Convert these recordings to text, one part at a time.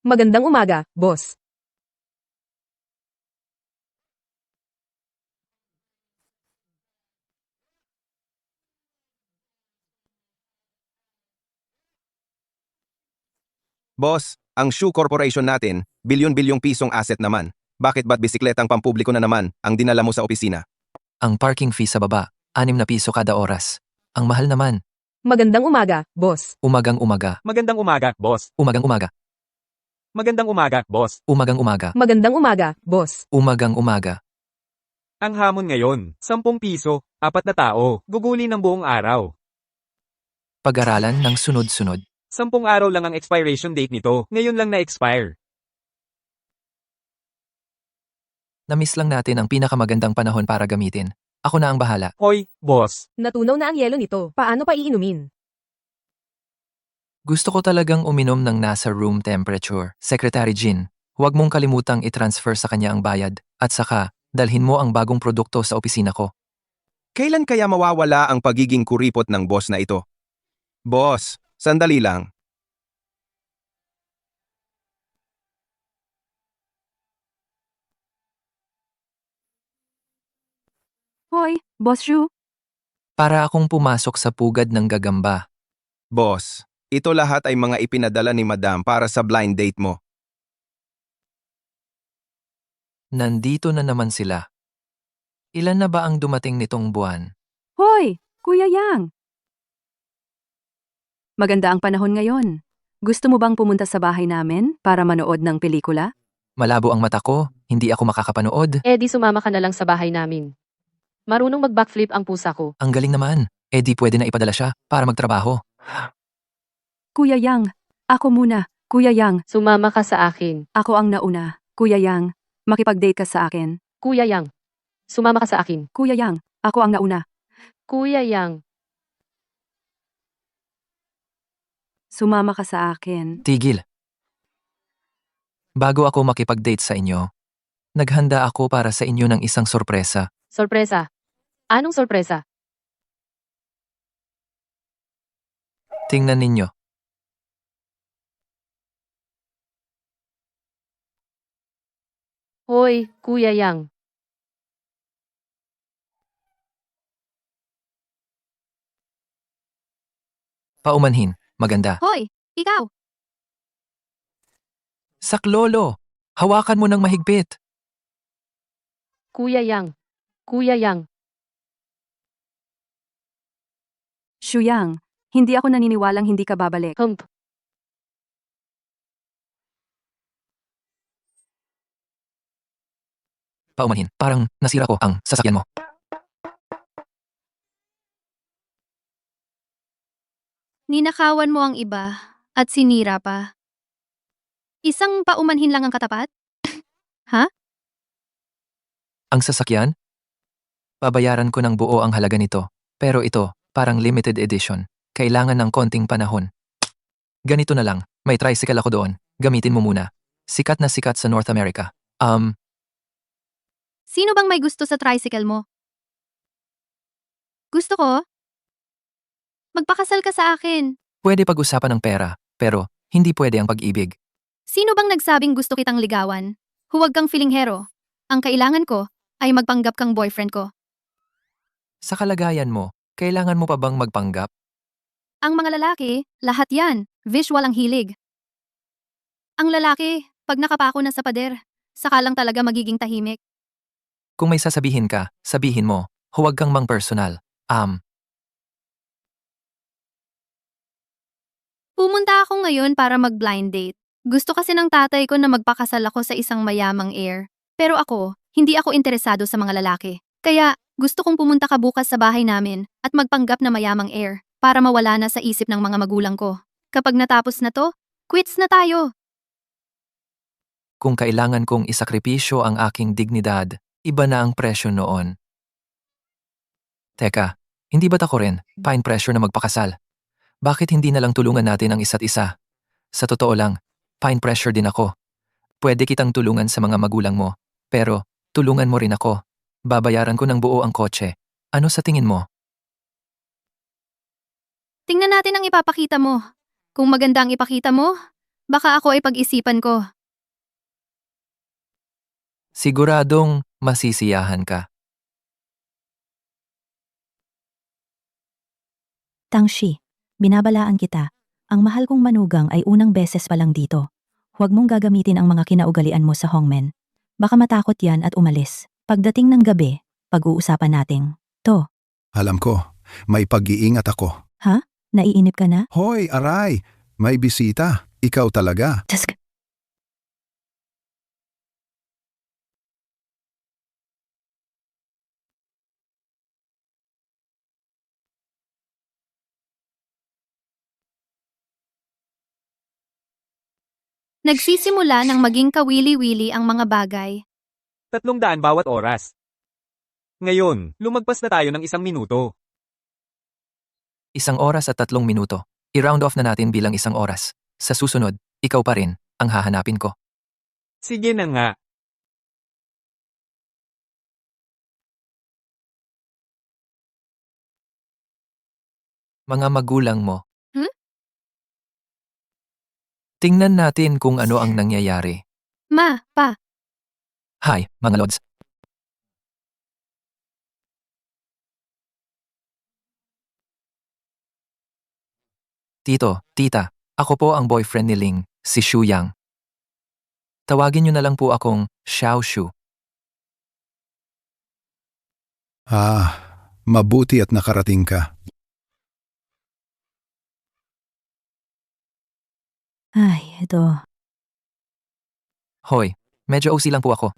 Magandang umaga, boss. Boss, ang Shoe Corporation natin, bilyon-bilyong pisong asset naman. Bakit ba't bisikletang pampubliko na naman ang dinala mo sa opisina? Ang parking fee sa baba, 6 na piso kada oras. Ang mahal naman. Magandang umaga, boss. Umagang umaga. Magandang umaga, boss. Umagang umaga. Magandang umaga, boss. Umagang umaga. Magandang umaga, boss. Umagang umaga. Ang hamon ngayon, 10 piso, 4 na tao, guguli ng buong araw. Pag-aralan ng sunod-sunod. 10 araw lang ang expiration date nito, ngayon lang na-expire. Namiss lang natin ang pinakamagandang panahon para gamitin. Ako na ang bahala. Hoy, boss. Natunaw na ang yelo nito. Paano pa iinumin? Gusto ko talagang uminom ng nasa room temperature. Secretary Jin, huwag mong kalimutang i-transfer sa kanya ang bayad. At saka, dalhin mo ang bagong produkto sa opisina ko. Kailan kaya mawawala ang pagiging kuripot ng boss na ito? Boss, sandali lang. Hoy, Boss Shu, Para akong pumasok sa pugad ng gagamba. Boss, ito lahat ay mga ipinadala ni Madam para sa blind date mo. Nandito na naman sila. Ilan na ba ang dumating nitong buwan? hoy, Kuya Yang. Maganda ang panahon ngayon. Gusto mo bang pumunta sa bahay namin para manood ng pelikula? Malabo ang mata ko, hindi ako makakapanood. Eh di sumama ka na lang sa bahay namin. Marunong mag-backflip ang pusa ko. Ang galing naman. Eh di pwede na ipadala siya para magtrabaho. Kuya Yang, ako muna. Kuya Yang, Sumama ka sa akin. ako ang nauna. Kuya Yang, makipag-date ka sa akin. Kuya Yang. Sumama ka sa akin. Kuya Yang, ako ang nauna. Kuya Yang. Sumama ka sa akin. Tigil. Bago ako makipag-date sa inyo, naghanda ako para sa inyo ng isang sorpresa. Sorpresa. Anong sorpresa? Tingnan ninyo. Hoy, Kuya Yang. Paumanhin, maganda. Hoy, ikaw! Saklolo! Hawakan mo ng mahigpit. Kuya Yang. Kuya Yang. Shu Yang, hindi ako naniniwalang hindi ka babalik. Hump. Paumanhin, parang nasira ko ang sasakyan mo. Ninakawan mo ang iba at sinira pa. Isang paumanhin lang ang katapat? Ang sasakyan? Babayaran ko ng buo ang halaga nito. Pero ito, parang limited edition. Kailangan ng konting panahon. Ganito na lang, may tricycle ako doon. Gamitin mo muna. Sikat na sikat sa North America. Sino bang may gusto sa tricycle mo? Gusto ko? Magpakasal ka sa akin. Pwede pag-usapan ng pera, pero hindi pwede ang pag-ibig. Sino bang nagsabing gusto kitang ligawan? Huwag kang filinghero. Ang kailangan ko ay magpanggap kang boyfriend ko. Sa kalagayan mo, kailangan mo pa bang magpanggap? Ang mga lalaki, lahat yan, visual ang hilig. Ang lalaki, pag nakapako na sa pader, saka lang talaga magiging tahimik. Kung may sasabihin ka, sabihin mo. Huwag kang mang-personal. Pumunta ako ngayon para mag-blind date. Gusto kasi ng tatay ko na magpakasal ako sa isang mayamang heir. Pero ako, hindi ako interesado sa mga lalaki. Kaya, gusto kong pumunta ka bukas sa bahay namin at magpanggap na mayamang heir para mawala na sa isip ng mga magulang ko. Kapag natapos na to, quits na tayo. Kung kailangan kong isakripisyo ang aking dignidad, iba na ang presyo noon. Teka, hindi ba't ako rin, fine pressure na magpakasal? Bakit hindi na lang tulungan natin ang isa't isa? Sa totoo lang, fine pressure din ako. Pwede kitang tulungan sa mga magulang mo, pero tulungan mo rin ako. Babayaran ko ng buo ang kotse. Ano sa tingin mo? Tingnan natin ang ipapakita mo. Kung maganda ang ipakita mo, Baka ako ay pag-isipan ko. Siguradong masisiyahan ka. Tangshi, binabalaan kita. Ang mahal kong manugang ay unang beses pa lang dito. Huwag mong gagamitin ang mga kinaugalian mo sa Hongmen. Baka matakot yan at umalis. Pagdating ng gabi, pag-uusapan natin. To, Alam ko, may pag-iingat ako. naiinip ka na? Hoy, aray! May bisita. Ikaw talaga. Diyos ka. Nagsisimula ng maging kawili-wili ang mga bagay. 300 bawat oras. Ngayon, lumagpas na tayo ng 1 minuto. 1 oras at 3 minuto. I-round off na natin bilang 1 oras. Sa susunod, ikaw pa rin ang hahanapin ko. Sige na nga. Mga magulang mo. Hmm? Tingnan natin kung ano ang nangyayari. Ma, pa, Hi, mga lods. Tito, tita, ako po ang boyfriend ni Ling, si Shu Yang. Tawagin niyo na lang po akong Xiao Shu. Mabuti at nakarating ka. Ay, ito. Hoy, medyo OC lang po ako.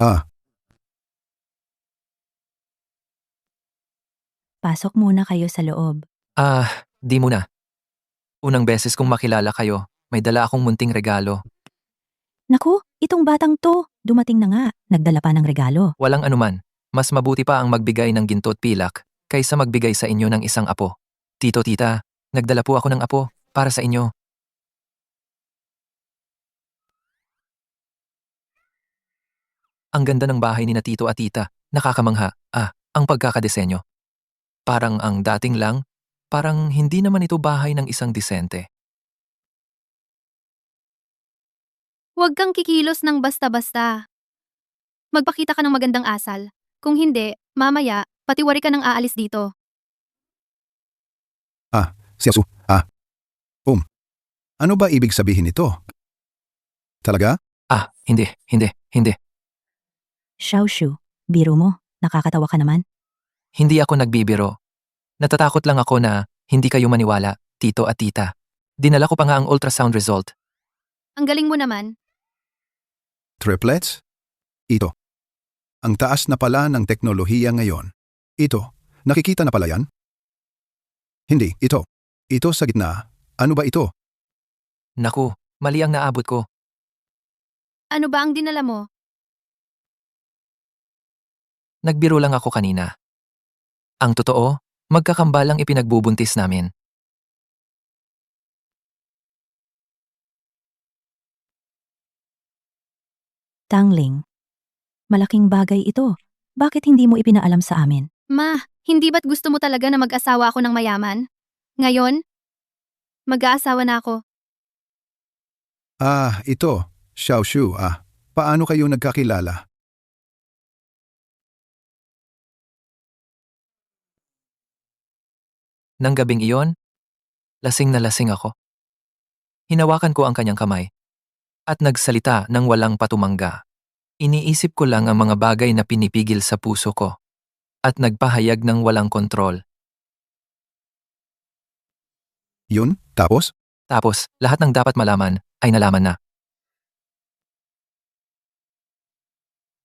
Pasok muna kayo sa loob. Di muna. Unang beses kong makilala kayo, may dala akong munting regalo. Naku, itong batang to. Dumating na nga. Nagdala pa ng regalo. Walang anuman, mas mabuti pa ang magbigay ng ginto at pilak kaysa magbigay sa inyo ng isang apo. Tito, tita, nagdala po ako ng apo para sa inyo. Ang ganda ng bahay ni na tito at tita, nakakamangha. Ang pagkakadesenyo. Parang ang dating lang, parang hindi naman ito bahay ng isang disente. huwag kang kikilos ng basta-basta. Magpakita ka ng magandang asal. Kung hindi, mamaya, patiwari ka ng aalis dito. Siyasu. Ano ba ibig sabihin nito? Talaga? Hindi. Xiaoshu, biro mo. Nakakatawa ka naman. Hindi ako nagbibiro. Natatakot lang ako na hindi kayo maniwala, tito at tita. Dinala ko pa nga ang ultrasound result. Ang galing mo naman. Triplets? Ito. Ang taas na pala ng teknolohiya ngayon. Ito. Nakikita na pala yan? Hindi, ito. Ito sa gitna. Ano ba ito? Naku, mali ang naabot ko. Ano ba ang dinala mo? Nagbiro lang ako kanina. Ang totoo, magkakambalang ipinagbubuntis namin. Tangling. Malaking bagay ito. Bakit hindi mo ipinaalam sa amin? Ma, hindi ba't gusto mo talaga na mag-asawa ako ng mayaman? Ngayon? Mag-aasawa na ako. Ito. Xiaoshu. Paano kayo nagkakilala? Nang gabing iyon, lasing na lasing ako. Hinawakan ko ang kanyang kamay at nagsalita ng walang patumangga. Iniisip ko lang ang mga bagay na pinipigil sa puso ko at nagpahayag ng walang kontrol. Yun? Tapos? Tapos, lahat ng dapat malaman ay nalaman na.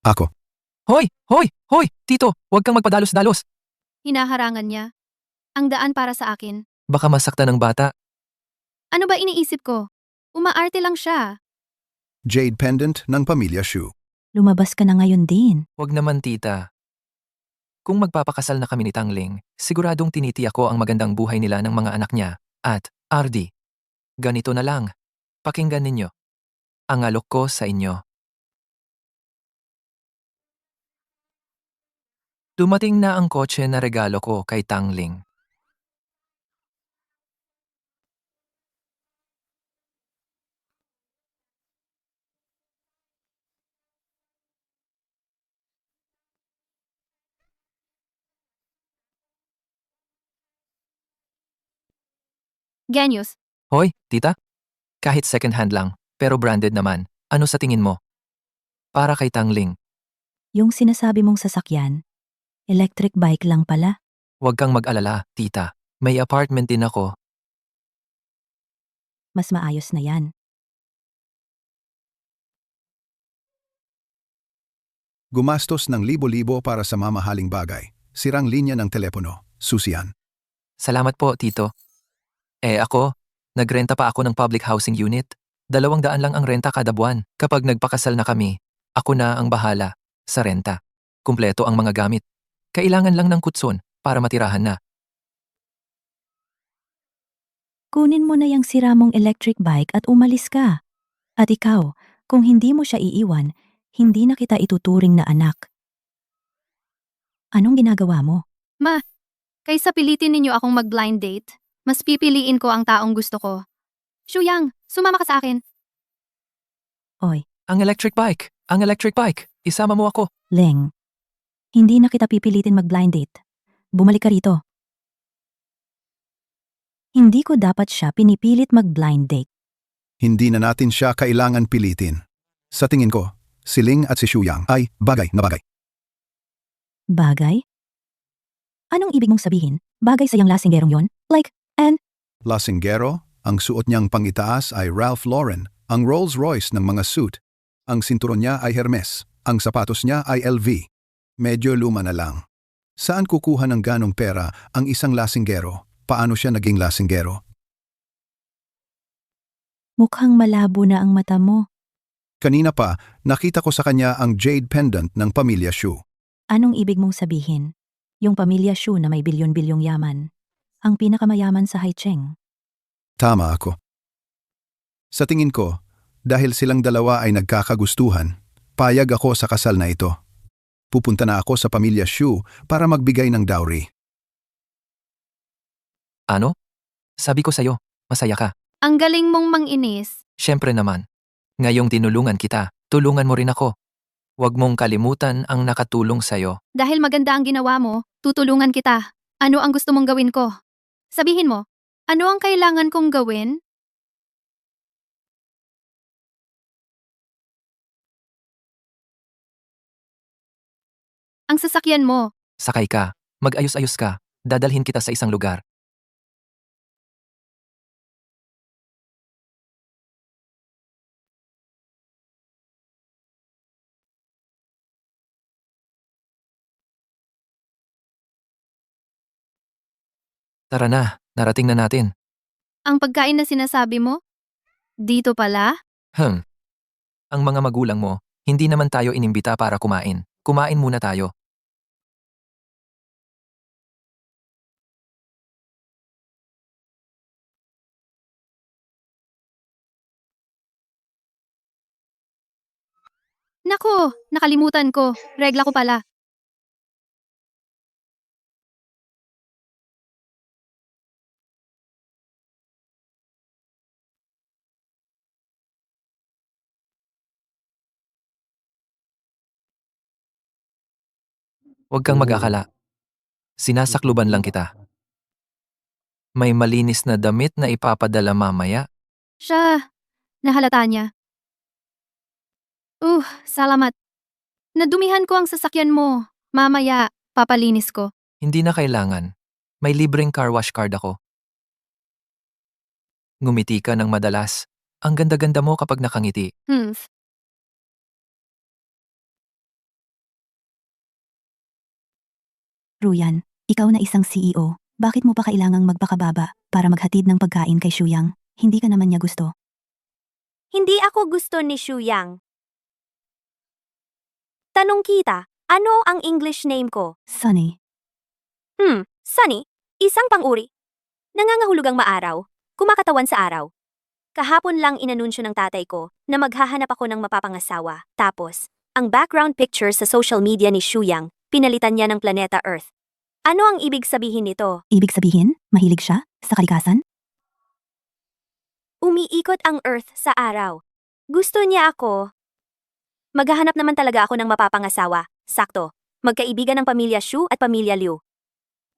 Ako. Hoy! Tito, huwag kang magpadalos-dalos. Hinaharangan niya. Ang daan para sa akin. Baka masaktan ng bata. Ano ba iniisip ko? Umaarte lang siya. Jade pendant ng pamilya Shu. Lumabas ka na ngayon din. Huwag naman tita. Kung magpapakasal na kami ni Tangling, siguradong tinitiyak ko ang magandang buhay nila ng mga anak niya. At, RD, ganito na lang. Pakinggan ninyo. Ang alok ko sa inyo. Dumating na ang kotse na regalo ko kay Tangling. Genius. Hoy, tita? Kahit second hand lang, pero branded naman. Ano sa tingin mo? Para kay Tangling. Yung sinasabi mong sasakyan, electric bike lang pala. Huwag kang mag-alala, tita. May apartment din ako. Mas maayos na yan. Gumastos ng libo-libo para sa mamahaling bagay. Sirang linya ng telepono. Susian. Salamat po, tito. Ako, nagrenta pa ako ng public housing unit. 200 lang ang renta kada buwan. Kapag nagpakasal na kami, ako na ang bahala sa renta. Kumpleto ang mga gamit. Kailangan lang ng kutson para matirahan na. Kunin mo na yung sira mong electric bike at umalis ka. At ikaw, kung hindi mo siya iiwan, hindi na kita ituturing na anak. Anong ginagawa mo? Kaysa pilitin ninyo akong mag-blind date, mas pipiliin ko ang taong gusto ko. Shuyang, sumama ka sa akin. Oy, Ang electric bike! Ang electric bike! Isama mo ako. Leng. Hindi na kita pipilitin mag-blind date. Bumalik ka rito. Hindi ko dapat siya pinipilit mag-blind date. Hindi na natin siya kailangan pilitin. Sa tingin ko, si Ling at si Shuyang ay bagay na bagay. Bagay? Anong ibig mong sabihin? Bagay sa yang lasinggerong yon? Like, Lasinggero, ang suot niyang pangitaas ay Ralph Lauren, ang Rolls-Royce ng mga suit. Ang sinturon niya ay Hermes, ang sapatos niya ay LV. Medyo luma na lang. Saan kukuha ng ganong pera ang isang lasinggero? Paano siya naging lasinggero? mukhang malabo na ang mata mo. Kanina pa, nakita ko sa kanya ang jade pendant ng pamilya Shu. Anong ibig mong sabihin? Yung pamilya Shu na may bilyon-bilyong yaman. Ang pinakamayaman sa Haicheng. Tama ako. Sa tingin ko, dahil silang dalawa ay nagkakagustuhan, payag ako sa kasal na ito. Pupunta na ako sa pamilya Shu para magbigay ng dowry. Ano? Sabi ko sa'yo, masaya ka. Ang galing mong manginis. Siyempre naman. Ngayong tinulungan kita, tulungan mo rin ako. Huwag mong kalimutan ang nakatulong sa'yo. Dahil maganda ang ginawa mo, tutulungan kita. Ano ang gusto mong gawin ko? Sabihin mo, ano ang kailangan kong gawin? Ang sasakyan mo. Sakay ka, mag-ayos-ayos ka, dadalhin kita sa isang lugar. Tara na, narating na natin. Ang pagkain na sinasabi mo? Dito pala? Ang mga magulang mo, hindi naman tayo inimbita para kumain. Kumain muna tayo. Nako, nakalimutan ko. Regla ko pala. Huwag kang mag-akala. Sinasakluban lang kita. May malinis na damit na ipapadala mamaya. Siya, nahalata niya. Salamat. Nadumihan ko ang sasakyan mo. Mamaya, papalinis ko. Hindi na kailangan. May libreng car wash card ako. Ngumiti ka ng madalas. Ang ganda-ganda mo kapag nakangiti. Ruyan, ikaw na isang CEO. Bakit mo pa kailangang magpakababa para maghatid ng pagkain kay Shuyang? Hindi ka naman niya gusto. Hindi ako gusto ni Shuyang. Tanong kita, ano ang English name ko? Sunny, Sunny, isang pang-uri. Nangangahulugang maaraw, kumakatawan sa araw. Kahapon lang inanunsyo ng tatay ko na maghahanap ako ng mapapangasawa. Tapos, ang background picture sa social media ni Shuyang, pinalitan niya ng planeta Earth. Ano ang ibig sabihin nito? ibig sabihin, mahilig siya sa kalikasan? Umiikot ang Earth sa araw. Gusto niya ako. Maghahanap naman talaga ako ng mapapangasawa. Sakto. Magkaibigan ng pamilya Shu at pamilya Liu.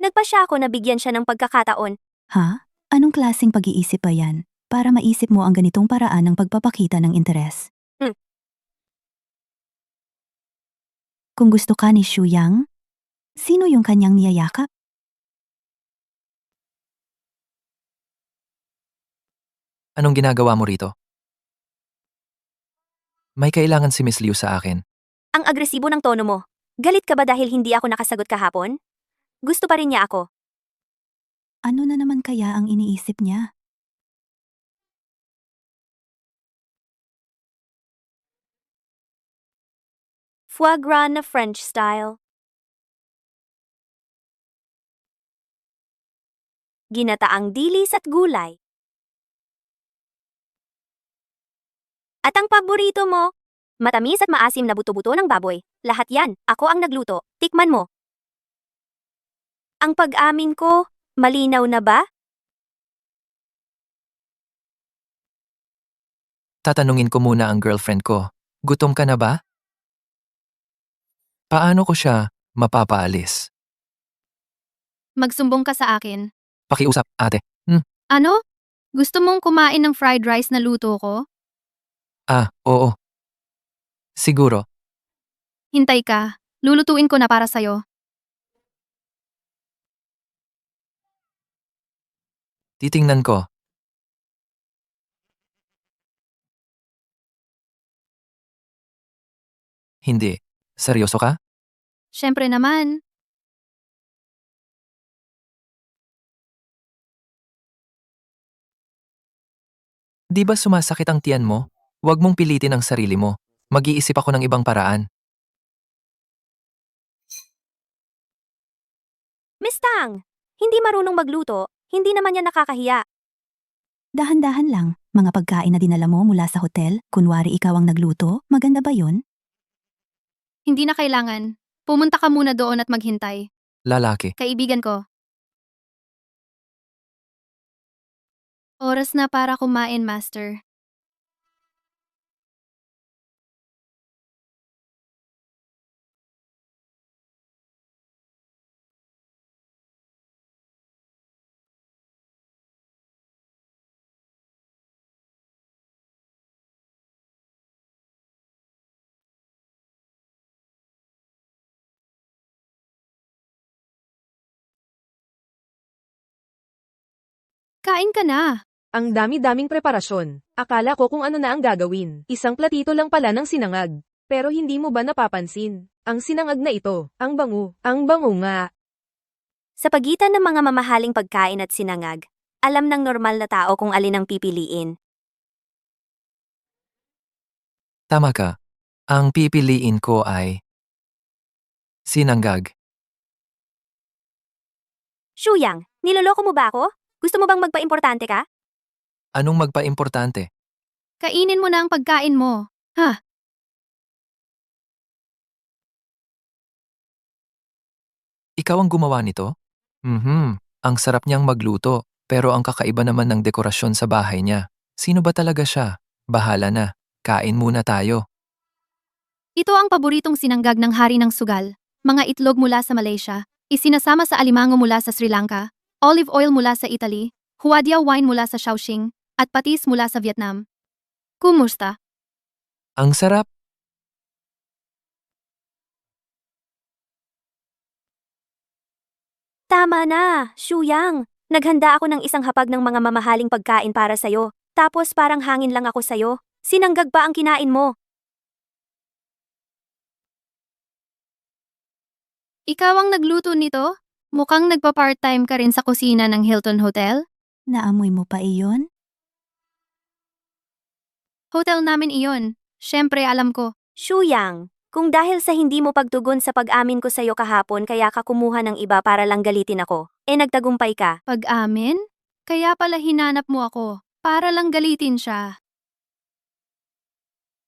Nagpa siya ako na bigyan siya ng pagkakataon. Ha? Anong klaseng pag-iisip ba yan para maisip mo ang ganitong paraan ng pagpapakita ng interes? Hmm. Kung gusto ka ni Xu Yang, sino yung kanyang niyayakap? Anong ginagawa mo rito? May kailangan si Miss Liu sa akin. Ang agresibo ng tono mo. Galit ka ba dahil hindi ako nakasagot kahapon? Gusto pa rin niya ako. Ano na naman kaya ang iniisip niya? Foie gras na French style. Ginataang dilis at gulay. At ang paborito mo? Matamis at maasim na buto-buto ng baboy. Lahat yan, ako ang nagluto. Tikman mo. Ang pag-amin ko, malinaw na ba? Tatanungin ko muna ang girlfriend ko. Gutom ka na ba? Paano ko siya mapapaalis? Magsumbong ka sa akin. Pakiusap, ate. Ano? Gusto mong kumain ng fried rice na luto ko? Oo. Siguro. Hintay ka. Lulutuin ko na para sa'yo. Titingnan ko. Hindi. Seryoso ka? Siyempre naman. Di ba sumasakit ang tiyan mo? Huwag mong pilitin ang sarili mo. Mag-iisip ako ng ibang paraan. Miss Tang, hindi marunong magluto, hindi naman yan nakakahiya. Dahan-dahan lang, mga pagkain na dinala mo mula sa hotel, kunwari ikaw ang nagluto, maganda ba yun? Hindi na kailangan. Pumunta ka muna doon at maghintay. Lalaki. Kaibigan ko. Oras na para kumain, Master. Kain ka na. Ang dami-daming preparasyon. Akala ko kung ano na ang gagawin. Isang platito lang pala ng sinangag. Pero hindi mo ba napapansin? Ang sinangag na ito, ang bango nga. Sa pagitan ng mga mamahaling pagkain at sinangag, alam ng normal na tao kung alin ang pipiliin. Tama ka. Ang pipiliin ko ay sinanggag. Shuyang, niloloko mo ba ako? Gusto mo bang magpa-importante ka? Anong magpa-importante? Kainin mo na ang pagkain mo. Ha? Ikaw ang gumawa nito? Ang sarap niyang magluto, pero ang kakaiba naman ng dekorasyon sa bahay niya. Sino ba talaga siya? Bahala na. Kain muna tayo. Ito ang paboritong sinanggag ng hari ng sugal. Mga itlog mula sa Malaysia, isinasama sa alimango mula sa Sri Lanka, olive oil mula sa Italy, huadia wine mula sa Shaoxing, at patis mula sa Vietnam. Kumusta? Ang sarap. Tama na, Shuyang. Naghanda ako ng isang hapag ng mga mamahaling pagkain para sa'yo. Tapos parang hangin lang ako sa'yo. Sinanggag pa ang kinain mo. Ikaw ang nagluto nito? Mukhang nagpa-part-time ka rin sa kusina ng Hilton Hotel? Naamoy mo pa iyon? Hotel namin iyon. Siyempre alam ko. Shuyang, kung dahil sa hindi mo pagtugon sa pag-amin ko sa'yo kahapon kaya ka kumuha ng iba para lang galitin ako, nagtagumpay ka. Pag-amin? Kaya pala hinanap mo ako. Para lang galitin siya.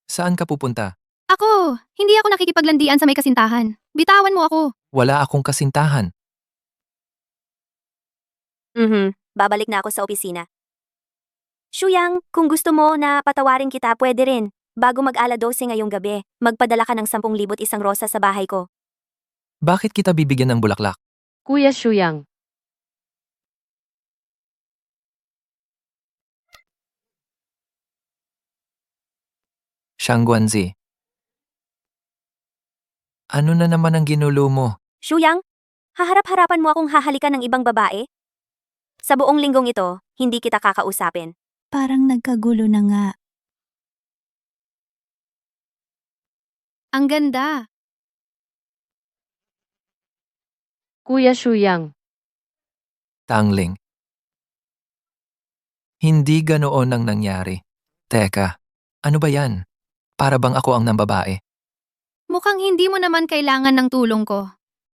Saan ka pupunta? Ako, hindi ako nakikipaglandian sa may kasintahan. Bitawan mo ako. Wala akong kasintahan. Babalik na ako sa opisina. Shuyang, kung gusto mo na patawarin kita, pwede rin. Bago mag-ala 12 ngayong gabi, magpadala ka ng 10,000 isang rosa sa bahay ko. Bakit kita bibigyan ng bulaklak? Kuya Shuyang, Shangguanzi. Ano na naman ang ginulo mo? Shuyang, haharap-harapan mo akong hahalikan ng ibang babae? Sa buong linggong ito, hindi kita kakausapin. Parang nagkagulo na nga. Ang ganda. Kuya Shuyang, Tangling. Hindi ganoon ang nangyari. Teka, ano ba yan? Para bang ako ang nambabae? Mukhang hindi mo naman kailangan ng tulong ko.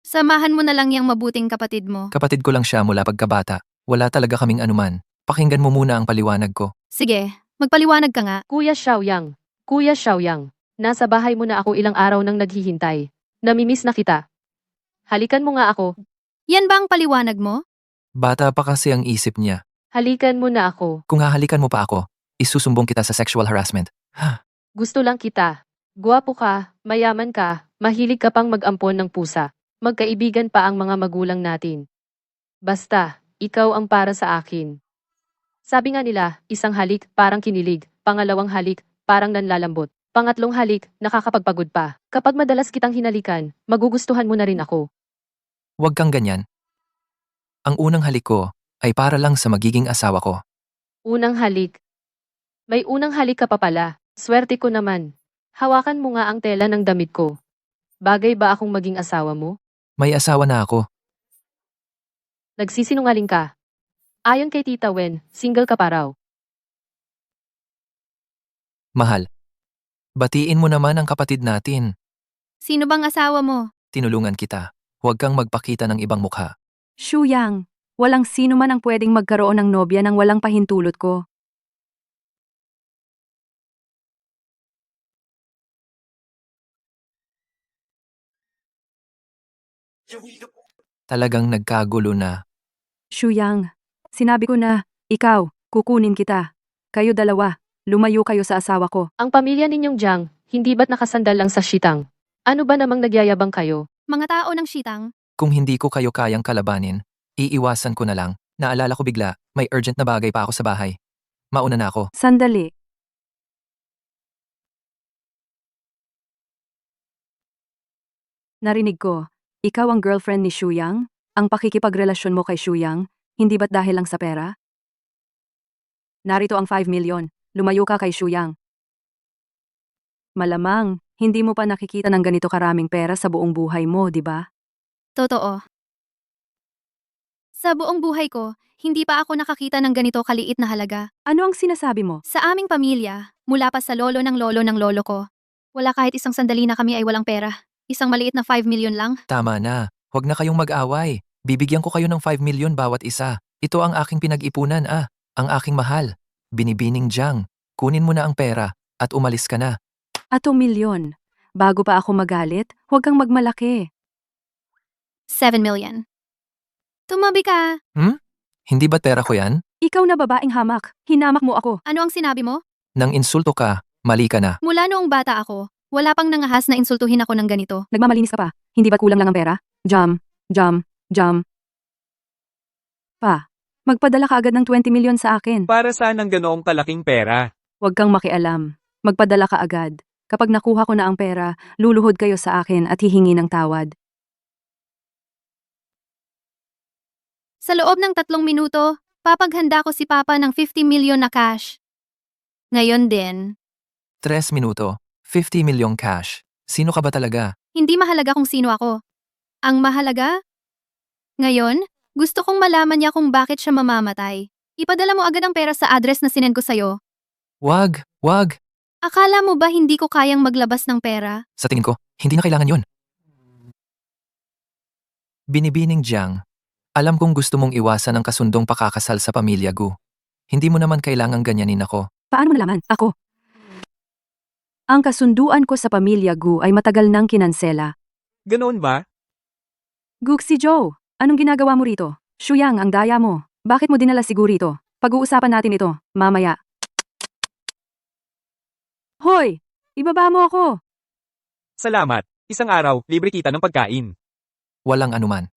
Samahan mo na lang yung mabuting kapatid mo. Kapatid ko lang siya mula pagkabata. Wala talaga kaming anuman. Pakinggan mo muna ang paliwanag ko. Sige, magpaliwanag ka nga. Kuya Xiaoyang, nasa bahay mo na ako ilang araw nang naghihintay. Namimiss na kita. Halikan mo nga ako. Yan ba ang paliwanag mo? Bata pa kasi ang isip niya. Halikan mo na ako. Kung hahalikan mo pa ako, isusumbong kita sa sexual harassment. Gusto lang kita. Guwapo ka, mayaman ka, mahilig ka pang mag-ampon ng pusa. Magkaibigan pa ang mga magulang natin. Basta, ikaw ang para sa akin. Sabi nga nila, isang halik, parang kinilig. Pangalawang halik, parang nanlalambot. Pangatlong halik, nakakapagpagod pa. Kapag madalas kitang hinalikan, magugustuhan mo na rin ako. Huwag kang ganyan. Ang unang halik ko ay para lang sa magiging asawa ko. Unang halik. May unang halik ka pa pala. Swerte ko naman. Hawakan mo nga ang tela ng damit ko. Bagay ba akong maging asawa mo? May asawa na ako. Nagsisinungaling ka. Ayon kay Tita Wen, single ka pa raw. Mahal. Batiin mo naman ang kapatid natin. Sino bang asawa mo? Tinulungan kita. Huwag kang magpakita ng ibang mukha. Shuyang, walang sino man ang pwedeng magkaroon ng nobya nang walang pahintulot ko. Talagang nagkagulo na. Shuyang, sinabi ko na, ikaw, kukunin kita. Kayo dalawa, lumayo kayo sa asawa ko. Ang pamilya ninyong Jiang, hindi ba't nakasandal lang sa shitang? Ano ba namang nagyayabang kayo? Mga tao ng shitang? Kung hindi ko kayo kayang kalabanin, iiwasan ko na lang. Naalala ko bigla, may urgent na bagay pa ako sa bahay. Mauna na ako. Sandali. Narinig ko, ikaw ang girlfriend ni Shuyang? Ang pakikipagrelasyon mo kay Shuyang, hindi ba't dahil lang sa pera? Narito ang 5 million. Lumayo ka kay Shuyang. Malamang, hindi mo pa nakikita ng ganito karaming pera sa buong buhay mo, di ba? Totoo. Sa buong buhay ko, hindi pa ako nakakita ng ganito kaliit na halaga. Ano ang sinasabi mo? Sa aming pamilya, mula pa sa lolo ng lolo ko, wala kahit isang sandali na kami ay walang pera. Isang maliit na 5 million lang. Tama na. Huwag na kayong mag-away. Bibigyan ko kayo ng 5 million bawat isa. Ito ang aking pinag-ipunan ang aking mahal. Binibining Jiang. Kunin mo na ang pera at umalis ka na. Ato milyon. Bago pa ako magalit, huwag kang magmalaki. 7 million. Tumabi ka. Hindi ba pera ko yan? Ikaw na babaeng hamak. Hinamak mo ako. Ano ang sinabi mo? Nang insulto ka, mali ka na. Mula noong bata ako, wala pang nangahas na insultuhin ako ng ganito. Nagmamalinis ka pa. Hindi ba kulang lang ang pera? Jam. Pa, magpadala ka agad ng 20 million sa akin. Para saan ang ganoong kalaking pera? Huwag kang makialam. Magpadala ka agad. Kapag nakuha ko na ang pera, luluhod kayo sa akin at hihingi ng tawad. Sa loob ng 3 minuto, papaghanda ko si Papa ng 50 million na cash. Ngayon din, 3 minuto, 50 million cash. Sino ka ba talaga? hindi mahalaga kung sino ako. Ang mahalaga? Ngayon, gusto kong malaman niya kung bakit siya mamamatay. Ipadala mo agad ang pera sa address na sinend ko sa'yo. Wag. Akala mo ba hindi ko kayang maglabas ng pera? Sa tingin ko, hindi na kailangan yon. Binibining Jiang. Alam kong gusto mong iwasan ang kasundong pakakasal sa pamilya Gu. Hindi mo naman kailangang ganyanin ako. Paano mo nalaman? Ako. Ang kasunduan ko sa pamilya Gu ay matagal nang kinansela. Ganoon ba? Guxi Joe, anong ginagawa mo rito? Shuyang, ang daya mo. Bakit mo dinala si Gu rito? Pag-uusapan natin ito, mamaya. Hoy! Ibaba mo ako! Salamat. Isang araw, libre kita ng pagkain. Walang anuman.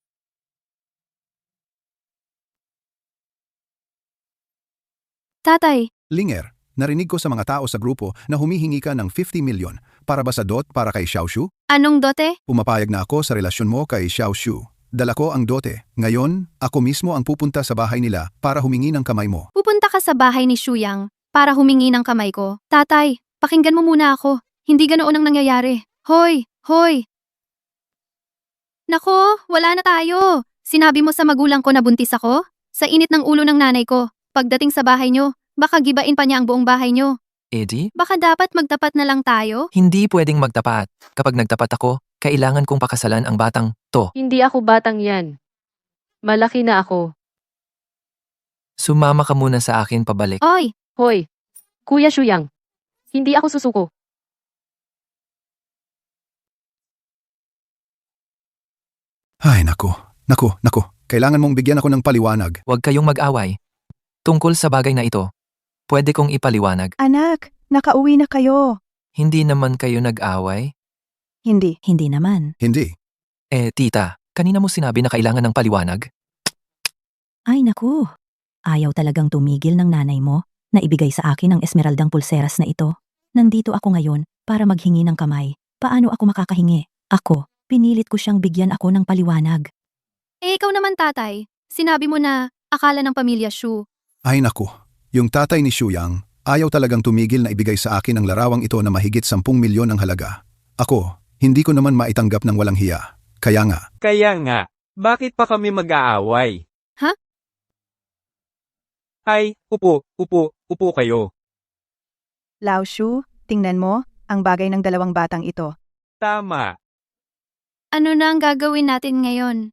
Tatay, Linger, Narinig ko sa mga tao sa grupo na humihingi ka ng 50 million para ba sa dot para kay Xiaoshu? Anong dote? Pumapayag na ako sa relasyon mo kay Xiaoshu. Dala ko ang dote. Ngayon, ako mismo ang pupunta sa bahay nila para humingi ng kamay mo. Pupunta ka sa bahay ni Shuyang para humingi ng kamay ko. Tatay, pakinggan mo muna ako. Hindi ganoon ang nangyayari. Hoy, hoy! Nako, wala na tayo. Sinabi mo sa magulang ko na buntis ako? Sa init ng ulo ng nanay ko. Pagdating sa bahay nyo, baka gibain pa niya ang buong bahay nyo. Eddie? Baka dapat magtapat na lang tayo? Hindi pwedeng magtapat. Kapag nagtapat ako, kailangan kong pakasalan ang batang to. Hindi ako batang yan. Malaki na ako. Sumama ka muna sa akin pabalik. Oy, Hoy, Kuya Shuyang. Hindi ako susuko. Ay, naku. Kailangan mong bigyan ako ng paliwanag. Huwag kayong mag-away. Tungkol sa bagay na ito, pwede kong ipaliwanag. Anak, nakauwi na kayo. Hindi naman kayo nag-away? Hindi. Hindi naman. Hindi. Tita, kanina mo sinabi na kailangan ng paliwanag? Ay naku. Ayaw talagang tumigil ng nanay mo na ibigay sa akin ang esmeraldang pulseras na ito. Nandito ako ngayon para maghingi ng kamay. Paano ako makakahingi? Ako, pinilit ko siyang bigyan ako ng paliwanag. ikaw naman tatay. Sinabi mo na akala ng pamilya Shu. Ay, naku. Yung tatay ni Shuyang, ayaw talagang tumigil na ibigay sa akin ang larawang ito na mahigit 10 milyon ang halaga. Ako, hindi ko naman maitanggap ng walang hiya. Kaya nga. Bakit pa kami mag-aaway? Ha? Ay, upo kayo. Lao Shu, tingnan mo, ang bagay ng dalawang batang ito. Tama. Ano na ang gagawin natin ngayon?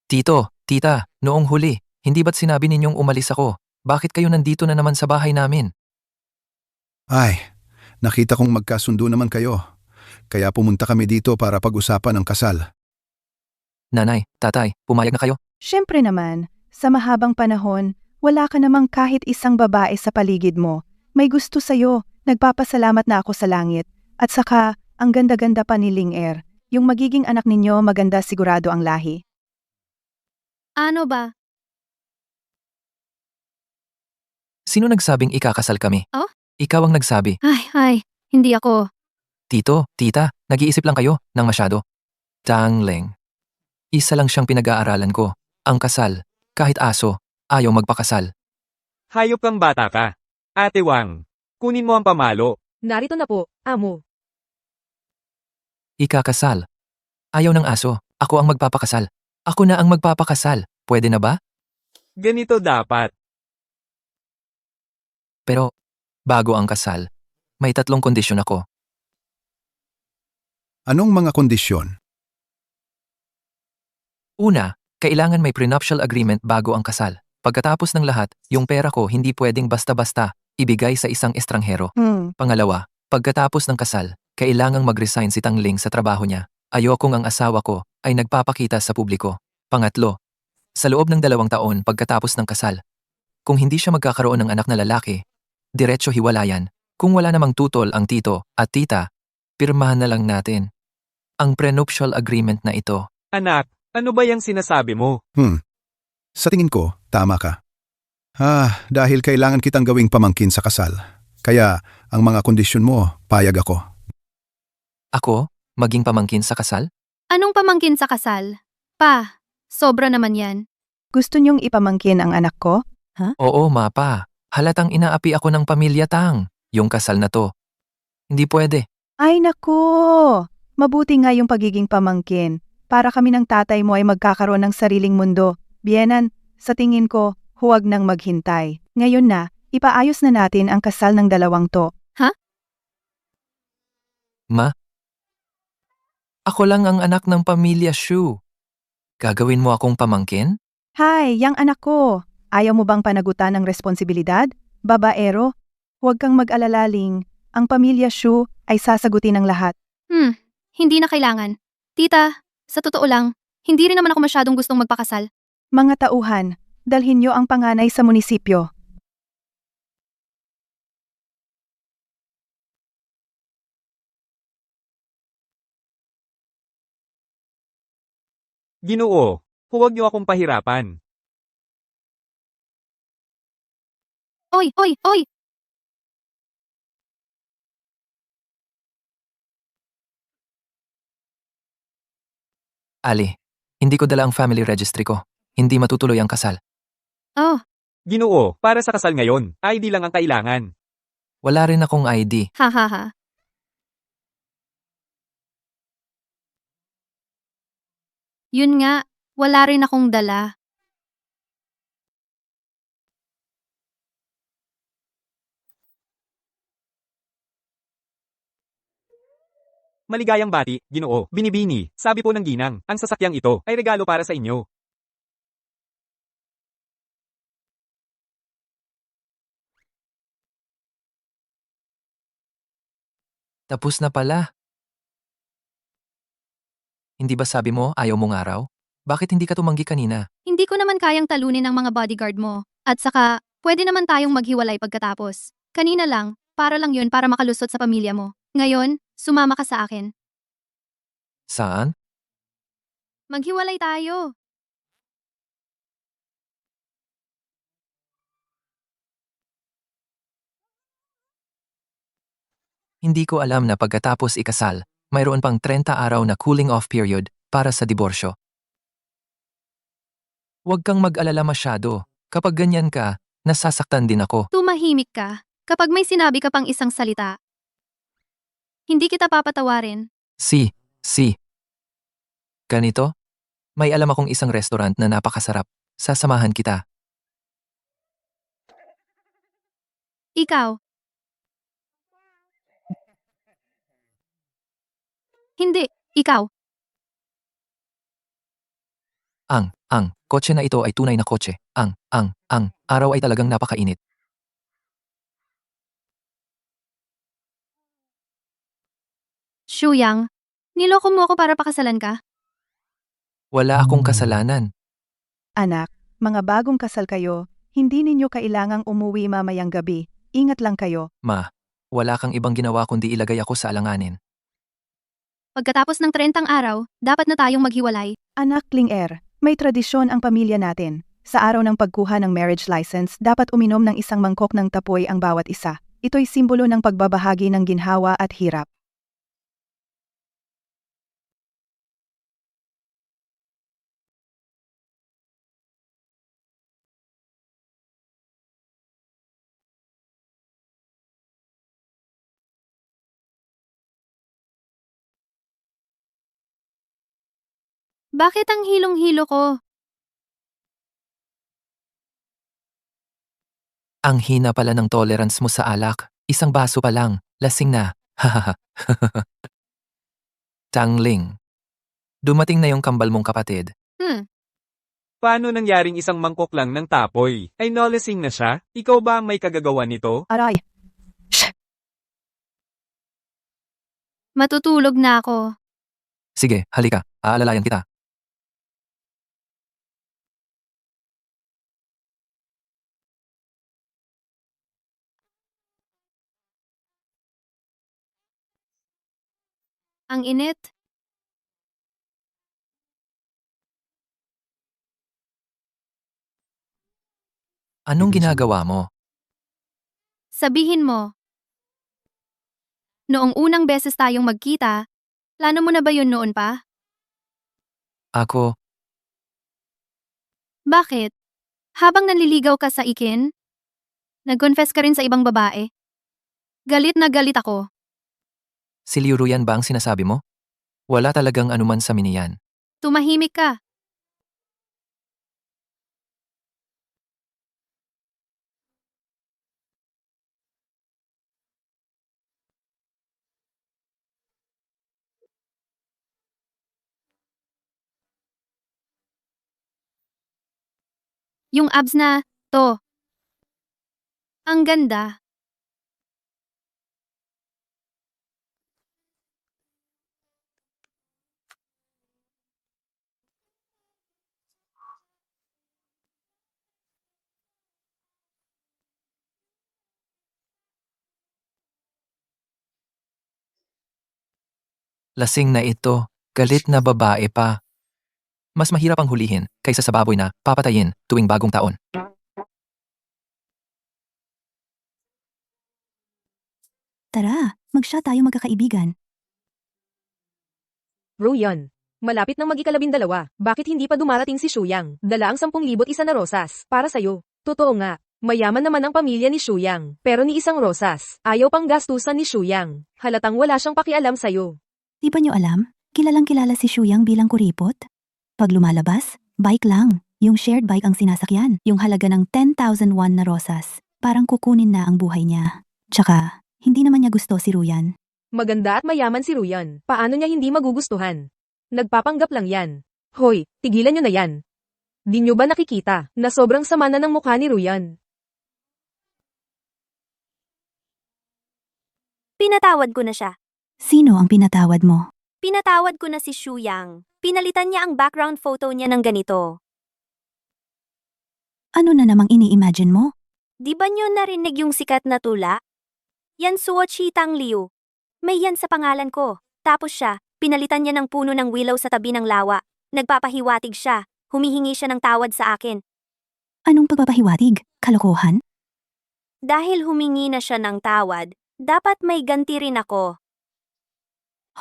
Tito, tita, noong huli, hindi ba't sinabi ninyong umalis ako? Bakit kayo nandito na naman sa bahay namin? Ay, nakita kong magkasundo naman kayo. Kaya pumunta kami dito para pag-usapan ang kasal. Nanay, tatay, pumayag na kayo? Siyempre naman, sa mahabang panahon, wala ka namang kahit isang babae sa paligid mo. May gusto sa'yo, nagpapasalamat na ako sa langit. At saka, ang ganda-ganda pa ni Ling Er. Yung magiging anak ninyo maganda sigurado ang lahi. Ano ba? Sino nagsabing ikakasal kami? Oh? Ikaw ang nagsabi. Ay, hindi ako. Tito, tita, nag-iisip lang kayo ng masyado. Tangling. Isa lang siyang pinag-aaralan ko. Ang kasal. Kahit aso, ayaw magpakasal. Hayop kang bata ka. Ate Wang, kunin mo ang pamalo. Narito na po, amo. Ikakasal. Ayaw ng aso. Ako ang magpapakasal. Ako na ang magpapakasal. Pwede na ba? Ganito dapat. Pero, bago ang kasal, may 3 kondisyon ako. Anong mga kondisyon? Una, kailangan may prenuptial agreement bago ang kasal. Pagkatapos ng lahat, yung pera ko hindi pwedeng basta-basta ibigay sa isang estranghero. Pangalawa, pagkatapos ng kasal, kailangang mag-resign si Tangling sa trabaho niya. Ayokong ang asawa ko ay nagpapakita sa publiko. Pangatlo, sa loob ng 2 taon pagkatapos ng kasal, kung hindi siya magkakaroon ng anak na lalaki, diretso hiwalayan. Kung wala namang tutol ang tito at tita, pirmahan na lang natin ang prenuptial agreement na ito. Anak, ano ba yung sinasabi mo? Sa tingin ko, tama ka. Dahil kailangan kitang gawing pamangkin sa kasal. Kaya, ang mga kondisyon mo, payag ako. Ako, maging pamangkin sa kasal? Anong pamangkin sa kasal? Pa, sobra naman yan. Gusto niyong ipamangkin ang anak ko? Oo, mapa. Halatang inaapi ako ng pamilya Tang. Yung kasal na to. Hindi pwede. Ay naku! Mabuti nga yung pagiging pamangkin. Para kami ng tatay mo ay magkakaroon ng sariling mundo. Bienan, sa tingin ko, huwag nang maghintay. Ngayon na, ipaayos na natin ang kasal ng 2 to. Ma? Ako lang ang anak ng pamilya Shu. Gagawin mo akong pamangkin? Hay, yang anak ko. Ayaw mo bang panagutan ng responsibilidad? Babaero? Huwag kang mag-alala, Ling. Ang pamilya Shu ay sasagutin ng lahat. Hindi na kailangan. Tita, sa totoo lang, hindi rin naman ako masyadong gustong magpakasal. Mga tauhan, dalhin niyo ang panganay sa munisipyo. Ginoo, huwag niyo akong pahirapan. Oy, oy, oy! Ali, hindi ko dala ang family registry ko. Hindi matutuloy ang kasal. Oh, Ginoo, para sa kasal ngayon, ID lang ang kailangan. Wala rin akong ID. ha ha ha. Yun nga, wala rin akong dala. Maligayang bati, Ginoo, binibini, sabi po ng ginang, ang sasakyang ito ay regalo para sa inyo. Tapos na pala. Hindi ba sabi mo ayaw mong araw? Bakit hindi ka tumanggi kanina? Hindi ko naman kayang talunin ng mga bodyguard mo. At saka, pwede naman tayong maghiwalay pagkatapos. Kanina lang, para lang yun para makalusot sa pamilya mo. Ngayon, sumama ka sa akin. Saan? Maghiwalay tayo. Hindi ko alam na pagkatapos ikasal, mayroon pang 30 araw na cooling off period para sa diborsyo. Huwag kang mag-alala masyado. Kapag ganyan ka, nasasaktan din ako. Tumahimik ka. Kapag may sinabi ka pang isang salita, hindi kita papatawarin. Si. Ganito? May alam akong isang restaurant na napakasarap. Sasamahan kita. Ikaw. Hindi, ikaw. Ang kotse na ito ay tunay na kotse. Ang araw ay talagang napakainit. Shuyang, niloko mo ako para pakasalan ka? Wala akong kasalanan. Anak, mga bagong kasal kayo, hindi ninyo kailangang umuwi mamayang gabi. Ingat lang kayo. Ma, wala kang ibang ginawa kundi ilagay ako sa alanganin. Pagkatapos ng 30 araw, dapat na tayong maghiwalay. Anak Ling may tradisyon ang pamilya natin. Sa araw ng pagkuha ng marriage license, dapat uminom ng isang mangkok ng tapoy ang bawat isa. Ito'y simbolo ng pagbabahagi ng ginhawa at hirap. Bakit ang hilong-hilo ko? Ang hina pala ng tolerance mo sa alak. Isang baso pa lang. Lasing na. Hahaha. Tangling. Dumating na yung kambal mong kapatid. Paano nangyaring isang mangkok lang ng tapoy? Ay nolasing na siya? Ikaw ba ang may kagagawa nito? Aray! Matutulog na ako. Sige, halika. Aalalayan kita. Ang init. Anong ginagawa mo? Sabihin mo. Noong unang beses tayong magkita, plano mo na ba yun noon pa? Ako, Bakit? Habang nanliligaw ka sa ikin, nag-confess ka rin sa ibang babae. Galit na galit ako. si Liu Ruyan ba ang sinasabi mo? Wala talagang anuman sa miniyan. Tumahimik ka. Yung abs na, to. Ang ganda. Lasing na ito. Galit na babae pa. Mas mahirap ang hulihin kaysa sa baboy na papatayin tuwing bagong taon. Tara, mag-shot tayo magkakaibigan. Ruyan. Malapit nang mag-12. Bakit hindi pa dumarating si Shuyang? Dala ang 10,001 na rosas. Para sa'yo. Totoo nga. Mayaman naman ang pamilya ni Shuyang. Pero ni isang rosas. Ayaw pang gastusan ni Shuyang. Halatang wala siyang pakialam sa'yo. Di ba niyo alam? Kilalang kilala si Shuyang bilang kuripot. Pag lumalabas, bike lang. Yung shared bike ang sinasakyan. Yung halaga ng 10,000 won na rosas. Parang kukunin na ang buhay niya. Tsaka, hindi naman niya gusto si Ruyan. Maganda at mayaman si Ruyan. Paano niya hindi magugustuhan? Nagpapanggap lang yan. Hoy, tigilan niyo na yan. Di niyo ba nakikita na sobrang sama na ng mukha ni Ruyan? Pinatawad ko na siya. Sino ang pinatawad mo? Pinatawad ko na si Shuyang. Pinalitan niya ang background photo niya ng ganito. Ano na namang ini-imagine mo? Di ba niyo narinig yung sikat na tula? Yan Suo Chi Tang Liu. May yan sa pangalan ko. Tapos siya, pinalitan niya ng puno ng willow sa tabi ng lawa. Nagpapahiwatig siya. Humihingi siya ng tawad sa akin. Anong pagpapahiwatig? Kalokohan? Dahil humingi na siya ng tawad, dapat may ganti rin ako.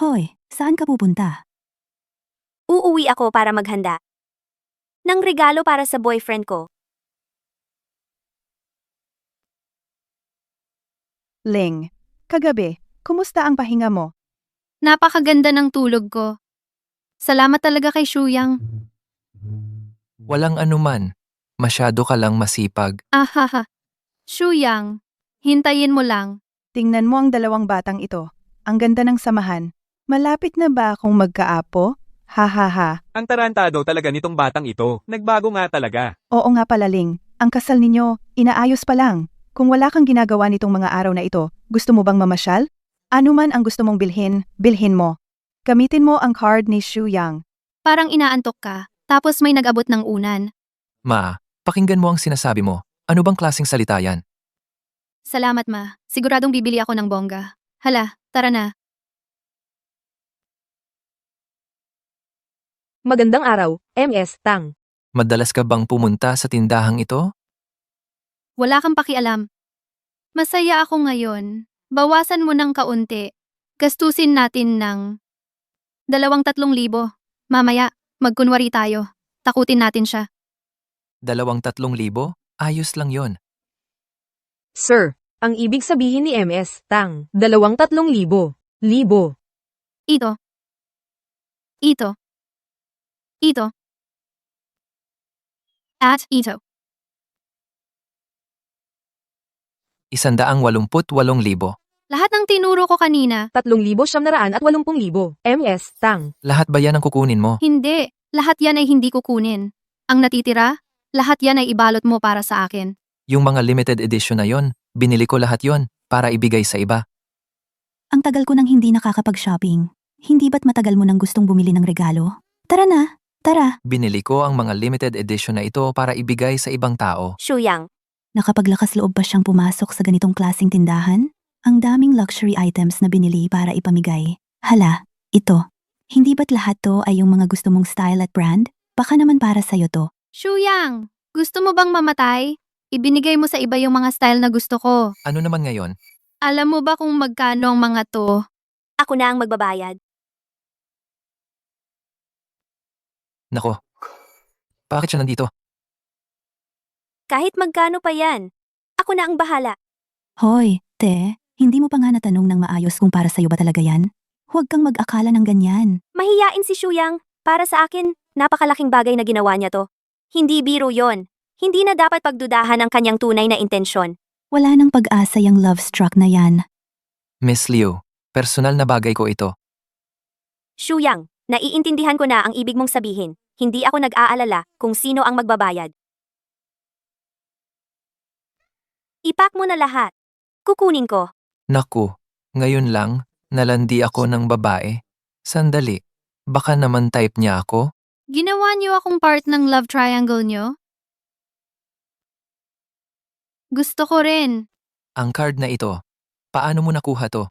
Hoy, saan ka pupunta? Uuwi ako para maghanda. Ng regalo para sa boyfriend ko. Ling, kagabi, kumusta ang pahinga mo? Napakaganda ng tulog ko. Salamat talaga kay Shuyang. Walang anuman. Masyado ka lang masipag. Ahaha. Shuyang, hintayin mo lang. Tingnan mo ang dalawang batang ito. Ang ganda ng samahan. Malapit na ba akong magkaapo? Ha ha ha. Ang tarantado talaga nitong batang ito. Nagbago nga talaga. Oo nga pala Ling, ang kasal ninyo, inaayos pa lang. Kung wala kang ginagawa nitong mga araw na ito, gusto mo bang mamasyal? Ano man ang gusto mong bilhin, bilhin mo. Gamitin mo ang card ni Shuyang. Parang inaantok ka, tapos may nag-abot ng unan. Ma, pakinggan mo ang sinasabi mo. Ano bang klaseng salita yan? Salamat ma, siguradong bibili ako ng bongga. Hala, tara na. Magandang araw, MS Tang. Madalas ka bang pumunta sa tindahang ito? Wala kang pakialam. Masaya ako ngayon. Bawasan mo ng kaunti. Gastusin natin ng 2,000-3,000. Mamaya, magkunwari tayo. Takutin natin siya. 2,000-3,000? Ayos lang yon. Sir, ang ibig sabihin ni MS Tang, 2,300. Libo. Ito. Ito. Ito. At ito. 188,000. Lahat ng tinuro ko kanina. 3,780,000. MS Tang. Lahat ba yan ang kukunin mo? Hindi. Lahat yan ay hindi kukunin. Ang natitira, lahat yan ay ibalot mo para sa akin. Yung mga limited edition na yon, binili ko lahat yon para ibigay sa iba. Ang tagal ko nang hindi nakakapag-shopping. Hindi ba't matagal mo nang gustong bumili ng regalo? Tara na, tara. Binili ko ang mga limited edition na ito para ibigay sa ibang tao. Shuyang. Nakapaglakas loob pa siyang pumasok sa ganitong klaseng tindahan? Ang daming luxury items na binili para ipamigay. Hala, ito. Hindi ba't lahat to ay yung mga gusto mong style at brand? Baka naman para sa'yo to. Shuyang, gusto mo bang mamatay? Ibinigay mo sa iba yung mga style na gusto ko. Ano naman ngayon? Alam mo ba kung magkano ang mga to? Ako na ang magbabayad. Nako. Bakit siya nandito? Kahit magkano pa yan. Ako na ang bahala. Hoy, te, hindi mo pa nga natanong ng maayos kung para sa'yo ba talaga yan? Huwag kang mag-akala ng ganyan. Mahiyain si Shuyang. Para sa akin, napakalaking bagay na ginawa niya to. Hindi biro yon. Hindi na dapat pagdudahan ang kanyang tunay na intensyon. Wala nang pag-asa yung love struck na yan. Miss Liu, personal na bagay ko ito. Shuyang, naiintindihan ko na ang ibig mong sabihin. Hindi ako nag-aalala kung sino ang magbabayad. Ipak mo na lahat. Kukunin ko. Naku, ngayon lang, nalandi ako ng babae. Sandali, baka naman type niya ako? Ginawa niyo akong part ng love triangle niyo? Gusto ko rin. Ang card na ito, paano mo nakuha to?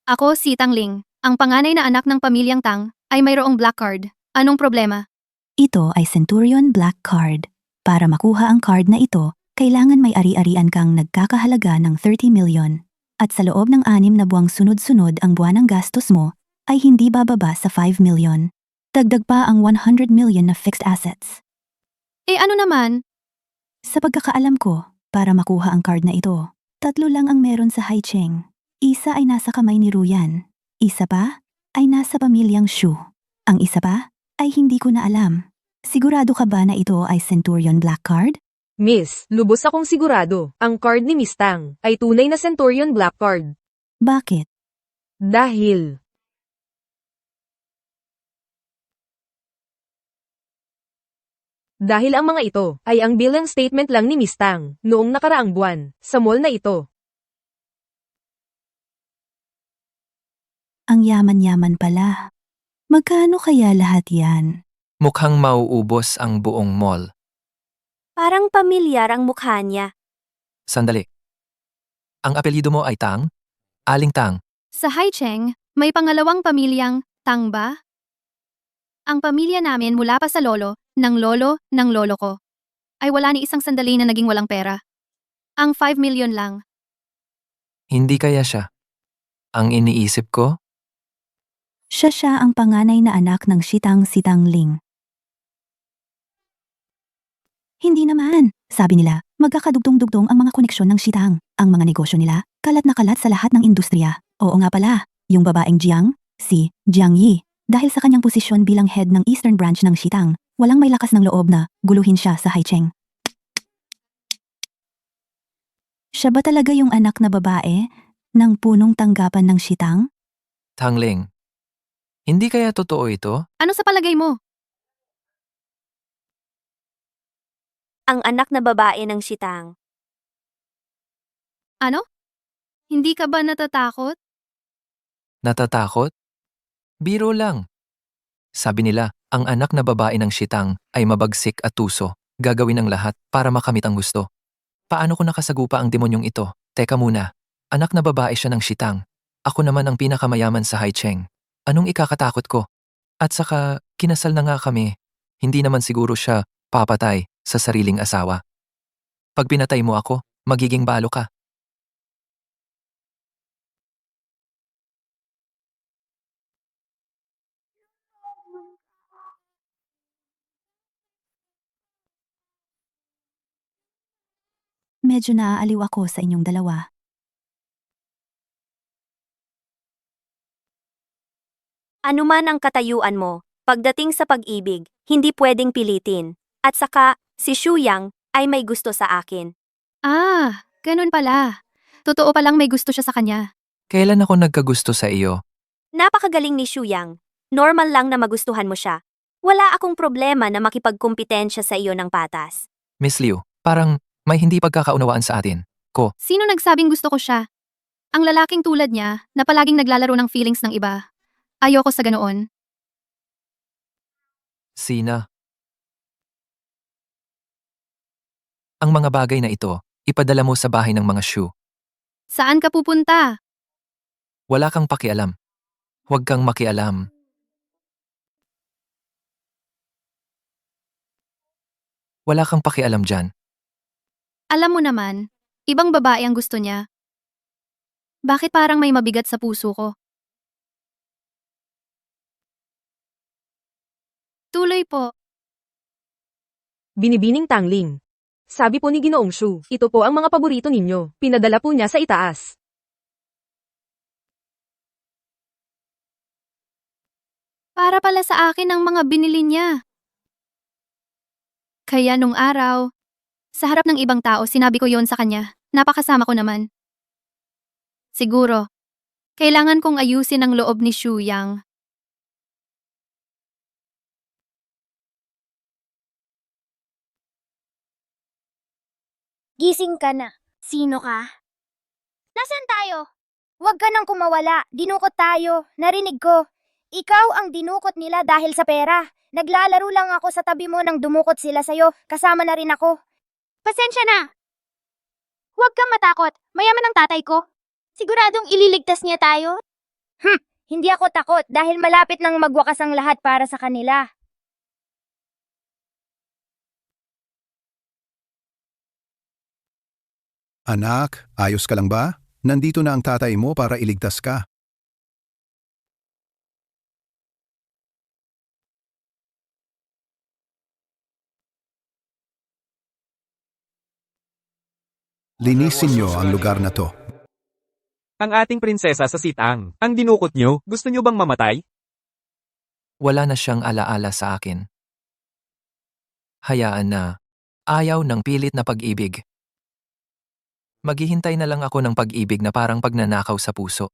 Ako si Tang Ling, ang panganay na anak ng pamilyang Tang, ay mayroong black card. Anong problema? Ito ay Centurion Black Card. Para makuha ang card na ito, kailangan may ari-arian kang nagkakahalaga ng 30 million. At sa loob ng 6 na buwang sunod-sunod ang buwan ng gastos mo ay hindi bababa sa 5 million. Dagdag pa ang 100 million na fixed assets. Ano naman? Sa pagkakaalam ko, para makuha ang card na ito, 3 lang ang meron sa Haicheng. Isa ay nasa kamay ni Ruyan. Isa pa ay nasa pamilyang Shu. Ang isa pa ay hindi ko na alam. Sigurado ka ba na ito ay Centurion Black Card? Miss, lubos akong sigurado. Ang card ni Miss Tang ay tunay na Centurion Black Card. Bakit? Dahil ang mga ito ay ang bilang statement lang ni Miss Tang noong nakaraang buwan sa mall na ito. Ang yaman-yaman pala. Magkano kaya lahat yan? Mukhang mauubos ang buong mall. Parang pamilyar ang mukha niya. Sandali. Ang apelyido mo ay Tang? Aling Tang? Sa Haicheng, may pangalawang pamilyang Tang ba? Ang pamilya namin mula pa sa lolo ng lolo ko. Ay wala ni isang sandali na naging walang pera. Ang 5 million lang. Hindi kaya siya. Ang iniisip ko? Siya ang panganay na anak ng Sitang Ling. Hindi naman. Sabi nila, magkakadugtong-dugtong ang mga koneksyon ng Sitang. Ang mga negosyo nila, kalat na kalat sa lahat ng industriya. Oo nga pala, yung babaeng Jiang, si Jiang Yi, dahil sa kanyang posisyon bilang head ng Eastern Branch ng Sitang, walang may lakas ng loob na guluhin siya sa Haicheng. Siya ba talaga yung anak na babae ng punong tanggapan ng Sitang? Tang Ling. Hindi kaya totoo ito? Ano sa palagay mo? Ang anak na babae ng Sitang. Ano? Hindi ka ba natatakot? Natatakot? Biro lang. Sabi nila, ang anak na babae ng Sitang ay mabagsik at tuso, gagawin ang lahat para makamit ang gusto. Paano ko nakasagupa ang demonyong ito? Teka muna, anak na babae siya ng Sitang. Ako naman ang pinakamayaman sa Haicheng. Anong ikakatakot ko? At saka, kinasal na nga kami. Hindi naman siguro siya papatay sa sariling asawa. Pag pinatay mo ako, magiging balo ka. Medyo naaaliw ako sa inyong dalawa. Ano man ang katayuan mo, pagdating sa pag-ibig, hindi pwedeng pilitin. At saka, si Shuyang ay may gusto sa akin. Ganun pala. Totoo palang may gusto siya sa kanya. Kailan ako nagkagusto sa iyo? Napakagaling ni Shuyang. Normal lang na magustuhan mo siya. Wala akong problema na makipagkumpetensya sa iyo ng patas. Miss Liu, parang may hindi pagkakaunawaan sa atin. Sino nagsabing gusto ko siya? Ang lalaking tulad niya na palaging naglalaro ng feelings ng iba. Ayoko sa ganoon. Sina? Ang mga bagay na ito, ipadala mo sa bahay ng mga Shu. Saan ka pupunta? Wala kang pakialam. Huwag kang makialam. Wala kang pakialam dyan. Alam mo naman, ibang babae ang gusto niya. Bakit parang may mabigat sa puso ko? Tuloy po. Binibining Tangling. Sabi po ni Ginoong Shu, ito po ang mga paborito ninyo. Pinadala po niya sa itaas. Para pala sa akin ang mga binili niya. Kaya nung araw, sa harap ng ibang tao sinabi ko yon sa kanya. Napakasama ko naman. Siguro, kailangan kong ayusin ang loob ni Shuyang. Gising ka na. Sino ka? Nasaan tayo? Huwag ka nang kumawala. Dinukot tayo. Narinig ko. Ikaw ang dinukot nila dahil sa pera. Naglalaro lang ako sa tabi mo nang dumukot sila sa'yo. Kasama na rin ako. Pasensya na. Huwag kang matakot. Mayaman ang tatay ko. Siguradong ililigtas niya tayo? Hindi ako takot dahil malapit nang magwakas ang lahat para sa kanila. Anak, ayos ka lang ba? Nandito na ang tatay mo para iligtas ka. Linisin niyo ang lugar na to. Ang ating prinsesa sa sitang. Ang dinukot nyo, gusto nyo bang mamatay? Wala na siyang alaala sa akin. Hayaan na. Ayaw ng pilit na pag-ibig. Maghihintay na lang ako ng pag-ibig na parang pagnanakaw sa puso.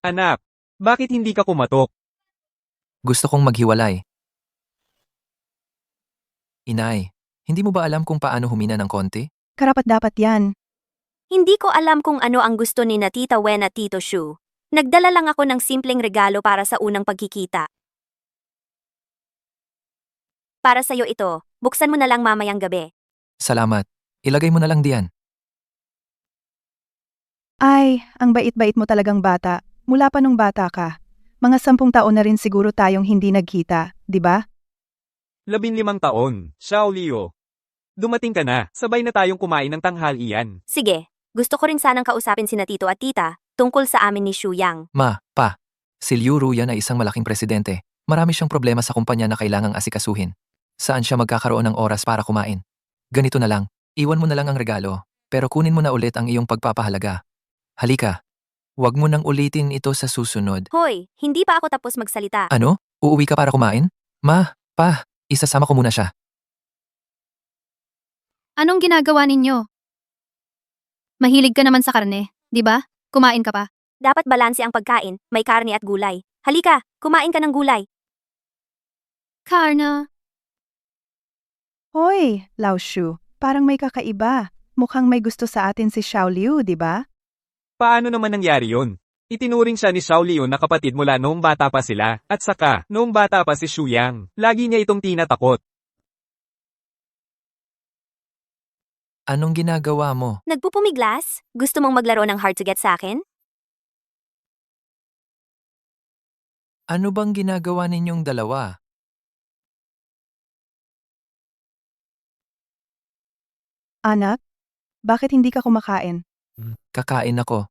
Anak, bakit hindi ka kumatok? Gusto kong maghiwalay. Inay, hindi mo ba alam kung paano humina ng konti? Karapat-dapat yan. Hindi ko alam kung ano ang gusto ni na Tita Wen at Tito Shu. Nagdala lang ako ng simpleng regalo para sa unang pagkikita. Para sa'yo ito, buksan mo na lang mamayang gabi. Salamat. Ilagay mo na lang diyan. Ay, ang bait-bait mo talagang bata. Mula pa nung bata ka. Mga 10 taon na rin siguro tayong hindi nagkita, di ba? 15 taon, Xiao Leo. Dumating ka na, sabay na tayong kumain ng tanghalian. Sige, gusto ko rin sanang kausapin sina Tito at Tita tungkol sa amin ni Shu Yang. Ma, pa. Si Liu Ruyan ay isang malaking presidente. Marami siyang problema sa kumpanya na kailangang asikasuhin. Saan siya magkakaroon ng oras para kumain? Ganito na lang, iwan mo na lang ang regalo, pero kunin mo na ulit ang iyong pagpapahalaga. Halika. Huwag mo nang ulitin ito sa susunod. Hoy, hindi pa ako tapos magsalita. Ano? Uuwi ka para kumain? Ma, pa, isasama ko muna siya. Anong ginagawa ninyo? Mahilig ka naman sa karne, di ba? Kumain ka pa. Dapat balanse ang pagkain, may karne at gulay. Halika, kumain ka ng gulay. Karna. Hoy, Lao Shu, parang may kakaiba. Mukhang may gusto sa atin si Xiao Liu, di ba? Paano naman nangyari yun? Itinuring siya ni Xiao Leo na kapatid mula noong bata pa sila, at saka, noong bata pa si Shu Yang. Lagi niya itong tinatakot. Anong ginagawa mo? Nagpupumiglas? Gusto mong maglaro ng hard to get sa akin? Ano bang ginagawa ninyong dalawa? Anak, bakit hindi ka kumakain? Kakain ako.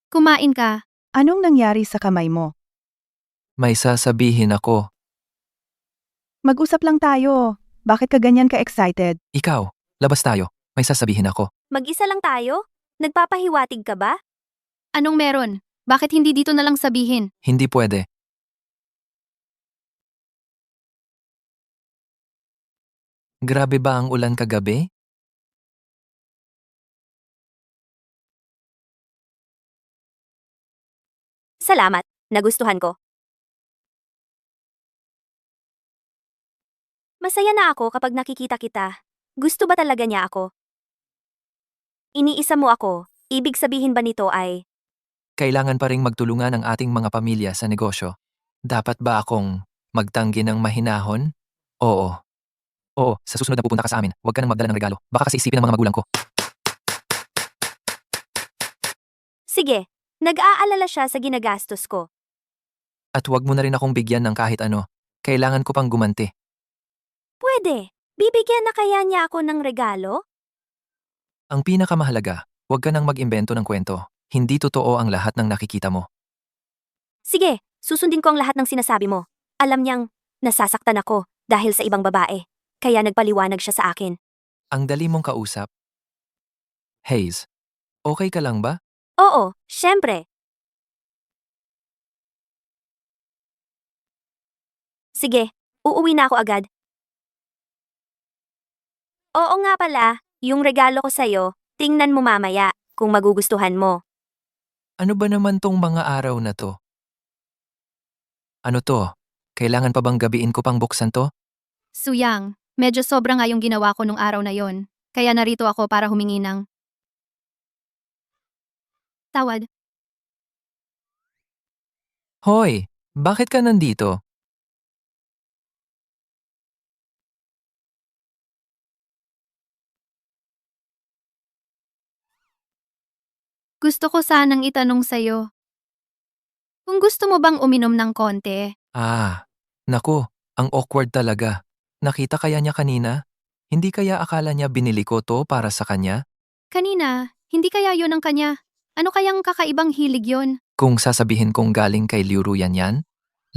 Kumain ka. Anong nangyari sa kamay mo? May sasabihin ako. Mag-usap lang tayo. Bakit ka ganyan ka-excited? Ikaw, labas tayo. May sasabihin ako. Mag-isa lang tayo? Nagpapahiwatig ka ba? Anong meron? Bakit hindi dito na lang sabihin? Hindi pwede. Grabe ba ang ulan kagabi? Salamat, nagustuhan ko. Masaya na ako kapag nakikita kita. Gusto ba talaga niya ako? Iniisa mo ako, ibig sabihin ba nito ay, Kailangan pa ring magtulungan ang ating mga pamilya sa negosyo. Dapat ba akong magtanggi ng mahinahon? Oo. Oo, sa susunod na pupunta ka sa amin, huwag ka nang magdala ng regalo. Baka kasi isipin ng mga magulang ko. sige, nag-aalala siya sa ginagastos ko. At huwag mo na rin akong bigyan ng kahit ano. Kailangan ko pang gumanti. Pwede, bibigyan na kaya niya ako ng regalo? Ang pinakamahalaga, huwag ka nang mag-imbento ng kwento. Hindi totoo ang lahat ng nakikita mo. Sige, susundin ko ang lahat ng sinasabi mo. Alam niyang, nasasaktan ako dahil sa ibang babae. Kaya nagpaliwanag siya sa akin. Ang dali mong kausap. Hayes, okay ka lang ba? Oo, syempre. Sige, uuwi na ako agad. Oo nga pala, yung regalo ko sa'yo, tingnan mo mamaya, kung magugustuhan mo. Ano ba naman tong mga araw na to? Ano to? Kailangan pa bang gabiin ko pang buksan to? Suyang, medyo sobra nga yung ginawa ko nung araw na yon. Kaya narito ako para humingi ng tawad. Hoy, bakit ka nandito? gusto ko sanang itanong sa'yo. Kung gusto mo bang uminom ng konti? Naku, ang awkward talaga. Nakita kaya niya kanina? Hindi kaya akala niya binili ko to para sa kanya? Kanina, hindi kaya yon ang kanya. Ano kayang kakaibang hilig yon? Kung sasabihin kong galing kay Liu Ruyan yan,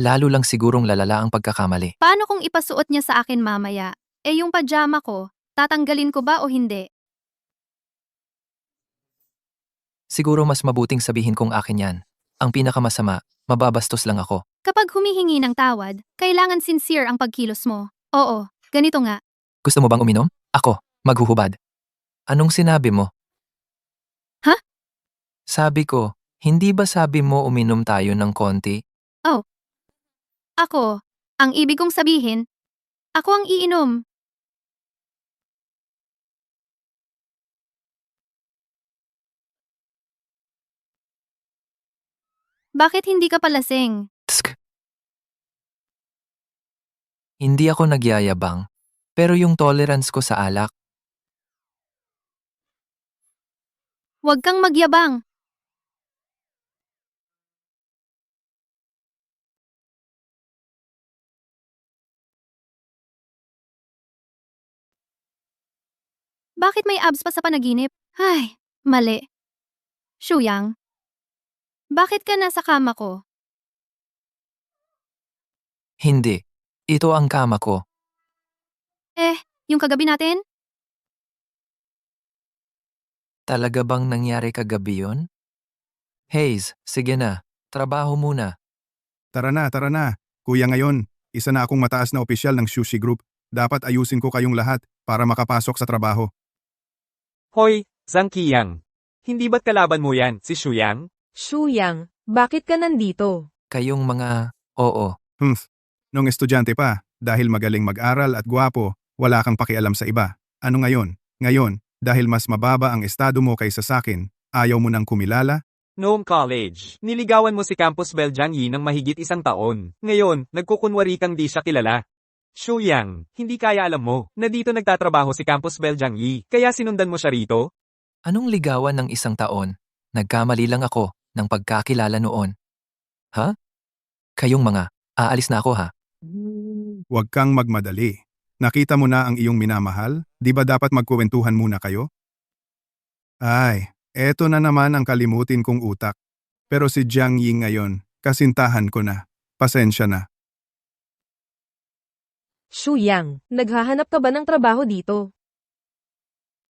lalo lang sigurong lalala ang pagkakamali. Paano kung ipasuot niya sa akin mamaya? Yung pajama ko, tatanggalin ko ba o hindi? Siguro mas mabuting sabihin kong akin yan. Ang pinakamasama, mababastos lang ako. Kapag humihingi ng tawad, kailangan sincere ang pagkilos mo. Oo, ganito nga. Gusto mo bang uminom? Ako, maghuhubad. Anong sinabi mo? Ha? Sabi ko, hindi ba sabi mo uminom tayo ng konti? Ako, ang ibig kong sabihin, ako ang iinom. Bakit hindi ka palasing? Tsk. Hindi ako nagyayabang, pero yung tolerance ko sa alak, Huwag kang magyabang. Bakit may abs pa sa panaginip? Ay, mali. Shuyang, bakit ka nasa kama ko? hindi. Ito ang kama ko. Yung kagabi natin? Talaga bang nangyari kagabi yun? Hayes, sige na. Trabaho muna. Tara na. Kuya ngayon, isa na akong mataas na opisyal ng Sushi Group. Dapat ayusin ko kayong lahat para makapasok sa trabaho. Hoy, Zhang Qiyang. Hindi ba't kalaban mo yan, si Shuyang? Shuyang, bakit ka nandito? Kayong mga, oo. Nung estudyante pa, dahil magaling mag-aral at gwapo, wala kang pakialam sa iba. Ano ngayon? Ngayon, dahil mas mababa ang estado mo kaysa sakin, ayaw mo nang kumilala? Noong college, niligawan mo si Campus Bell Jiang Yi ng mahigit 1 taon. Ngayon, nagkukunwari kang di siya kilala. Shuyang, hindi kaya alam mo na dito nagtatrabaho si Campus Bell Jiang Yi, kaya sinundan mo siya rito? Anong ligawan ng 1 taon? Nagkamali lang ako ng pagkakilala noon. Ha? Kayong mga, aalis na ako ha? Huwag kang magmadali. Nakita mo na ang iyong minamahal? Di ba dapat magkwentuhan muna kayo? Ay, eto na naman ang kalimutin kong utak. Pero si Jiang Yi ngayon, kasintahan ko na. Pasensya na. Shuyang, naghahanap ka ba ng trabaho dito?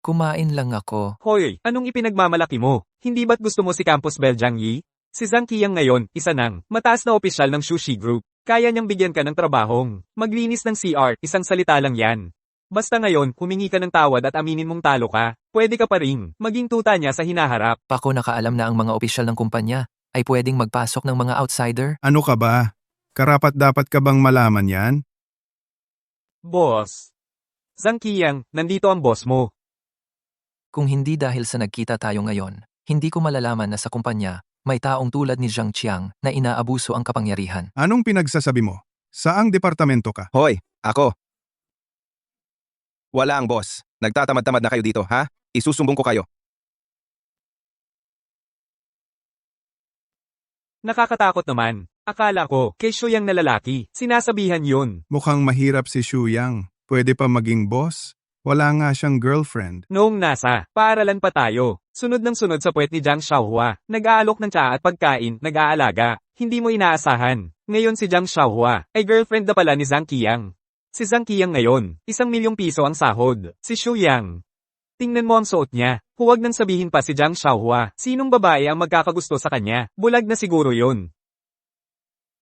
Kumain lang ako. Hoy, anong ipinagmamalaki mo? Hindi ba't gusto mo si Campus Bell Jiang Yi? Si Zhang Qiyang ngayon, isa ng mataas na opisyal ng Sushi Group. Kaya niyang bigyan ka ng trabahong maglinis ng CR, isang salita lang yan. Basta ngayon, humingi ka ng tawad at aminin mong talo ka, pwede ka pa ring maging tuta niya sa hinaharap. Pako nakaalam na ang mga opisyal ng kumpanya ay pwedeng magpasok ng mga outsider. Ano ka ba? Karapat dapat ka bang malaman yan? Boss. Zhang Qiyang, nandito ang boss mo. Kung hindi dahil sa nagkita tayo ngayon, hindi ko malalaman na sa kumpanya, may taong tulad ni Zhang Qiang na inaabuso ang kapangyarihan. Anong pinagsasabi mo? Saang departamento ka? Hoy, ako. Wala ang boss. Nagtatamad-tamad na kayo dito, ha? Isusumbong ko kayo. Nakakatakot naman. Akala ko, kay Shuyang na lalaki, sinasabihan yun. Mukhang mahirap si Shuyang. Pwede pa maging boss? Wala nga siyang girlfriend. Noong nasa paaralan pa tayo, sunod ng sunod sa puwet ni Jiang Xiaohua, nag-aalok ng tsaa at pagkain, nag-aalaga, hindi mo inaasahan. Ngayon si Jiang Xiaohua ay girlfriend na pala ni Zhang Qiyang. Si Zhang Qiyang ngayon, 1,000,000 piso ang sahod. Si Shuyang, tingnan mo ang suot niya. Huwag nang sabihin pa si Jiang Xiaohua, sinong babae ang magkakagusto sa kanya, bulag na siguro yun.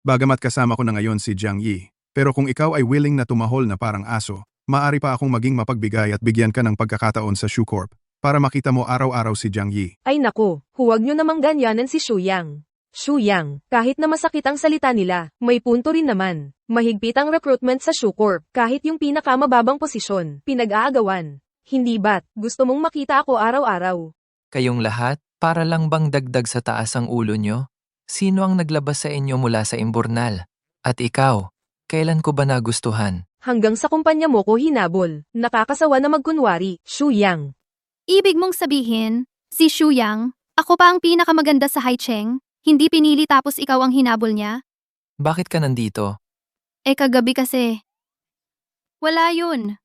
Bagamat kasama ko na ngayon si Jiang Yi, pero kung ikaw ay willing na tumahol na parang aso, maaari pa akong maging mapagbigay at bigyan ka ng pagkakataon sa Shoe Corp para makita mo araw-araw si Jiang Yi. Ay naku, huwag nyo namang ganyanan si Shuyang. Shuyang, kahit na masakit ang salita nila, may punto rin naman. Mahigpit ang recruitment sa Shoe Corp, kahit yung pinakamababang posisyon, pinag-aagawan. Hindi ba't gusto mong makita ako araw-araw? Kayong lahat, para lang bang dagdag sa taas ang ulo nyo? Sino ang naglabas sa inyo mula sa imburnal? At ikaw, kailan ko ba nagustuhan? Hanggang sa kumpanya mo ko hinabol. Nakakasawa na magkunwari, Shuyang. Ibig mong sabihin, si Shuyang, Ako pa ang pinakamaganda sa Haicheng? Hindi pinili tapos ikaw ang hinabol niya? Bakit ka nandito? Kagabi kasi. Wala yun.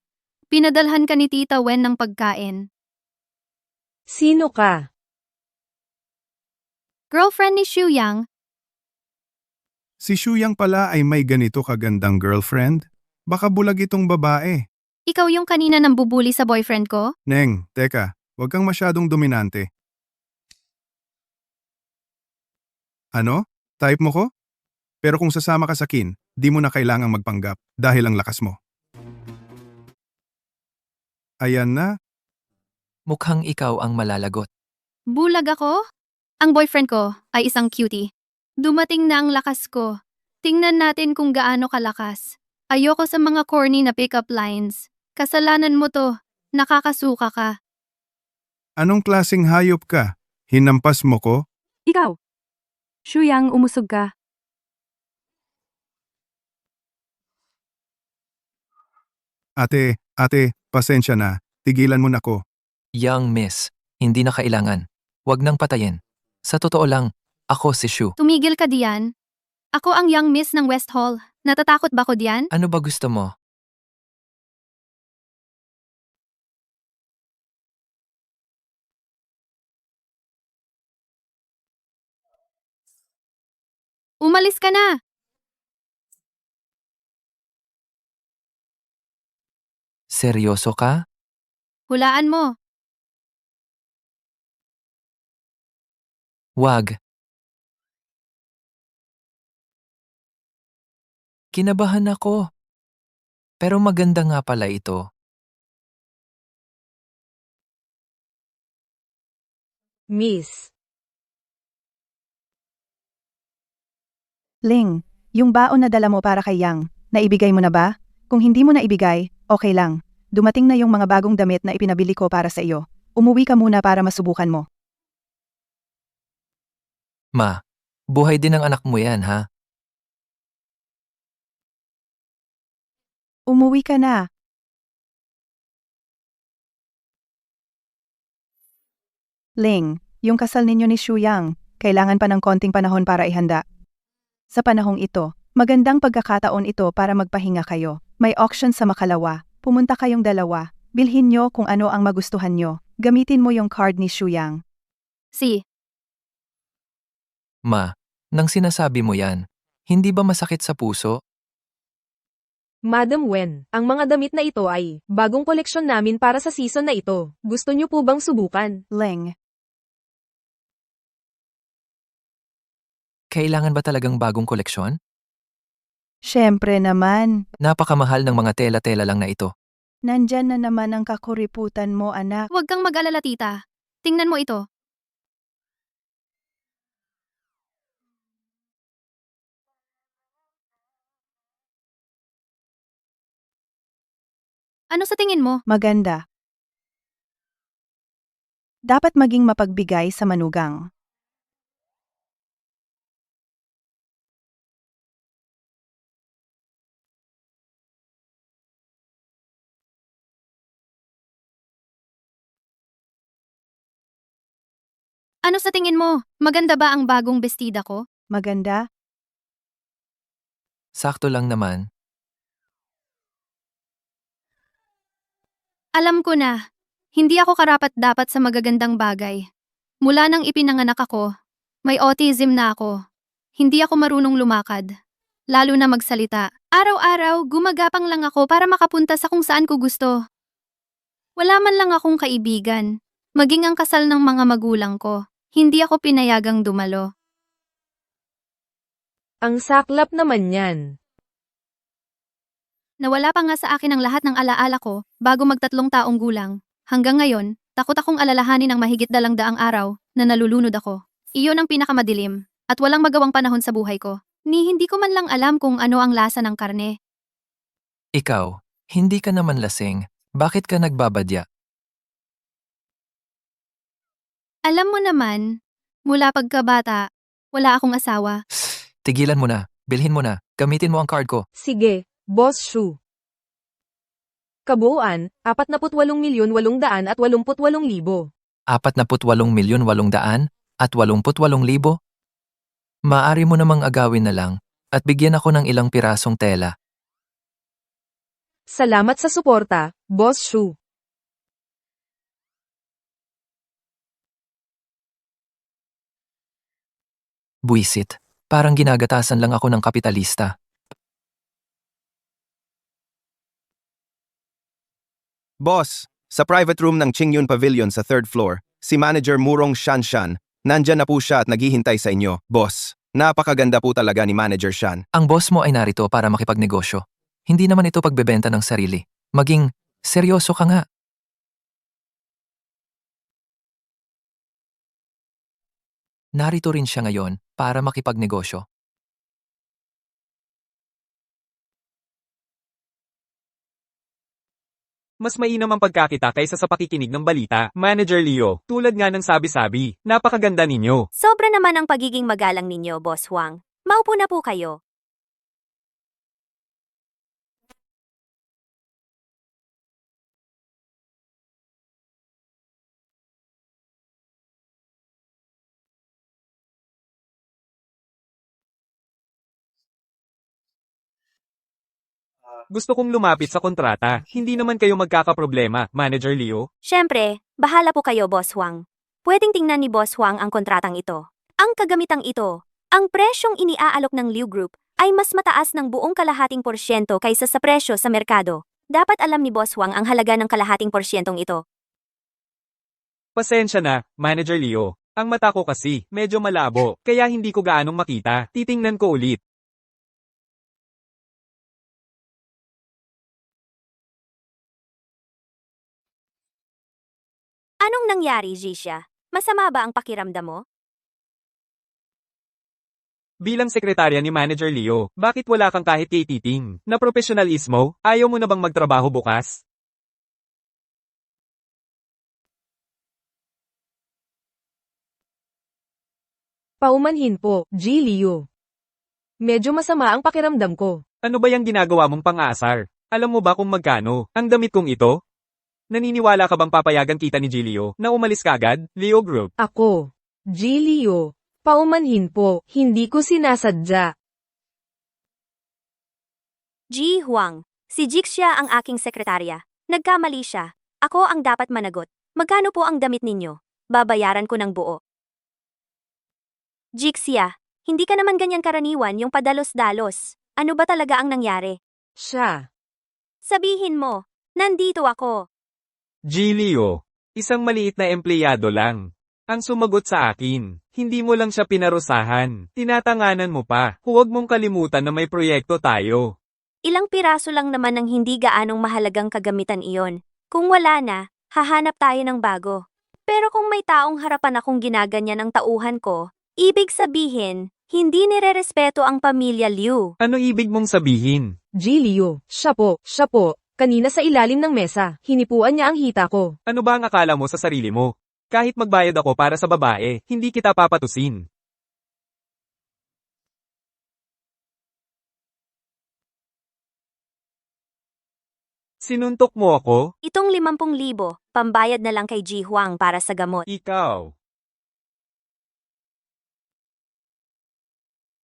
Pinadalhan ka ni Tita Wen ng pagkain. Sino ka? Girlfriend ni Xu Yang, Si Shuyang pala ay may ganito kagandang girlfriend? Baka bulag itong babae. ikaw yung kanina nang bubuli sa boyfriend ko? Neng, teka, huwag kang masyadong dominante. Ano? Type mo ko? Pero kung sasama ka sa kin, di mo na kailangang magpanggap dahil ang lakas mo. Ayan na, Mukhang ikaw ang malalagot. Bulag ako? Ang boyfriend ko ay isang cutie. Dumating na ang lakas ko. Tingnan natin kung gaano kalakas. Ayoko sa mga corny na pick-up lines. Kasalanan mo to. Nakakasuka ka. anong klaseng hayop ka? Hinampas mo ko? Ikaw. Shuyang, umusog ka. Ate, pasensya na. Tigilan mo na ko. Young miss, hindi na kailangan. Huwag nang patayin. Sa totoo lang, ako si Shu. Tumigil ka diyan. Ako ang young miss ng West Hall. Natatakot ba ko diyan? Ano ba gusto mo? Umalis ka na! Seryoso ka? Hulaan mo. Wag. Kinabahan ako. Pero maganda nga pala ito. Miss. Ling, yung baon na dala mo para kay Yang, naibigay mo na ba? Kung hindi mo na ibigay, okay lang. Dumating na yung mga bagong damit na ipinabili ko para sa iyo. Umuwi ka muna para masubukan mo. Ma, buhay din ng anak mo yan, ha? Umuwi ka na. Ling, yung kasal ninyo ni Xu Yang, kailangan pa ng konting panahon para ihanda. Sa panahong ito, magandang pagkakataon ito para magpahinga kayo. May auction sa Makalawa. Pumunta kayong dalawa. Bilhin nyo kung ano ang magustuhan nyo. Gamitin mo yung card ni Xu Yang. Si, Ma, nang sinasabi mo yan, hindi ba masakit sa puso? Madam Wen, ang mga damit na ito ay bagong koleksyon namin para sa season na ito. Gusto niyo po bang subukan? Ling, Kailangan ba talagang bagong koleksyon? syempre naman. Napakamahal ng mga tela-tela lang na ito. Nandyan na naman ang kakuriputan mo, anak. huwag kang mag-alala tita. Tingnan mo ito. Ano sa tingin mo? Maganda. Dapat maging mapagbigay sa manugang. Ano sa tingin mo? Maganda ba ang bagong bestida ko? Maganda? Sakto lang naman. Alam ko na. Hindi ako karapat-dapat sa magagandang bagay. Mula nang ipinanganak ako, may autism na ako. Hindi ako marunong lumakad. Lalo na magsalita. Araw-araw, gumagapang lang ako para makapunta sa kung saan ko gusto. Wala man lang akong kaibigan. Maging ang kasal ng mga magulang ko. Hindi ako pinayagang dumalo. Ang saklap naman yan. Nawala pa nga sa akin ang lahat ng alaala ko bago mag-3 taong gulang. Hanggang ngayon, takot akong alalahanin ang mahigit 200 araw na nalulunod ako. Iyon ang pinakamadilim at walang magawang panahon sa buhay ko. Ni hindi ko man lang alam kung ano ang lasa ng karne. Ikaw, hindi ka naman lasing. Bakit ka nagbabadya? Alam mo naman, mula pagkabata, wala akong asawa. Tigilan mo na. Bilhin mo na. Gamitin mo ang card ko. Sige, Boss Shu. Kabuuan, 48,888,000. 48,800,000? At 88,000? Maaari mo namang agawin na lang at bigyan ako ng ilang pirasong tela. Salamat sa suporta, Boss Shu. Buisit. Parang ginagatasan lang ako ng kapitalista. Boss, sa private room ng Qingyun Pavilion sa 3rd floor, si Manager Murong Shanshan, nandyan na po siya at naghihintay sa inyo, boss. Napakaganda po talaga ni Manager Shan. Ang boss mo ay narito para makipagnegosyo. Hindi naman ito pagbebenta ng sarili. Maging seryoso ka nga. Narito rin siya ngayon para makipagnegosyo. Mas mainam ang pagkakita kaysa sa pakikinig ng balita. Manager Leo, tulad nga ng sabi-sabi, napakaganda ninyo. Sobra naman ang pagiging magalang ninyo, Boss Huang. Maupo na po kayo. Gusto kong lumapit sa kontrata. Hindi naman kayo magkakaproblema, Manager Leo. Siyempre, bahala po kayo, Boss Huang. Pwedeng tingnan ni Boss Huang ang kontratang ito. Ang kagamitang ito, ang presyong iniaalok ng Liu Group ay mas mataas ng buong kalahating porsyento kaysa sa presyo sa merkado. Dapat alam ni Boss Huang ang halaga ng kalahating porsyentong ito. Pasensya na, Manager Leo. Ang mata ko kasi, medyo malabo, kaya hindi ko gaanong makita. Titingnan ko ulit. Anong nangyari, Jisha? Masama ba ang pakiramdam mo? Bilang sekretarya ni Manager Leo, bakit wala kang kahit kay titing? Na profesionalismo, ayaw mo na bang magtrabaho bukas? Paumanhin po, G. Liu. Medyo masama ang pakiramdam ko. Ano ba yung ginagawa mong pang-aasar? Alam mo ba kung magkano ang damit kong ito? Naniniwala ka bang papayagan kita ni Gilio na umalis kagad, Leo Group? Ako, G. Liu. Paumanhin po, hindi ko sinasadya. Ji Huang, si Jixia ang aking sekretarya. Nagkamali siya. Ako ang dapat managot. Magkano po ang damit ninyo? Babayaran ko ng buo. Jixia, hindi ka naman ganyan karaniwan yung padalos-dalos. Ano ba talaga ang nangyari? Siya. Sabihin mo, nandito ako. Gilio, isang maliit na empleyado lang. Ang sumagot sa akin, hindi mo lang siya pinarusahan, tinatanganan mo pa. Huwag mong kalimutan na may proyekto tayo. Ilang piraso lang naman ng hindi gaanong mahalagang kagamitan iyon. Kung wala na, hahanap tayo ng bago. Pero kung may taong harapan akong ginaganyan ang tauhan ko, ibig sabihin, hindi nirerespeto ang pamilya Liu. Ano ibig mong sabihin? G. Liu. Siya po. Kanina sa ilalim ng mesa, hinipuan niya ang hita ko. Ano ba ang akala mo sa sarili mo? Kahit magbayad ako para sa babae, hindi kita papatusin. Sinuntok mo ako? Itong 50,000, pambayad na lang kay Ji Huang para sa gamot. Ikaw.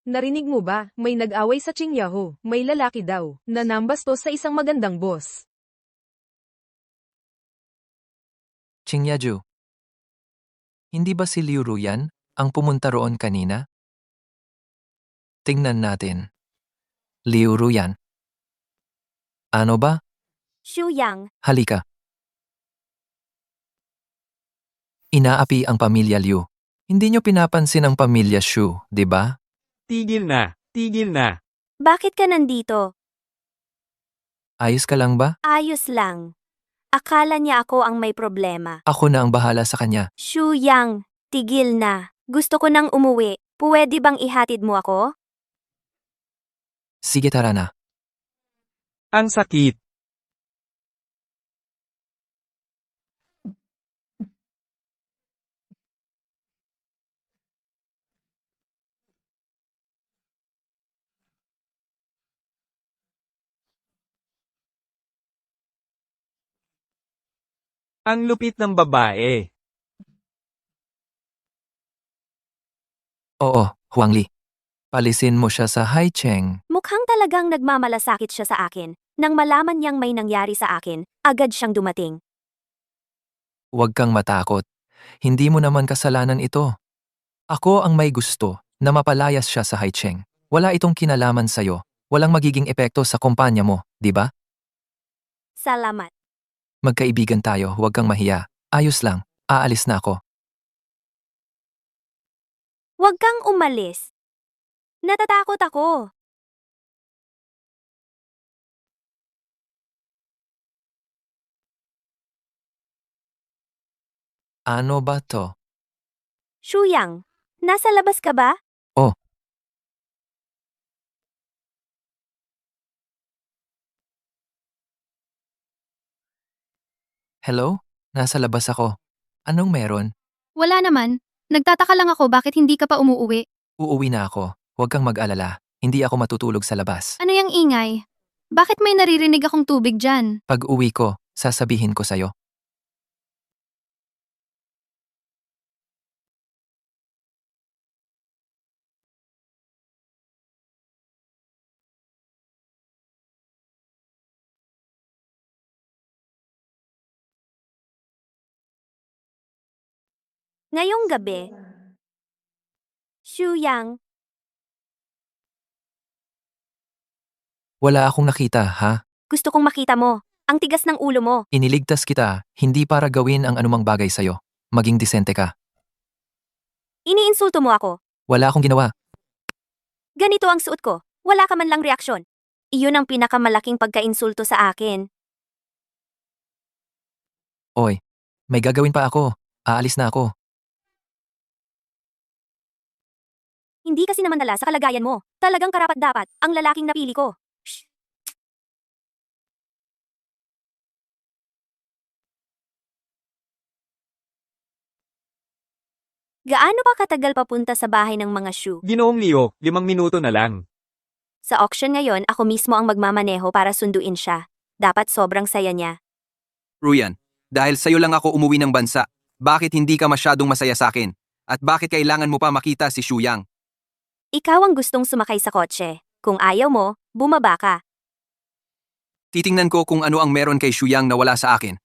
Narinig mo ba? May nag-away sa Qingyaho. May lalaki daw, na nambastos sa isang magandang boss. Qingyaju. Hindi ba si Liu Ruyan ang pumunta roon kanina? Tingnan natin. Liu Ruyan. Ano ba? Xu Yang, Halika. Inaapi ang pamilya Liu. Hindi nyo pinapansin ang pamilya Xu, di ba? Tigil na. Tigil na. bakit ka nandito? Ayos ka lang ba? Ayos lang. Akala niya ako ang may problema. Ako na ang bahala sa kanya. Xu Yang, tigil na. Gusto ko nang umuwi. Pwede bang ihatid mo ako? Sige, tara na. Ang sakit. Ang lupit ng babae. Oo, Huang Li. Palisin mo siya sa Haicheng. Mukhang talagang nagmamalasakit siya sa akin. Nang malaman niyang may nangyari sa akin, agad siyang dumating. Huwag kang matakot. Hindi mo naman kasalanan ito. Ako ang may gusto na mapalayas siya sa Haicheng. Wala itong kinalaman sa'yo. Walang magiging epekto sa kumpanya mo, di ba? Salamat. Magkaibigan tayo, huwag kang mahiya. Ayos lang, aalis na ako. Huwag kang umalis. Natatakot ako. Ano ba to? Shuyang, nasa labas ka ba? Oh. Hello? Nasa labas ako. Anong meron? Wala naman. Nagtataka lang ako bakit hindi ka pa umuuwi. Uuwi na ako. Huwag kang mag-alala. Hindi ako matutulog sa labas. Ano yung ingay? Bakit may naririnig akong tubig dyan? Pag uwi ko, sasabihin ko sa'yo. Ngayong gabi. Shuyang, Wala akong nakita, ha? gusto kong makita mo. Ang tigas ng ulo mo. Iniligtas kita, hindi para gawin ang anumang bagay sa'yo. Maging disente ka. Iniinsulto mo ako. Wala akong ginawa. Ganito ang suot ko. Wala ka man lang reaksyon. Iyon ang pinakamalaking pagkainsulto sa akin. Oy, may gagawin pa ako. Aalis na ako. Hindi kasi naman dala sa kalagayan mo. Talagang karapat-dapat ang lalaking napili ko. Shh. Gaano pa katagal papunta sa bahay ng mga Shu? Ginoong Leo, 5 minuto na lang. Sa auction ngayon, ako mismo ang magmamaneho para sunduin siya. Dapat sobrang saya niya. Ruyan, dahil sa'yo lang ako umuwi ng bansa, bakit hindi ka masyadong masaya sa akin? At bakit kailangan mo pa makita si Shuyang? Ikaw ang gustong sumakay sa kotse. Kung ayaw mo, bumaba ka. Titingnan ko kung ano ang meron kay Shuyang na wala sa akin.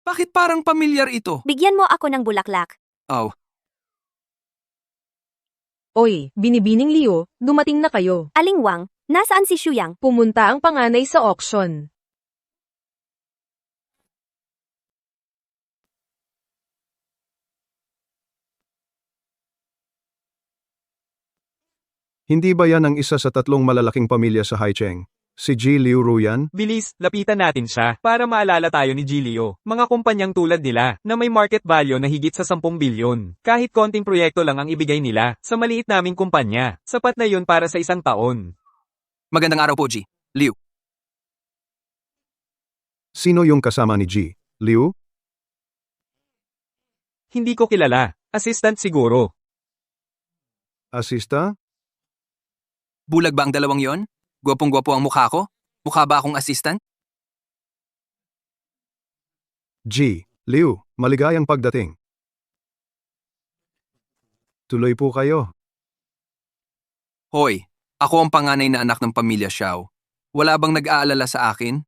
Bakit parang pamilyar ito? Bigyan mo ako ng bulaklak. Oh, Oy, binibining Leo, dumating na kayo. Aling Wang, nasaan si Shuyang? Pumunta ang panganay sa auction. Hindi ba yan ang isa sa 3 malalaking pamilya sa Haicheng? Si Ji Liu Ruyan? Bilis, lapitan natin siya para maalala tayo ni Gilio. Mga kumpanyang tulad nila na may market value na higit sa 10 bilyon. Kahit konting proyekto lang ang ibigay nila sa maliit naming kumpanya. Sapat na yun para sa 1 taon. magandang araw po, Ji. Liu. Sino yung kasama ni Ji? Liu? Hindi ko kilala. Assistant siguro. Asista? Bulag ba ang dalawang yon? Gwapong-gwapo ang mukha ko? Mukha ba akong assistant? Ji, Liu, maligayang pagdating. Tuloy po kayo. Hoy, ako ang panganay na anak ng pamilya Xiao. Wala bang nag-aalala sa akin?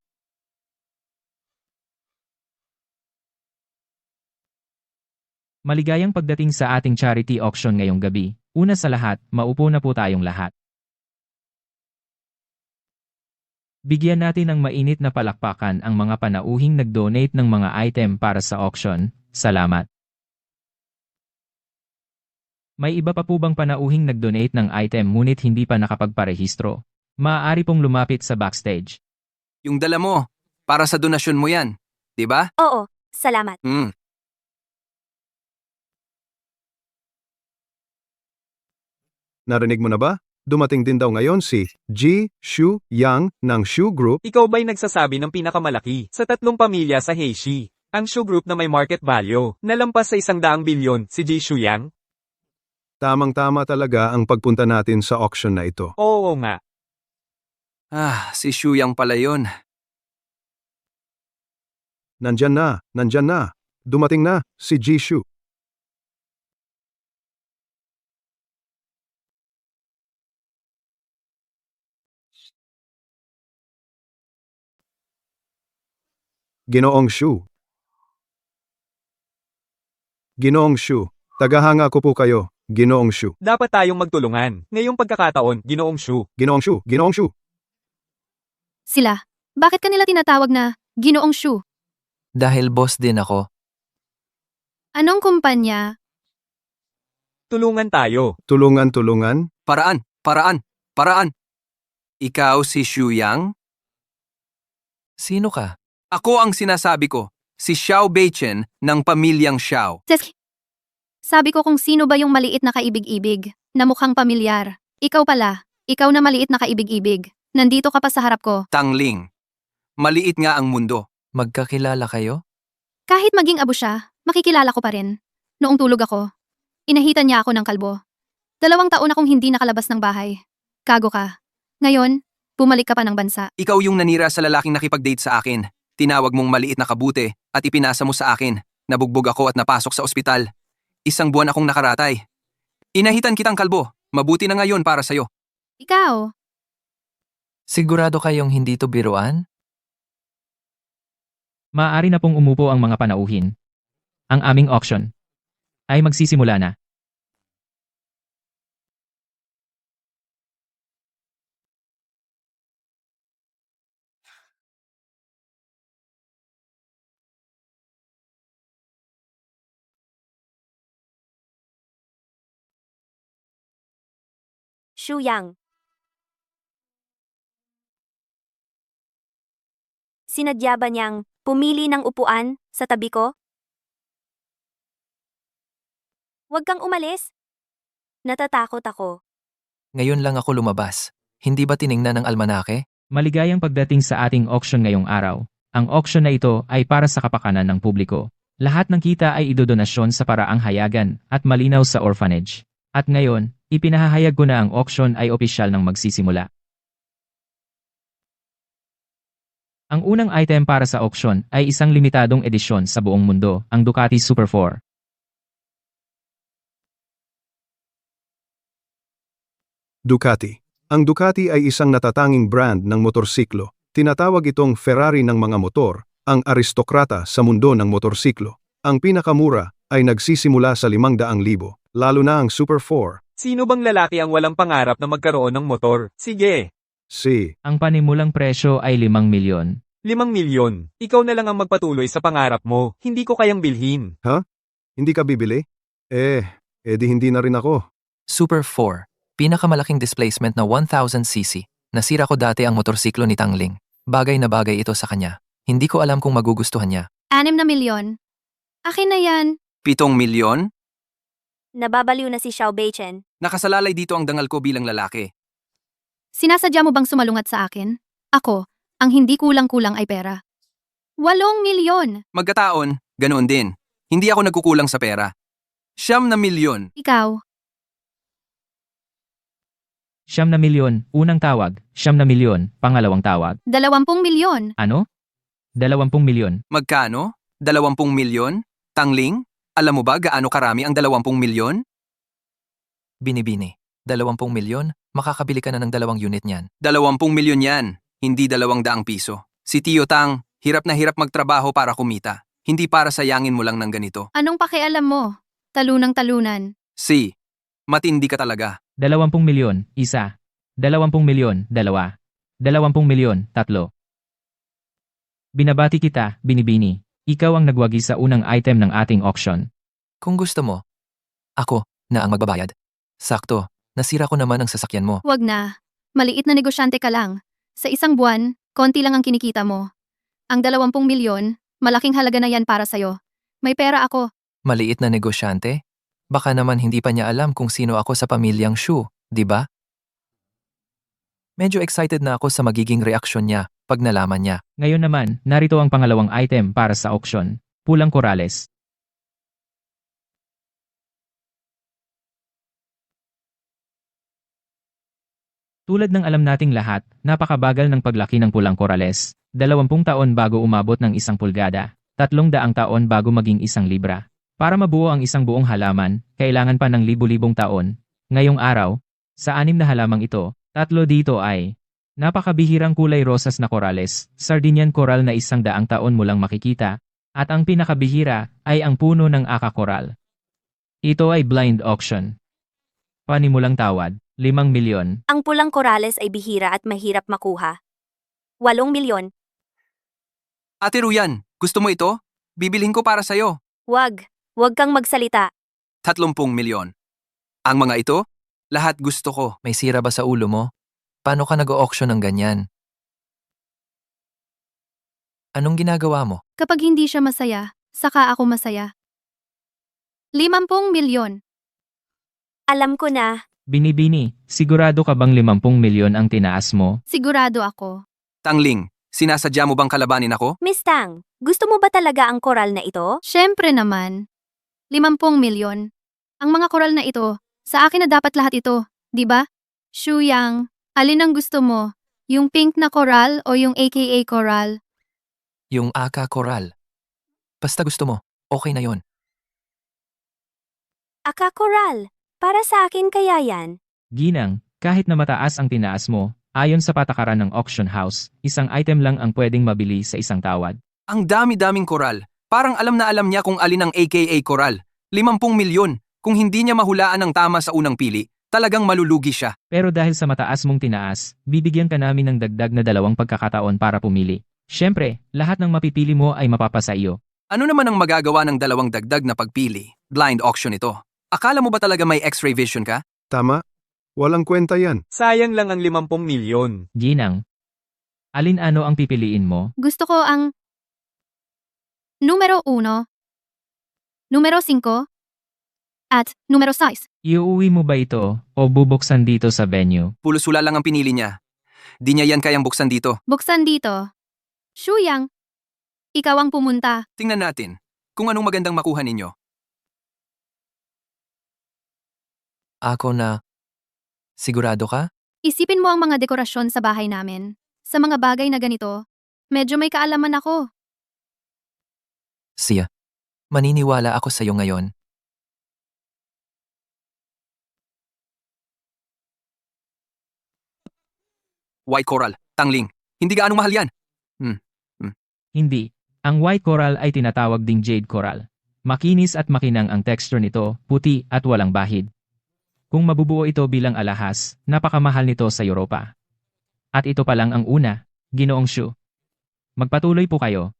Maligayang pagdating sa ating charity auction ngayong gabi. Una sa lahat, maupo na po tayong lahat. Bigyan natin ng mainit na palakpakan ang mga panauhing nag-donate ng mga item para sa auction. Salamat. May iba pa po bang panauhing nag-donate ng item ngunit hindi pa nakapagparehistro? Maaari pong lumapit sa backstage. Yung dala mo, para sa donasyon mo yan. Di ba? Oo, salamat. Narinig mo na ba? Dumating din daw ngayon si Ji Shu Yang ng Shu Group. Ikaw ba'y nagsasabi ng pinakamalaki sa 3 pamilya sa Heishi? Ang Shu Group na may market value na lampas sa 100 bilyon, si Ji Shuyang? Tamang-tama talaga ang pagpunta natin sa auction na ito. Oo nga. Si Shuyang pala yun. Nandyan na. Dumating na, si Jishu. Ginoong Shu, tagahanga ko po kayo, Ginoong Shu. Dapat tayong magtulungan. Ngayong pagkakataon, Ginoong Shu. Sila, bakit kanila tinatawag na Ginoong Shu? Dahil boss din ako. Anong kumpanya? Tulungan tayo. Tulungan. Paraan. Ikaw si Shuyang? Sino ka? Ako ang sinasabi ko, si Xiao Beichen ng pamilyang Xiao. Sabi ko kung sino ba yung maliit na kaibig-ibig, na mukhang pamilyar. Ikaw pala, ikaw na maliit na kaibig-ibig. Nandito ka pa sa harap ko. Tangling. Maliit nga ang mundo. Magkakilala kayo? Kahit maging abo siya, makikilala ko pa rin. Noong tulog ako, inahitan niya ako ng kalbo. 2 taon akong hindi nakalabas ng bahay. Kago ka. Ngayon, bumalik ka pa ng bansa. Ikaw yung nanira sa lalaking nakipag-date sa akin. Tinawag mong maliit na kabute at ipinasa mo sa akin. Nabugbog ako at napasok sa ospital. 1 buwan akong nakaratay. Inahitan kitang kalbo. Mabuti na ngayon para sa'yo. Ikaw, Sigurado kayong hindi to biruan? Maaari na pong umupo ang mga panauhin. Ang aming auction ay magsisimula na. Shuyang. Sinadya ba niyang pumili ng upuan sa tabi ko? Huwag kang umalis. Natatakot ako. Ngayon lang ako lumabas. Hindi ba tiningnan ng almanake? Maligayang pagdating sa ating auction ngayong araw. Ang auction na ito ay para sa kapakanan ng publiko. Lahat ng kita ay idodonasyon sa paraang hayagan at malinaw sa orphanage. At ngayon, ipinahahayag ko na ang auction ay opisyal ng magsisimula. Ang unang item para sa auction ay isang limitadong edisyon sa buong mundo, ang Ducati Super 4. Ducati. Ang Ducati ay isang natatanging brand ng motorsiklo. Tinatawag itong Ferrari ng mga motor, ang aristokrata sa mundo ng motorsiklo. Ang pinakamura ay nagsisimula sa 500,000, lalo na ang Super 4. Sino bang lalaki ang walang pangarap na magkaroon ng motor? Sige. Ang panimulang presyo ay 5 milyon. 5 milyon. Ikaw na lang ang magpatuloy sa pangarap mo. Hindi ko kayang bilhin. Hindi ka bibili? Di hindi na rin ako. Super 4. Pinakamalaking displacement na 1000cc. Nasira ko dati ang motorsiklo ni Tangling. Bagay na bagay ito sa kanya. Hindi ko alam kung magugustuhan niya. 6 na milyon. Akin na yan. 7 milyon? Nababaliw na si Xiao Beichen. Nakasalalay dito ang dangal ko bilang lalaki. Sinasadya mo bang sumalungat sa akin? Ako, ang hindi kulang-kulang ay pera. 8 milyon. Magkataon, ganoon din. Hindi ako nagkukulang sa pera. 9 milyon. Ikaw, 9 milyon, unang tawag. 9 milyon, pangalawang tawag. 20 milyon. Ano? 20 milyon. Magkano? 20 milyon? Tangling? Alam mo ba gaano karami ang 20 milyon? Binibini. 20 milyon? Makakabili ka na ng 2 unit niyan. 20 milyon yan, hindi 200 piso. Si Tio Tang, hirap na hirap magtrabaho para kumita. Hindi para sayangin mo lang ng ganito. Anong pakialam mo? Talunang talunan. Si, matindi ka talaga. 20 milyon, 1. 20 milyon, 2. 20 milyon, 3. Binabati kita, Binibini. Ikaw ang nagwagi sa unang item ng ating auction. Kung gusto mo, ako na ang magbabayad. Sakto, nasira ko naman ang sasakyan mo. Huwag na. Maliit na negosyante ka lang. Sa isang buwan, konti lang ang kinikita mo. Ang 20 milyon, malaking halaga na yan para sa'yo. May pera ako. Maliit na negosyante? Baka naman hindi pa niya alam kung sino ako sa pamilyang Shu, di ba? Medyo excited na ako sa magiging reaksyon niya pag nalaman niya. Ngayon naman, narito ang pangalawang item para sa auction. Pulang Corales. Tulad ng alam nating lahat, napakabagal ng paglaki ng pulang Corales. 20 taon bago umabot ng 1 pulgada. 300 taon bago maging 1 libra. Para mabuo ang isang buong halaman, kailangan pa ng libu-libong taon. Ngayong araw, sa 6 na halamang ito, 3 dito ay napakabihirang kulay rosas na korales, Sardinian coral na 100 taon mo lang makikita, at ang pinakabihira ay ang puno ng aka coral. Ito ay blind auction. Panimulang tawad, 5 milyon. Ang pulang korales ay bihira at mahirap makuha. 8 milyon. Ate Ruyan, gusto mo ito? Bibilhin ko para sa'yo. Wag kang magsalita. 30 milyon. Ang mga ito, lahat gusto ko. May sira ba sa ulo mo? Paano ka nag-auction ng ganyan? Anong ginagawa mo? Kapag hindi siya masaya, saka ako masaya. 50 milyon. Alam ko na. Binibini, sigurado ka bang 50 milyon ang tinaas mo? Sigurado ako. Tangling, sinasadya mo bang kalabanin ako? Miss Tang, gusto mo ba talaga ang koral na ito? Siyempre naman. 50 milyon. Ang mga koral na ito, sa akin na dapat lahat ito, di ba? Shuyang, alin ang gusto mo? Yung pink na koral o yung aka koral? Yung aka coral. Basta gusto mo, okay na yon. Aka koral. Para sa akin kaya yan. Ginang, kahit na mataas ang tinaas mo, ayon sa patakaran ng auction house, isang item lang ang pwedeng mabili sa isang tawad. Ang dami-daming koral. Parang alam na alam niya kung alin ang AKA koral. 50 milyon. Kung hindi niya mahulaan ng tama sa unang pili, talagang malulugi siya. Pero dahil sa mataas mong tinaas, bibigyan ka namin ng dagdag na 2 pagkakataon para pumili. Siyempre, lahat ng mapipili mo ay mapapasa iyo. Ano naman ang magagawa ng 2 dagdag na pagpili? Blind auction ito. Akala mo ba talaga may x-ray vision ka? Tama? Walang kwenta yan. Sayang lang ang 50 milyon. Ginang, alin ano ang pipiliin mo? Gusto ko ang numero 1, numero 5, at numero 6. Iuuwi mo ba ito o bubuksan dito sa venue? Pulusula lang ang pinili niya. Di niya yan kayang buksan dito. Buksan dito. Shuyang, ikaw ang pumunta. Tingnan natin kung anong magandang makuha ninyo. Ako na. Sigurado ka? Isipin mo ang mga dekorasyon sa bahay namin. Sa mga bagay na ganito, medyo may kaalaman ako. Siya. Maniniwala ako sa'yo ngayon. White coral, tangling. Hindi gaanong mahal yan. Hindi. Ang white coral ay tinatawag ding jade coral. Makinis at makinang ang texture nito, puti at walang bahid. Kung mabubuo ito bilang alahas, napakamahal nito sa Europa. At ito pa lang ang una, Ginoong Shu. Magpatuloy po kayo.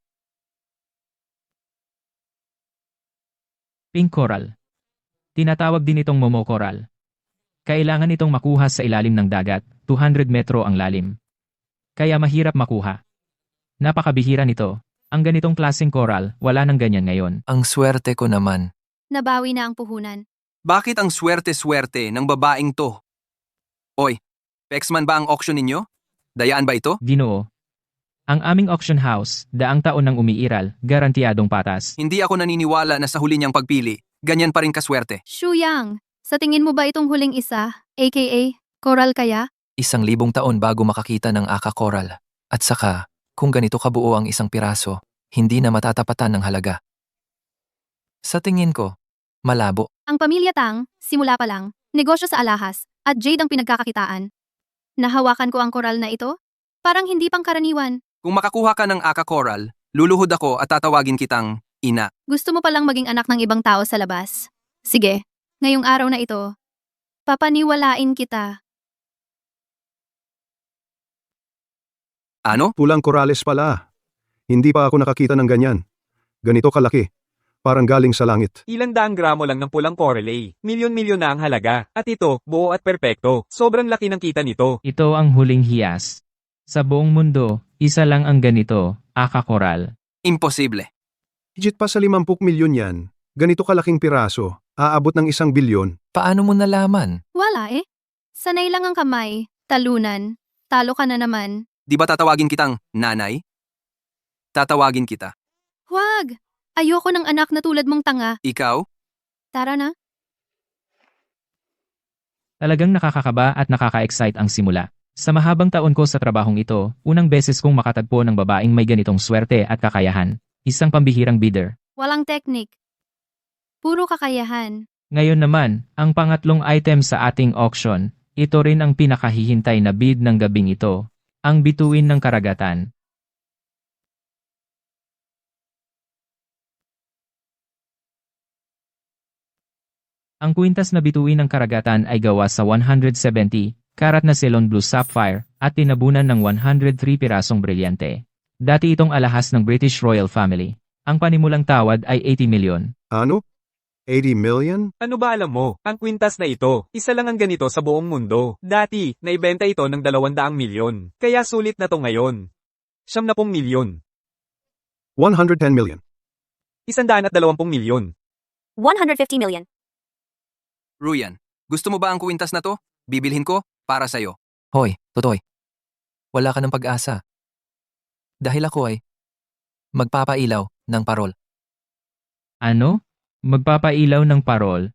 Pink coral. Tinatawag din itong momo coral. Kailangan itong makuha sa ilalim ng dagat, 200 metro ang lalim. Kaya mahirap makuha. Napakabihira nito. Ang ganitong klaseng coral, wala nang ganyan ngayon. Ang swerte ko naman. Nabawi na ang puhunan. Bakit ang swerte-swerte ng babaeng to? Oy, Pexman ba ang auction ninyo? Dayaan ba ito? Ginoo. Ang aming auction house, daang taon nang umiiral, garantiyadong patas. Hindi ako naniniwala na sa huli niyang pagpili, ganyan pa rin kaswerte. Shuyang, sa tingin mo ba itong huling isa, aka coral kaya? 1,000 taon bago makakita ng aka coral. At saka, kung ganito kabuo ang isang piraso, hindi na matatapatan ng halaga. Sa tingin ko, malabo. Ang pamilya Tang, simula pa lang, negosyo sa alahas, at jade ang pinagkakakitaan. Nahawakan ko ang coral na ito? Parang hindi pang karaniwan. Kung makakuha ka ng aka coral, luluhod ako at tatawagin kitang ina. Gusto mo palang maging anak ng ibang tao sa labas. Sige, ngayong araw na ito, papaniwalain kita. Ano? Pulang korales pala. Hindi pa ako nakakita ng ganyan. Ganito kalaki. Parang galing sa langit. Ilang daang gramo lang ng pulang coral eh. Milyon-milyon na ang halaga. At ito, buo at perpekto. Sobrang laki ng kita nito. Ito ang huling hiyas. Sa buong mundo, isa lang ang ganito, aka coral. Imposible. Higit pa sa 50 milyon yan. Ganito kalaking piraso. Aabot ng 1 bilyon. Paano mo nalaman? Wala eh. Sanay lang ang kamay, talunan, talo ka na naman. Di ba tatawagin kitang nanay? Tatawagin kita. Huwag! Ayoko ng anak na tulad mong tanga. Ikaw? Tara na. Talagang nakakakaba at nakaka-excite ang simula. Sa mahabang taon ko sa trabahong ito, unang beses kong makatagpo ng babaeng may ganitong swerte at kakayahan. isang pambihirang bidder. Walang teknik. Puro kakayahan. Ngayon naman, ang pangatlong item sa ating auction, ito rin ang pinakahihintay na bid ng gabing ito, ang bituin ng karagatan. Ang kwintas na bituin ng karagatan ay gawa sa 170 karat na Ceylon Blue Sapphire at tinabunan ng 103 pirasong brilyante. Dati itong alahas ng British Royal Family. Ang panimulang tawad ay 80 milyon. Ano? 80 million? Ano ba alam mo? Ang kwintas na ito, isa lang ang ganito sa buong mundo. Dati, naibenta ito ng 200 milyon. Kaya sulit na to ngayon. 70 milyon. 110 million. 120 milyon. 150 million. Ruyan, gusto mo ba ang kwintas na to? Bibilhin ko, para sa'yo. Hoy, Totoy. Wala ka ng pag-asa. Dahil ako ay magpapailaw ng parol. Ano? Magpapailaw ng parol?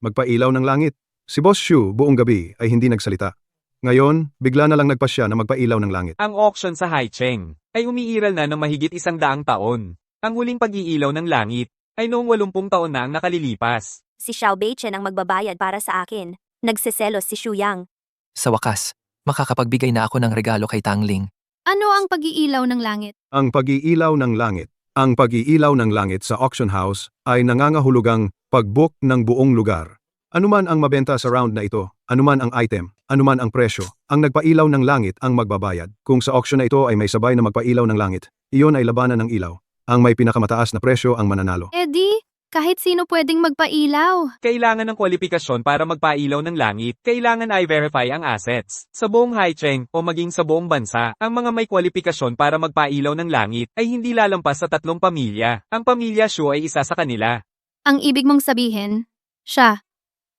Magpailaw ng langit. Si Boss Shu buong gabi ay hindi nagsalita. Ngayon, bigla na lang nagpasya na magpailaw ng langit. Ang auction sa Haicheng ay umiiral na ng mahigit 100 taon. Ang huling pag-iilaw ng langit ay noong 80 taon na ang nakalilipas. Si Xiao Beichen ang magbabayad para sa akin. Nagseselos si Xu Yang. Sa wakas, makakapagbigay na ako ng regalo kay Tangling. Ano ang pag-iilaw ng langit? Ang pag-iilaw ng langit. Ang pag-iilaw ng langit sa auction house ay nangangahulugang pag-book ng buong lugar. Anuman ang mabenta sa round na ito, anuman ang item, anuman ang presyo, ang nagpailaw ng langit ang magbabayad. Kung sa auction na ito ay may sabay na magpailaw ng langit, iyon ay labanan ng ilaw. Ang may pinakamataas na presyo ang mananalo. Eddie, kahit sino pwedeng magpailaw. Kailangan ng kwalifikasyon para magpailaw ng langit. Kailangan ay verify ang assets. Sa buong Haicheng o maging sa buong bansa, ang mga may kwalifikasyon para magpailaw ng langit ay hindi lalampas sa 3 pamilya. Ang pamilya Shu ay isa sa kanila. Ang ibig mong sabihin, siya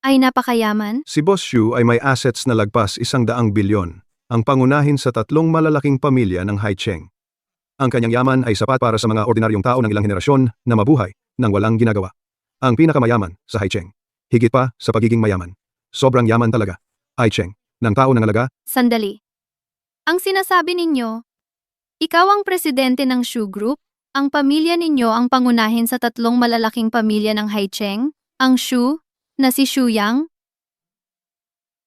ay napakayaman? Si Boss Shu ay may assets na lagpas 100 bilyon, ang pangunahin sa 3 malalaking pamilya ng Haicheng. Ang kanyang yaman ay sapat para sa mga ordinaryong tao ng ilang henerasyon na mabuhay nang walang ginagawa. Ang pinakamayaman sa Haicheng. Higit pa sa pagiging mayaman. Sobrang yaman talaga. Haicheng, ng tao ng alaga. Sandali. Ang sinasabi ninyo, ikaw ang presidente ng Shu Group? Ang pamilya ninyo ang pangunahin sa 3 malalaking pamilya ng Haicheng? Ang Shu, na si Xu Yang?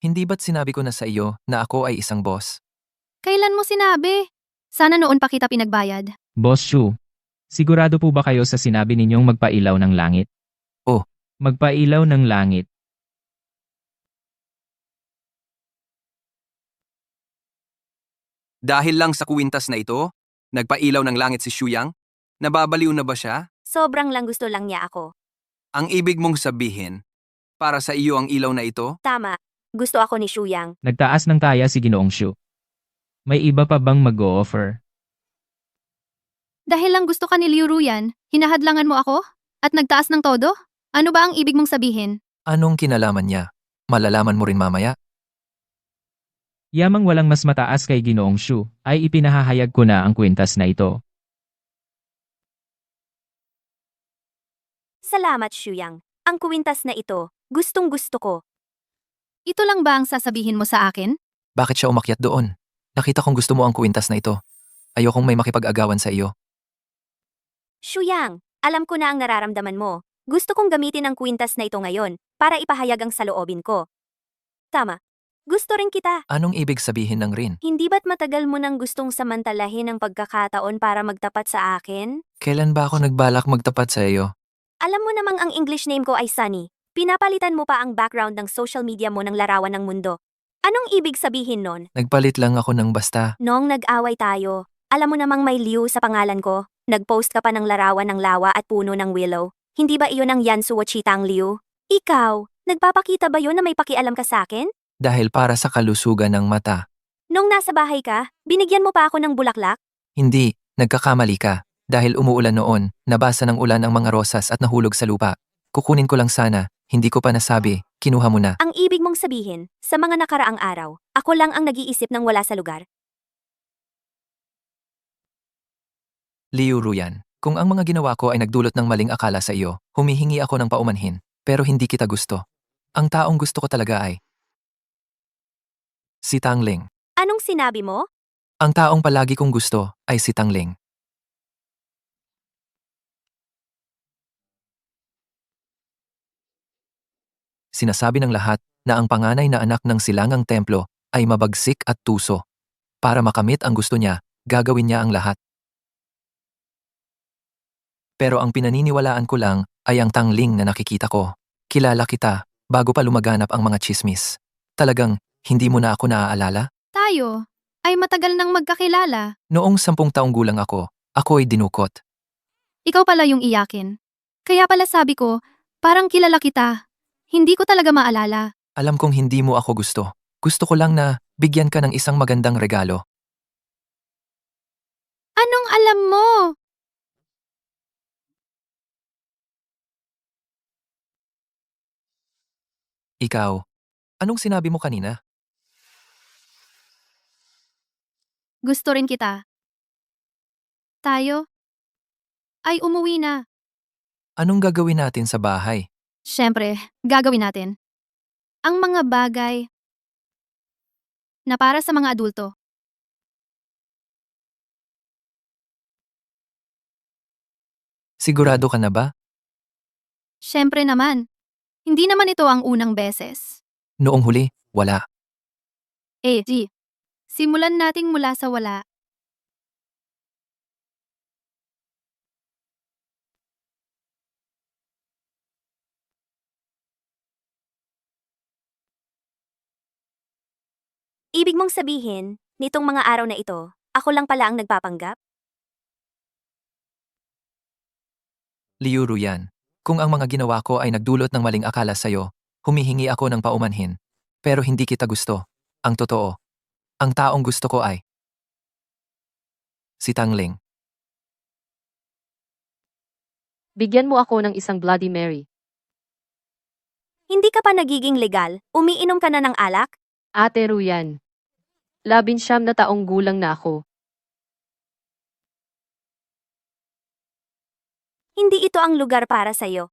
Hindi ba't sinabi ko na sa iyo na ako ay isang boss? Kailan mo sinabi? Sana noon pa kita pinagbayad. Boss Shu, sigurado po ba kayo sa sinabi ninyong magpailaw ng langit? Oh. Magpailaw ng langit. Dahil lang sa kwintas na ito, nagpailaw ng langit si Xu Yang? Nababaliw na ba siya? Sobrang lang gusto lang niya ako. Ang ibig mong sabihin, para sa iyo ang ilaw na ito? Tama. Gusto ako ni Xu Yang. Nagtaas ng taya si Ginoong Shu. May iba pa bang mag-o-offer? Dahil lang gusto ka ni Liu Ruyan, hinahadlangan mo ako? At nagtaas ng todo? Ano ba ang ibig mong sabihin? Anong kinalaman niya? Malalaman mo rin mamaya? Yamang walang mas mataas kay Ginoong Shu, ay ipinahahayag ko na ang kwintas na ito. Salamat, Xu Yang. Ang kuwintas na ito, gustong gusto ko. Ito lang ba ang sasabihin mo sa akin? Bakit siya umakyat doon? Nakita kong gusto mo ang kwintas na ito. Ayokong may makipag-agawan sa iyo. Xu Yang, alam ko na ang nararamdaman mo. Gusto kong gamitin ang kwintas na ito ngayon para ipahayag ang saloobin ko. Tama. Gusto rin kita. Anong ibig sabihin ng rin? Hindi ba't matagal mo nang gustong samantalahin ang pagkakataon para magtapat sa akin? Kailan ba ako nagbalak magtapat sa iyo? Alam mo namang ang English name ko ay Sunny. Pinapalitan mo pa ang background ng social media mo ng larawan ng mundo. Anong ibig sabihin nun? Nagpalit lang ako ng basta. Noong nag-away tayo, alam mo namang may Liu sa pangalan ko. Nag-post ka pa ng larawan ng lawa at puno ng willow. Hindi ba iyon ang Yansu Wachita ang Liu? Ikaw, nagpapakita ba yun na may pakialam ka sa akin? Dahil para sa kalusugan ng mata. Nung nasa bahay ka, binigyan mo pa ako ng bulaklak? Hindi, nagkakamali ka. Dahil umuulan noon, nabasa ng ulan ang mga rosas at nahulog sa lupa. Kukunin ko lang sana, hindi ko pa nasabi, kinuha mo na. Ang ibig mong sabihin, sa mga nakaraang araw, ako lang ang nag-iisip ng wala sa lugar. Liu Ruyan, kung ang mga ginawa ko ay nagdulot ng maling akala sa iyo, humihingi ako ng paumanhin, pero hindi kita gusto. Ang taong gusto ko talaga ay si Tangling. Anong sinabi mo? Ang taong palagi kong gusto ay si Tangling. Sinasabi ng lahat na ang panganay na anak ng silangang templo ay mabagsik at tuso. Para makamit ang gusto niya, gagawin niya ang lahat. Pero ang pinaniniwalaan ko lang ay ang tangling na nakikita ko. Kilala kita bago pa lumaganap ang mga chismis. Talagang hindi mo na ako naaalala? Tayo ay matagal nang magkakilala. Noong 10 taong gulang ako ay dinukot. Ikaw pala yung iyakin. Kaya pala sabi ko, parang kilala kita. Hindi ko talaga maalala. Alam kong hindi mo ako gusto. Gusto ko lang na bigyan ka ng isang magandang regalo. Anong alam mo? Ikaw, anong sinabi mo kanina? Gusto rin kita. Tayo ay umuwi na. Anong gagawin natin sa bahay? Siyempre, gagawin natin ang mga bagay na para sa mga adulto. Sigurado ka na ba? Siyempre naman. Hindi naman ito ang unang beses. Noong huli, wala. Simulan nating mula sa wala. Ibig mong sabihin, nitong mga araw na ito, ako lang pala ang nagpapanggap? Liuro yan. Kung ang mga ginawa ko ay nagdulot ng maling akala sa'yo, humihingi ako ng paumanhin. Pero hindi kita gusto. Ang totoo. Ang taong gusto ko ay si Tangling. Bigyan mo ako ng isang Bloody Mary. Hindi ka pa nagiging legal, umiinom ka na ng alak? Ate Ruyan. 19 na taong gulang na ako. Hindi ito ang lugar para sa'yo.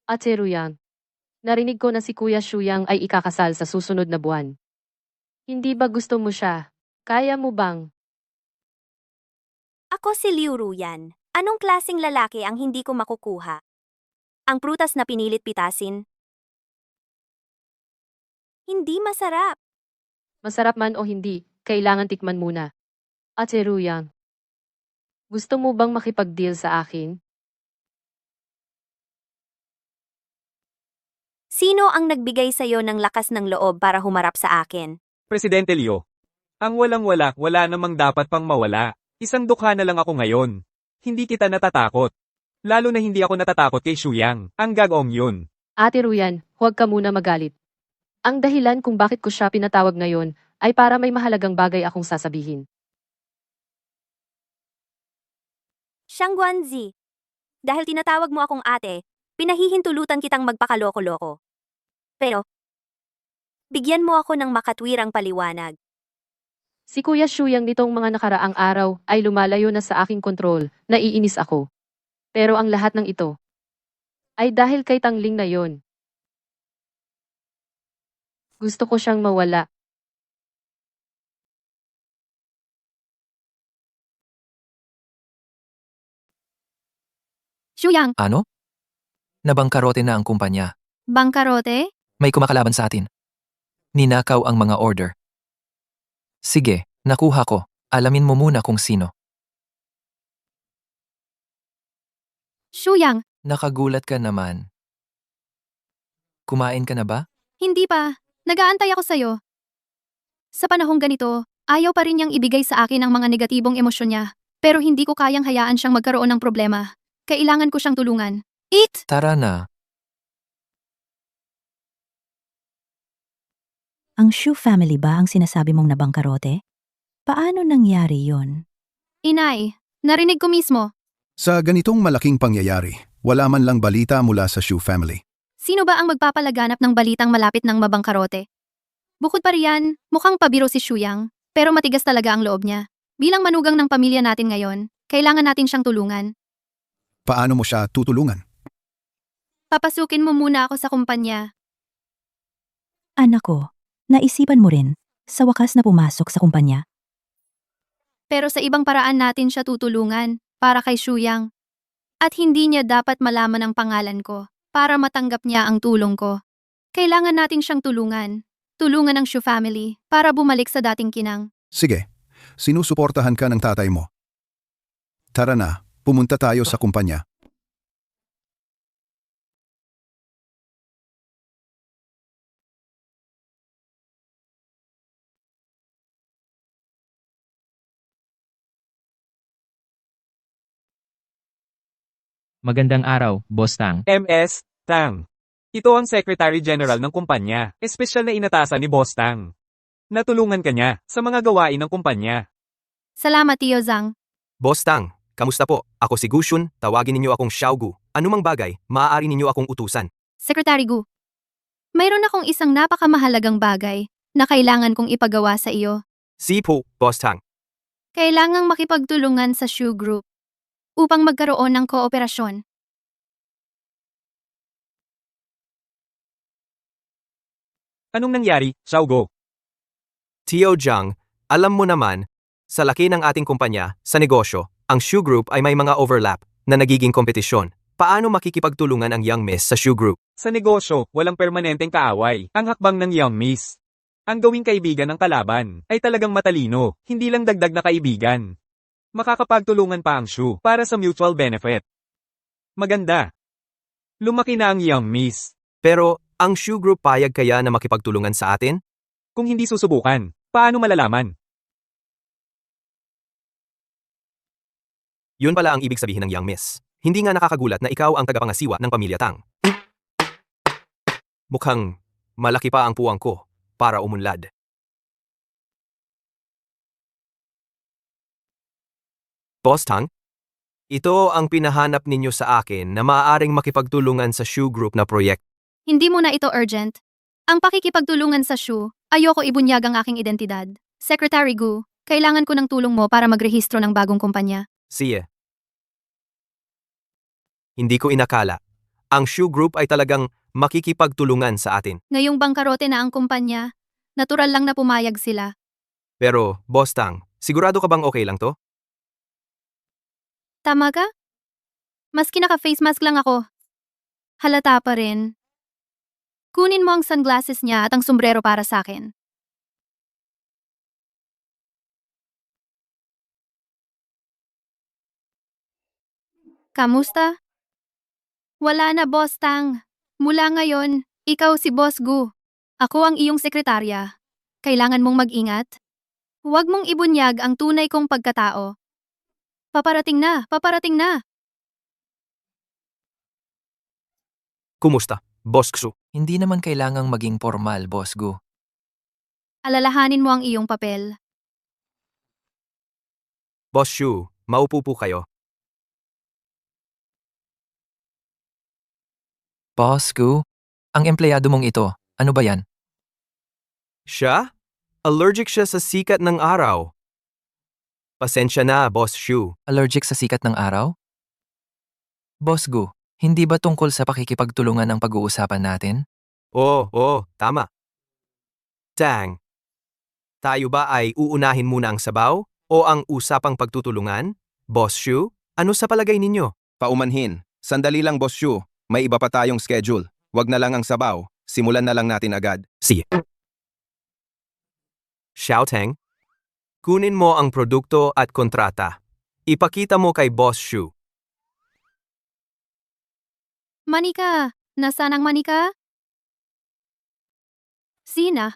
Ate Ruyan. Narinig ko na si Kuya Shuyang ay ikakasal sa susunod na buwan. Hindi ba gusto mo siya? Kaya mo bang? Ako si Liu Ruyan. Anong klaseng lalaki ang hindi ko makukuha? Ang prutas na pinilit pitasin? Hindi masarap. Masarap man o hindi, kailangan tikman muna. Ate Ruyan. Gusto mo bang makipag-deal sa akin? Sino ang nagbigay sa'yo ng lakas ng loob para humarap sa akin? Presidente Leo. Ang walang-wala, wala namang dapat pang mawala. Isang dukha na lang ako ngayon. Hindi kita natatakot. Lalo na hindi ako natatakot kay Shuyang. Ang gagawin yun. Ate Ruyan, huwag ka muna magalit. Ang dahilan kung bakit ko siya pinatawag ngayon ay para may mahalagang bagay akong sasabihin. Shangguanzi. Dahil tinatawag mo akong ate, pinahihintulutan kitang magpakaloko-loko. Pero, bigyan mo ako ng makatwirang paliwanag. Si Kuya Shuyang nitong mga nakaraang araw ay lumalayo na sa aking kontrol, naiinis ako. Pero ang lahat ng ito ay dahil kay Tangling na yon. Gusto ko siyang mawala. Shuyang, Ano? Nabangkarote na ang kumpanya. bangkarote? May kumakalaban sa atin. Ninakaw ang mga order. Sige, nakuha ko. Alamin mo muna kung sino. Shuyang, Nakagulat ka naman. Kumain ka na ba? hindi pa. Nagaantay ako sa'yo. Sa panahong ganito, ayaw pa rin niyang ibigay sa akin ang mga negatibong emosyon niya. Pero hindi ko kayang hayaan siyang magkaroon ng problema. Kailangan ko siyang tulungan. Tara na. Ang Shu family ba ang sinasabi mong nabangkarote? Paano nangyari yon? Inay, narinig ko mismo. Sa ganitong malaking pangyayari, wala man lang balita mula sa Shu family. Sino ba ang magpapalaganap ng balitang malapit ng mabangkarote? Bukod pa riyan, mukhang pabiro si Shuyang, pero matigas talaga ang loob niya. Bilang manugang ng pamilya natin ngayon, kailangan natin siyang tulungan. Paano mo siya tutulungan? Papasukin mo muna ako sa kumpanya. Anak ko, naisipan mo rin, sa wakas na pumasok sa kumpanya. Pero sa ibang paraan natin siya tutulungan, para kay Shuyang. At hindi niya dapat malaman ang pangalan ko, para matanggap niya ang tulong ko. Kailangan natin siyang tulungan. Tulungan ang Shu family para bumalik sa dating kinang. Sige, sinusuportahan ka ng tatay mo. Tara na, pumunta tayo sa kumpanya. Magandang araw, Boss Tang. MS, Tang. Ito ang Secretary General ng kumpanya, espesyal na inatasan ni Boss Tang. Natulungan ka niya sa mga gawain ng kumpanya. Salamat, Tio Zhang. Boss Tang, kamusta po? Ako si Gushun, tawagin ninyo akong Xiaogu. Anumang bagay, maaari ninyo akong utusan. Secretary Gu. Mayroon akong isang napakamahalagang bagay na kailangan kong ipagawa sa iyo. Si po, Boss Tang. Kailangang makipagtulungan sa Shu Group upang magkaroon ng kooperasyon. Anong nangyari, Xiaogo? Tio Zhang, alam mo naman, sa laki ng ating kumpanya, sa negosyo, ang Shu Group ay may mga overlap na nagiging kompetisyon. Paano makikipagtulungan ang Young Miss sa Shu Group? Sa negosyo, walang permanenteng kaaway. Ang hakbang ng Young Miss. Ang gawing kaibigan ng kalaban ay talagang matalino, hindi lang dagdag na kaibigan. Makakapagtulungan pa ang Shu para sa mutual benefit. Maganda. Lumaki na ang Young Miss. Pero, ang Shu Group payag kaya na makipagtulungan sa atin? Kung hindi susubukan, paano malalaman? Yun pala ang ibig sabihin ng Young Miss. Hindi nga nakakagulat na ikaw ang tagapangasiwa ng pamilya Tang. Mukhang malaki pa ang puwang ko para umunlad. Boss Tang, ito ang pinahanap ninyo sa akin na maaaring makipagtulungan sa Shu Group na proyekto. Hindi mo na ito urgent. Ang pakikipagtulungan sa Shu, ayoko ibunyag ang aking identidad. Secretary Gu, kailangan ko ng tulong mo para magrehistro ng bagong kumpanya. Siya. Hindi ko inakala. Ang Shu Group ay talagang makikipagtulungan sa atin. Ngayong bangkarote na ang kumpanya, natural lang na pumayag sila. Pero, Boss Tang, sigurado ka bang okay lang to? Tama ka? Maski naka-face mask lang ako. Halata pa rin. Kunin mo ang sunglasses niya at ang sombrero para sa akin. Kamusta? Wala na, Boss Tang. Mula ngayon, ikaw si Boss Gu. Ako ang iyong sekretarya. Kailangan mong mag-ingat. Huwag mong ibunyag ang tunay kong pagkatao. Paparating na, paparating na. Kumusta, Boss Xu? Hindi naman kailangang maging formal, Boss Gu. Alalahanin mo ang iyong papel. Boss Shu, maupo po kayo. Boss Gu, ang empleyado mong ito, ano ba yan? Siya? Allergic siya sa sikat ng araw. Pasensya na, Boss Shu. Allergic sa sikat ng araw? Boss Gu, hindi ba tungkol sa pakikipagtulungan ang pag-uusapan natin? Oo, tama. Tang, tayo ba ay uunahin muna ang sabaw o ang usapang pagtutulungan? Boss Shu, ano sa palagay ninyo? Paumanhin. Sandali lang, Boss Shu. May iba pa tayong schedule. Wag na lang ang sabaw. Simulan na lang natin agad. Sige. Xiao Tang, kunin mo ang produkto at kontrata. Ipakita mo kay Boss Shu. Manika, nasaan ang manika? Sina?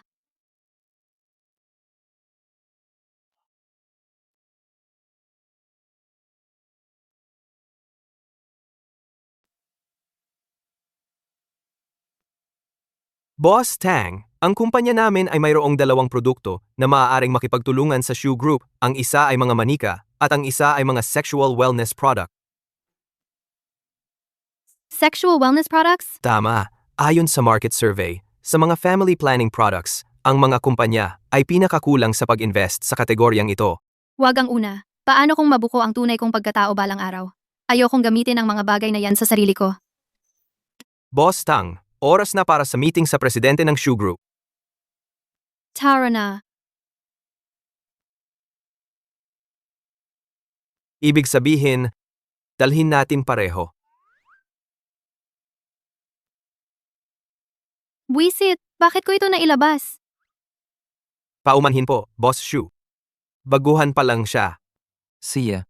Boss Tang, ang kumpanya namin ay mayroong dalawang produkto na maaaring makipagtulungan sa Shu Group. Ang isa ay mga manika at ang isa ay mga sexual wellness product. Sexual wellness products? Tama. Ayon sa market survey, sa mga family planning products, ang mga kumpanya ay pinakakulang sa pag-invest sa kategoryang ito. Huwag ang una. Paano kung mabuko ang tunay kong pagkatao balang araw? Ayokong gamitin ang mga bagay na yan sa sarili ko. Boss Tang, oras na para sa meeting sa presidente ng Shu Group. Tara na. Ibig sabihin, dalhin natin pareho. Buisit, bakit ko ito nailabas? Paumanhin po, Boss Shu. Baguhan pa lang siya. Siya.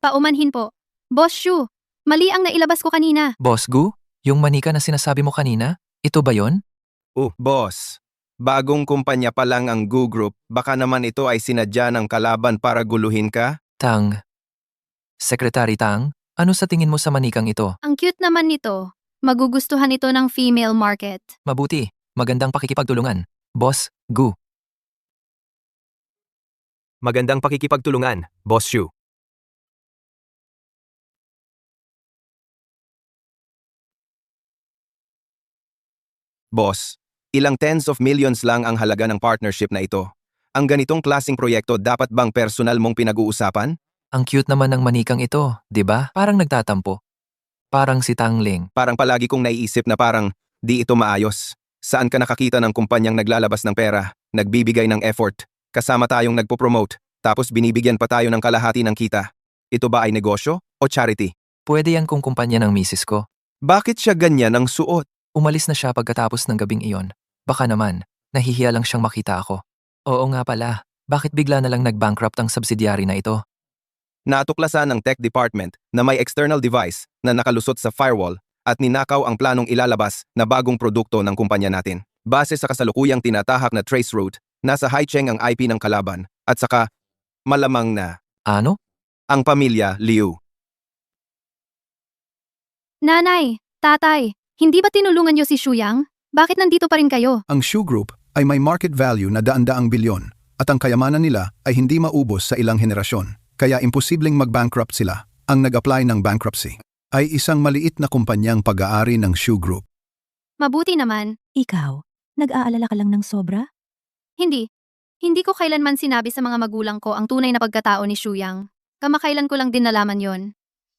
Paumanhin po. Boss Shu, mali ang nailabas ko kanina. Boss Gu, yung manika na sinasabi mo kanina, ito ba yon? Boss. Bagong kumpanya pa lang ang Gu Group, baka naman ito ay sinadya ng kalaban para guluhin ka? Tang. Secretary Tang, ano sa tingin mo sa manikang ito? Ang cute naman nito. Magugustuhan ito ng female market. Mabuti, magandang pakikipagtulungan. Boss Gu. Magandang pakikipagtulungan, Boss Shu. Boss, ilang tens of millions lang ang halaga ng partnership na ito. Ang ganitong klasing proyekto dapat bang personal mong pinag-uusapan? Ang cute naman ng manikang ito, di ba? Parang nagtatampo. Parang si Tang Ling. Parang palagi kong naiisip na parang di ito maayos. Saan ka nakakita ng kumpanyang naglalabas ng pera, nagbibigay ng effort, kasama tayong nagpo-promote, tapos binibigyan pa tayo ng kalahati ng kita? Ito ba ay negosyo o charity? Pwede yan kung kumpanya ng misis ko. Bakit siya ganyan ang suot? Umalis na siya pagkatapos ng gabing iyon. Baka naman, nahihiya lang siyang makita ako. Oo nga pala, bakit bigla na lang nag-bankrupt ang subsidiary na ito? Natuklasan ng tech department na may external device na nakalusot sa firewall at ninakaw ang planong ilalabas na bagong produkto ng kumpanya natin. Base sa kasalukuyang tinatahak na trace route, nasa Haicheng ang IP ng kalaban at saka malamang na Ano? ang pamilya Liu. Nanay, tatay, hindi ba tinulungan niyo si Shuyang? Bakit nandito pa rin kayo? Ang Shu Group ay may market value na daan-daang bilyon at ang kayamanan nila ay hindi maubos sa ilang henerasyon. Kaya imposibleng mag-bankrupt sila. Ang nag-apply ng bankruptcy ay isang maliit na kumpanyang pag-aari ng Shu Group. Mabuti naman. Ikaw, nag-aalala ka lang ng sobra? Hindi. Hindi ko kailanman sinabi sa mga magulang ko ang tunay na pagkatao ni Shuyang. Kamakailan ko lang din nalaman yon.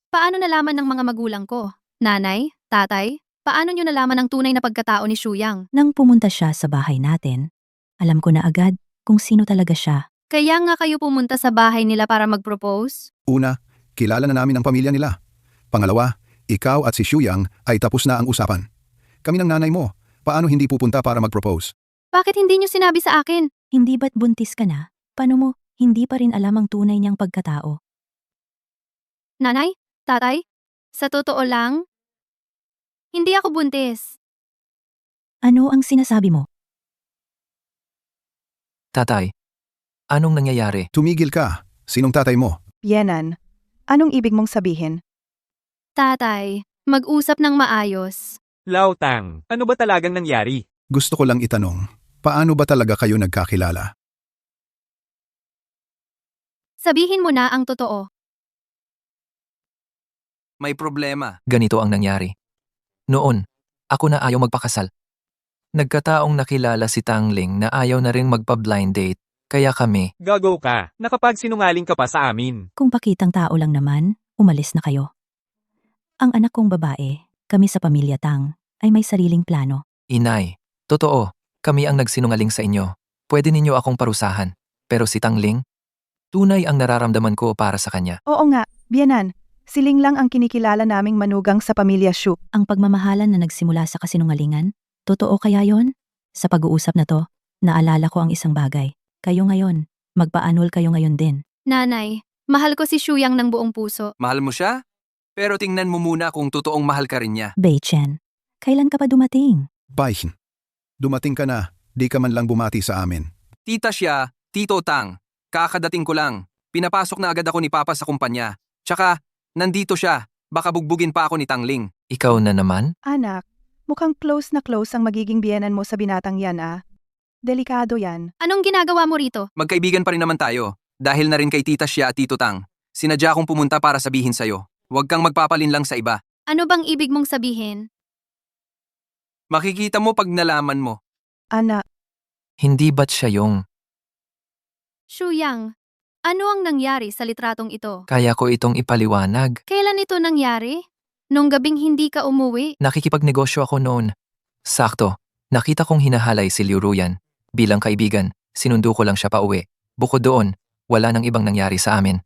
Paano nalaman ng mga magulang ko? Nanay? Tatay? Paano nyo nalaman ang tunay na pagkatao ni Shuyang? Nang pumunta siya sa bahay natin, alam ko na agad kung sino talaga siya. Kaya nga kayo pumunta sa bahay nila para mag-propose? Una, kilala na namin ang pamilya nila. Pangalawa, ikaw at si Shuyang ay tapos na ang usapan. Kami ng nanay mo, paano hindi pupunta para mag-propose? Bakit hindi nyo sinabi sa akin? Hindi ba't buntis ka na? Paano mo, hindi pa rin alam ang tunay niyang pagkatao? Nanay? Tatay? Sa totoo lang? Hindi ako buntis. Ano ang sinasabi mo? Tatay, anong nangyayari? Tumigil ka. Sinong tatay mo? Bienan, anong ibig mong sabihin? Tatay, mag-usap ng maayos. Lao Tang, ano ba talagang nangyari? Gusto ko lang itanong, paano ba talaga kayo nagkakilala? Sabihin mo na ang totoo. May problema. Ganito ang nangyari. Noon, ako na ayaw magpakasal. Nagkataong nakilala si Tang Ling na ayaw na rin magpa-blind date, kaya kami. Gago ka, nakapagsinungaling ka pa sa amin. Kung pakitang tao lang naman, umalis na kayo. Ang anak kong babae, kami sa pamilya Tang, ay may sariling plano. Inay, totoo, kami ang nagsinungaling sa inyo. Pwede ninyo akong parusahan. Pero si Tang Ling, tunay ang nararamdaman ko para sa kanya. Oo nga, Bienan, siling lang ang kinikilala naming manugang sa pamilya Shu. Ang pagmamahalan na nagsimula sa kasinungalingan, totoo kaya yon? Sa pag-uusap na to, naalala ko ang isang bagay. Kayo ngayon, magpa-annual kayo ngayon din. Nanay, mahal ko si Shuyang ng buong puso. Mahal mo siya? Pero tingnan mo muna kung totoong mahal ka rin niya. Bei Chen, kailan ka pa dumating? Baihin. Dumating ka na, di ka man lang bumati sa amin. Tita siya, Tito Tang. Kakadating ko lang. Pinapasok na agad ako ni Papa sa kumpanya. Tsaka, nandito siya. Baka bugbugin pa ako ni Tang Ling. Ikaw na naman? Anak, mukhang close na close ang magiging biyenan mo sa binatang yan Delikado yan. Anong ginagawa mo rito? Magkaibigan pa rin naman tayo. Dahil na rin kay Tita siya at Tito Tang. Sinadya akong pumunta para sabihin sa'yo. Huwag kang magpapalin lang sa iba. Ano bang ibig mong sabihin? Makikita mo pag nalaman mo. Anak, Hindi ba't siya yung Shuyang, ano ang nangyari sa litratong ito? kaya ko itong ipaliwanag? Kailan ito nangyari? Nung gabing hindi ka umuwi? Nakikipagnegosyo ako noon. Sakto, nakita kong hinahalay si Liu Ruyan. Bilang kaibigan, sinundo ko lang siya pa uwi. Bukod doon, wala nang ibang nangyari sa amin.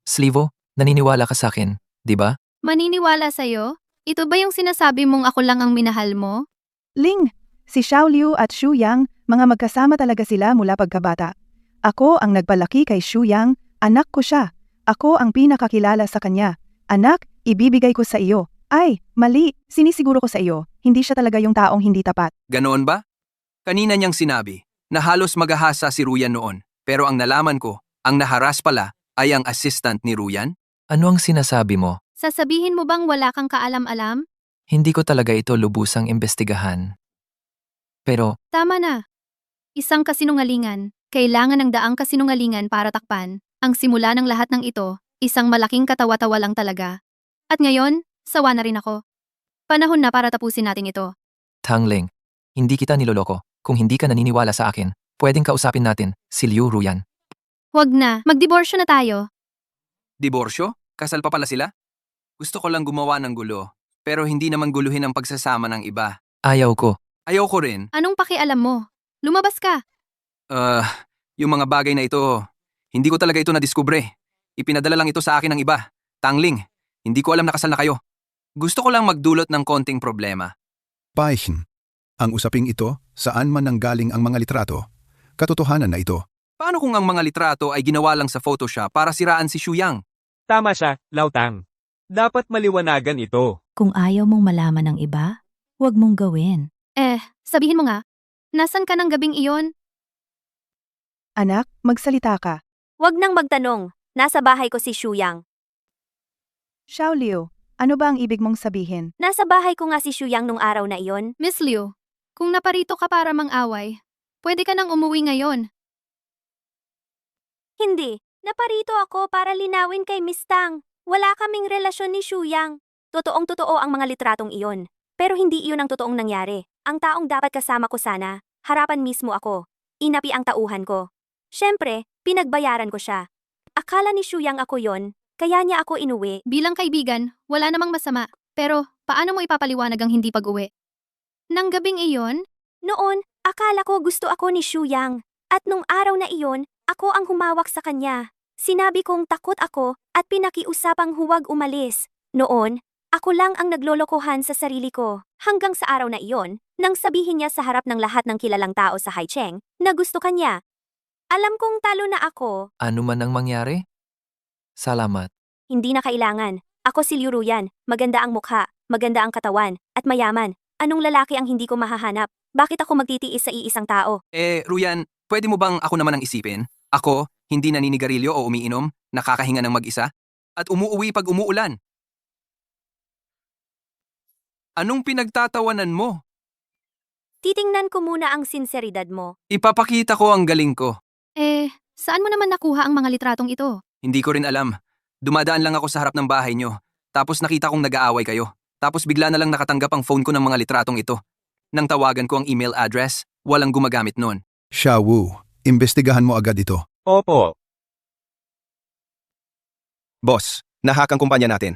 Slivo, naniniwala ka sa akin, di ba? Maniniwala sa'yo? Ito ba yung sinasabi mong ako lang ang minahal mo? Ling, si Xiao Liu at Xu Yang, mga magkasama talaga sila mula pagkabata. Ako ang nagpalaki kay Xu Yang, anak ko siya. Ako ang pinakakilala sa kanya. Anak, ibibigay ko sa iyo. Ay, mali, sinisiguro ko sa iyo, hindi siya talaga yung taong hindi tapat. Ganoon ba? Kanina niyang sinabi na halos magahasa si Ruyan noon, pero ang nalaman ko, ang naharas pala ay ang assistant ni Ruyan? Ano ang sinasabi mo? Sasabihin mo bang wala kang kaalam-alam? Hindi ko talaga ito lubusang imbestigahan. Pero, Tama na. Isang kasinungalingan. Kailangan ng daang kasinungalingan para takpan. Ang simula ng lahat ng ito, isang malaking katawa-tawa lang talaga. At ngayon, sawa na rin ako. Panahon na para tapusin natin ito. Tangling, hindi kita niloloko. Kung hindi ka naniniwala sa akin, pwedeng kausapin natin si Liu Ruyan. Huwag na, magdiborsyo na tayo. Diborsyo? Kasal pa pala sila? Gusto ko lang gumawa ng gulo, pero hindi naman guluhin ang pagsasama ng iba. Ayaw ko. Ayaw ko rin. Anong pakialam mo? Lumabas ka. Yung mga bagay na ito, hindi ko talaga ito nadiskubre. Ipinadala lang ito sa akin ng iba. Tangling, hindi ko alam na kasal na kayo. Gusto ko lang magdulot ng konting problema. Paihin. Ang usaping ito, saan man nanggaling ang mga litrato, katotohanan na ito. Paano kung ang mga litrato ay ginawa lang sa Photoshop para siraan si Xu Yang? Tama siya, Lautang. Dapat maliwanagan ito. Kung ayaw mong malaman ng iba, huwag mong gawin. Sabihin mo nga, nasan ka ng gabing iyon? Anak, magsalita ka. Huwag nang magtanong, nasa bahay ko si Xu Yang. Xiao Liu, ano ba ang ibig mong sabihin? Nasa bahay ko nga si Xu Yang nung araw na iyon. Miss Liu, kung naparito ka para mang-away, pwede ka nang umuwi ngayon. Hindi, naparito ako para linawin kay Miss Tang. Wala kaming relasyon ni Xu Yang. Totoong-totoo ang mga litratong iyon. Pero hindi iyon ang totoong nangyari. Ang taong dapat kasama ko sana, harapan mismo ako. Inapi ang tauhan ko. Siyempre, pinagbayaran ko siya. Akala ni Xu Yang ako yon, kaya niya ako inuwi. Bilang kaibigan, wala namang masama. Pero, paano mo ipapaliwanag ang hindi pag-uwi? Nang gabing iyon? Noon, akala ko gusto ako ni Xu Yang. At nung araw na iyon, ako ang humawak sa kanya. Sinabi kong takot ako at pinakiusapang huwag umalis. Noon, ako lang ang naglolokohan sa sarili ko. Hanggang sa araw na iyon, nang sabihin niya sa harap ng lahat ng kilalang tao sa Haicheng na gusto kanya. Alam kong talo na ako. Ano man ang mangyari? Salamat. Hindi na kailangan. Ako si Liu Ruyan. Maganda ang mukha, maganda ang katawan, at mayaman. Anong lalaki ang hindi ko mahahanap? Bakit ako magtitiis sa iisang tao? Ruyan, pwede mo bang ako naman ang isipin? Ako, hindi naninigarilyo o umiinom, nakakahinga ng mag-isa, at umuuwi pag umuulan. Anong pinagtatawanan mo? Titingnan ko muna ang sinseridad mo. Ipapakita ko ang galing ko. Saan mo naman nakuha ang mga litratong ito? Hindi ko rin alam. Dumadaan lang ako sa harap ng bahay nyo. Tapos nakita kong nag-aaway kayo. Tapos bigla na lang nakatanggap ang phone ko ng mga litratong ito. Nang tawagan ko ang email address, walang gumagamit nun. Xiao Wu, imbestigahan mo agad ito. Opo. Boss, nahack ang kumpanya natin.